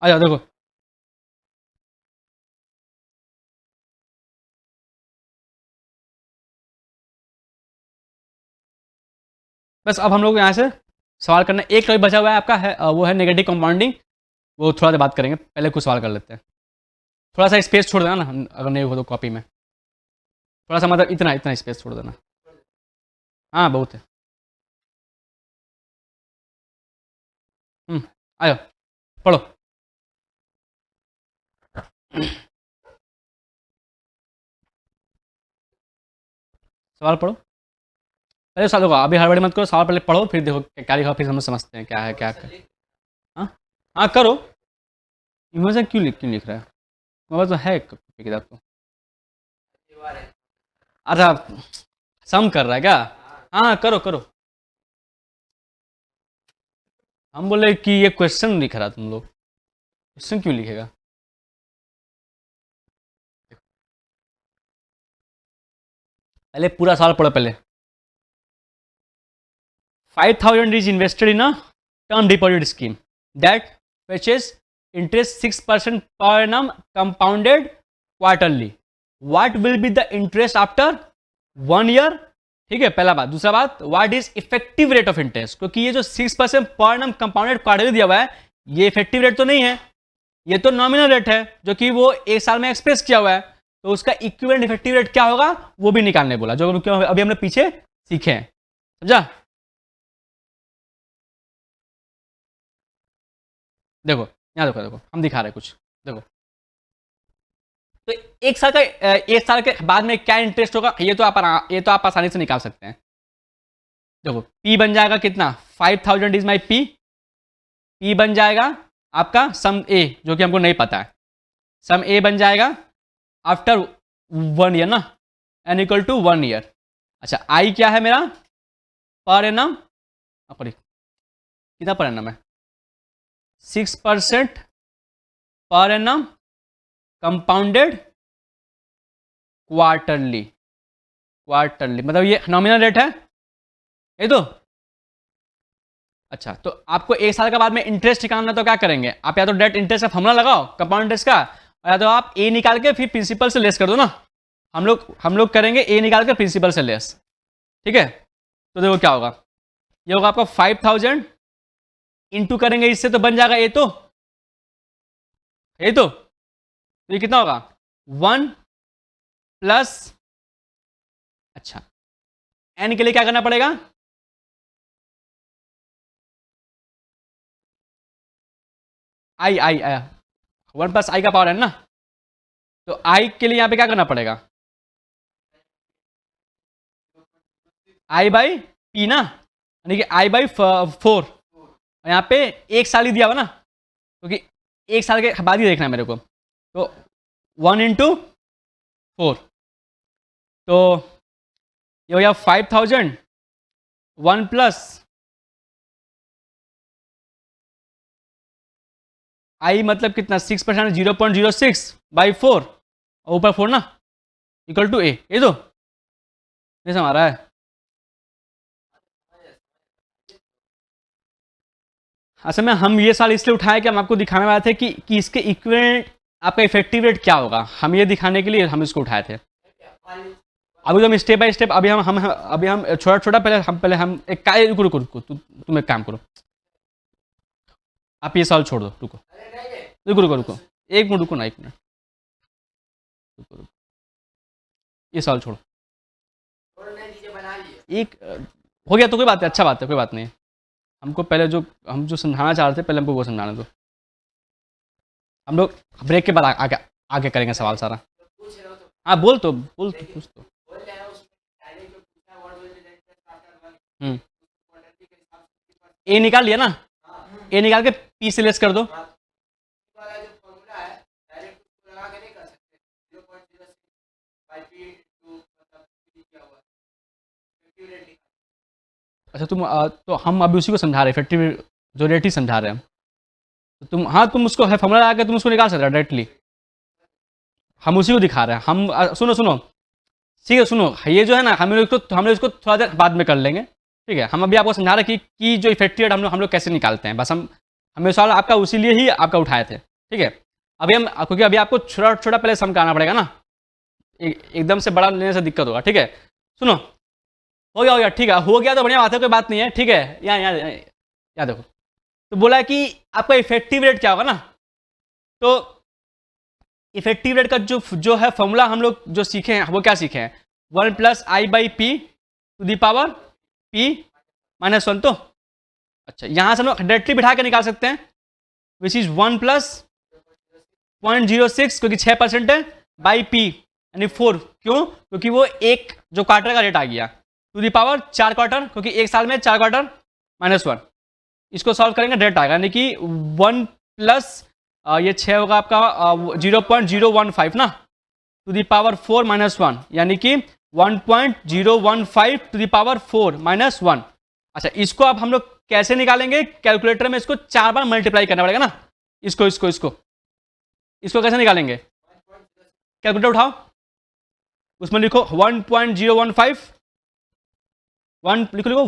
आ जाओ देखो, बस अब हम लोग यहाँ से सवाल करना, एक टॉपिक बचा हुआ है आपका, है वो है नेगेटिव कंपाउंडिंग। वो थोड़ा देर बात करेंगे, पहले कुछ सवाल कर लेते हैं। थोड़ा सा स्पेस छोड़ देना ना, अगर नहीं हो तो कॉपी में थोड़ा सा, मतलब इतना इतना स्पेस छोड़ देना। हाँ बहुत है। आ जाओ पढ़ो। सवाल पढ़ो पहले, सवाल देखो, अभी हड़बड़ी मत करो, सवाल पहले पढ़ो, फिर देखो क्या लिखा, फिर हम समझते हैं क्या है क्या है। हाँ हाँ करो। इमोशन क्यों लिख रहा है, मोबाइल तो है किताब तो। अच्छा सम कर रहा है क्या? हाँ करो करो। हम बोले कि ये क्वेश्चन लिख रहा तुम लोग, क्वेश्चन क्यों लिखेगा? पहले पूरा सवाल पढ़ो पहले। 5,000 is invested in a term deposit scheme that fetches interest 6% per annum compounded quarterly. What will be the interest after 1 year? ठीक है, पहला बात। दूसरा बात, what is effective rate of interest, क्योंकि ये जो 6% पर एनम कंपाउंडेड क्वार्टरली दिया हुआ है, ये इफेक्टिव रेट तो नहीं है, ये तो नॉमिनल रेट है जो कि वो एक साल में एक्सप्रेस किया हुआ है, तो उसका इक्विवेलेंट इफेक्टिव रेट क्या होगा वो भी निकालने बोला, जो अभी हमने पीछे सीखे हैं। समझा? देखो यहाँ देखो देखो हम दिखा रहे हैं कुछ, देखो तो एक साल के बाद में क्या इंटरेस्ट होगा ये तो आप आसानी से निकाल सकते हैं। देखो P बन जाएगा कितना, 5000 इज माई P बन जाएगा आपका सम ए जो कि हमको नहीं पता है, सम ए बन जाएगा आफ्टर 1 ईयर ना, एन इक्वल टू 1 ईयर। अच्छा आई क्या है मेरा, पर एनम, कितना पर एनम है, 6% पर एनम कंपाउंडेड क्वार्टरली, मतलब ये नॉमिनल रेट है ये तो। अच्छा तो आपको एक साल के बाद में इंटरेस्ट निकालना, तो क्या करेंगे आप, या तो डेट इंटरेस्ट का फॉर्मूला लगाओ कंपाउंड इंटरेस्ट का, या तो आप ए निकाल के फिर प्रिंसिपल से लेस कर दो ना। हम लोग करेंगे ए निकाल के प्रिंसिपल से लेस, ठीक है। तो देखो क्या होगा, ये होगा आपका 5000 इंटू करेंगे इससे तो बन जाएगा ये कितना होगा 1 प्लस, अच्छा एन के लिए क्या करना पड़ेगा, आई 1 प्लस आई का पावर है ना, तो आई के लिए यहां पे क्या करना पड़ेगा, आई बाई पी ना, यानी कि आई बाई 4, यहाँ पे एक साल ही दिया हुआ ना, क्योंकि एक साल के बाद ही देखना है मेरे को, तो 1 इंटू 4, तो ये हो गया 5000, 1 प्लस आई मतलब कितना 6%, 0.06 बाई 4 और ऊपर 4 ना, इक्वल टू ए, ये तो ये समझ रहा है। असल में हम ये साल इसलिए उठाए कि हम आपको दिखाने वाले थे कि इसके इक्विवेलेंट आपका इफेक्टिव रेट क्या होगा, हम ये दिखाने के लिए हम इसको उठाए थे। अभी तो हम स्टेप बाय स्टेप, अभी हम छोटा छोटा पहले हम एक रुको तुम एक काम करो, आप ये साल छोड़ दो, रुको एक मिनट रुको ना, एक मिनट रुको, ये साल छोड़ो, एक हो गया तो कोई बात है, अच्छा बात है, कोई बात नहीं। हमको पहले हम जो समझाना चाह रहे थे पहले हमको वो समझाने दो, हम लोग ब्रेक के बाद आगे करेंगे सवाल सारा। हाँ बोल तो कुछ तो। ए निकाल लिया ना, ए निकाल के पी से लेस कर दो, अच्छा तो हम अभी उसी को समझा रहे हैं, इफेक्टिव जो रेट ही समझा रहे हैं हम, तो तुम उसको है फॉर्मूला लगा के तुम उसको निकाल सकते हो डायरेक्टली, हम उसी को दिखा रहे हैं। हम सुनो ठीक है, सुनो ये जो है ना हम लोग इसको थोड़ा देर बाद में कर लेंगे, ठीक है। हम अभी आपको समझा रहे हैं कि जो इफेक्टिव रेट हम लोग कैसे निकालते हैं, बस हमें सवाल आपका उसी लिए ही आपका उठाए थे, ठीक है। अभी क्योंकि अभी आपको छोटा छोटा पहले सम कराना पड़ेगा ना, एकदम से बड़ा लेने से दिक्कत होगा, ठीक है। सुनो हो गया ठीक है, हो गया तो बढ़िया बात है, कोई बात नहीं है, ठीक है। यहाँ देखो, तो बोला है कि आपका इफेक्टिव रेट क्या होगा ना, तो इफेक्टिव रेट का जो है फॉर्मूला हम लोग जो सीखे हैं वो क्या सीखे हैं, 1 plus I by P to the power P minus 1, तो अच्छा यहाँ से हम लोग डायरेक्टली बिठा के निकाल सकते हैं, विच इज 1 प्लस 0.06 क्योंकि 6% है बाई पी यानी 4, क्यों, क्योंकि वो एक जो क्वार्टर का रेट आ गया टू दी पावर 4 क्वार्टर, क्योंकि एक साल में 4 क्वार्टर माइनस 1, इसको सॉल्व करेंगे रेट आएगा, यानी कि 1 प्लस ये 6 होगा आपका 0.015 ना टू दी पावर 4 माइनस 1, यानी कि 1.015 टू दी पावर 4 माइनस 1। अच्छा इसको अब हम लोग कैसे निकालेंगे, कैलकुलेटर में इसको 4 बार मल्टीप्लाई करना पड़ेगा ना, इसको कैसे निकालेंगे, कैलकुलेटर उठाओ, उसमें लिखो 1.015 लिखो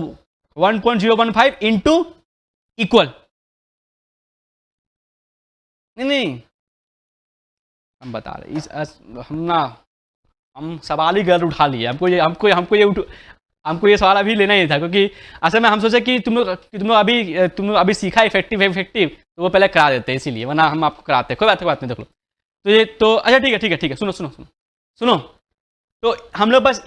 1.015 इंटू इक्वल, नहीं हम बता रहे हम सवाल ही गलत उठा लिए, हमको ये हमको ये सवाल अभी लेना ही था, क्योंकि असल में हम सोचे कि तुम लोग अभी सीखा इफेक्टिव, तो वो पहले करा देते हैं, इसीलिए, वरना हम आपको कराते हैं। कोई बात नहीं, देख लो। तो ये तो अच्छा, ठीक है, सुनो। तो हम लोग बस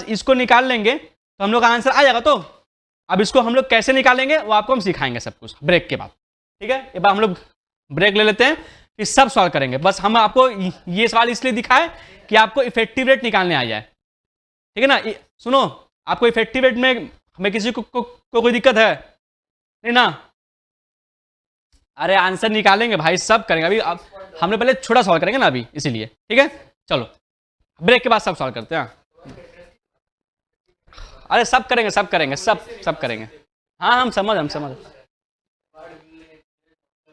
इसको निकाल लेंगे तो हम लोग का आंसर आ जाएगा। तो अब इसको हम लोग कैसे निकालेंगे वो आपको हम सिखाएंगे सब कुछ ब्रेक के बाद, ठीक है। एक बार हम लोग ब्रेक ले लेते हैं, फिर सब सॉल्व करेंगे। बस हम आपको ये सवाल इसलिए दिखाए कि आपको इफेक्टिव रेट निकालने आ जाए, ठीक है ना। सुनो, आपको इफेक्टिव रेट में हमें किसी को कोई दिक्कत है नहीं ना? अरे आंसर निकालेंगे भाई, सब करेंगे। अभी अब हम लोग पहले छोटा सॉल्व करेंगे ना अभी, इसीलिए, ठीक है। चलो ब्रेक के बाद सब सॉल्व करते हैं। अरे सब करेंगे, सब करेंगे। हाँ, हम समझ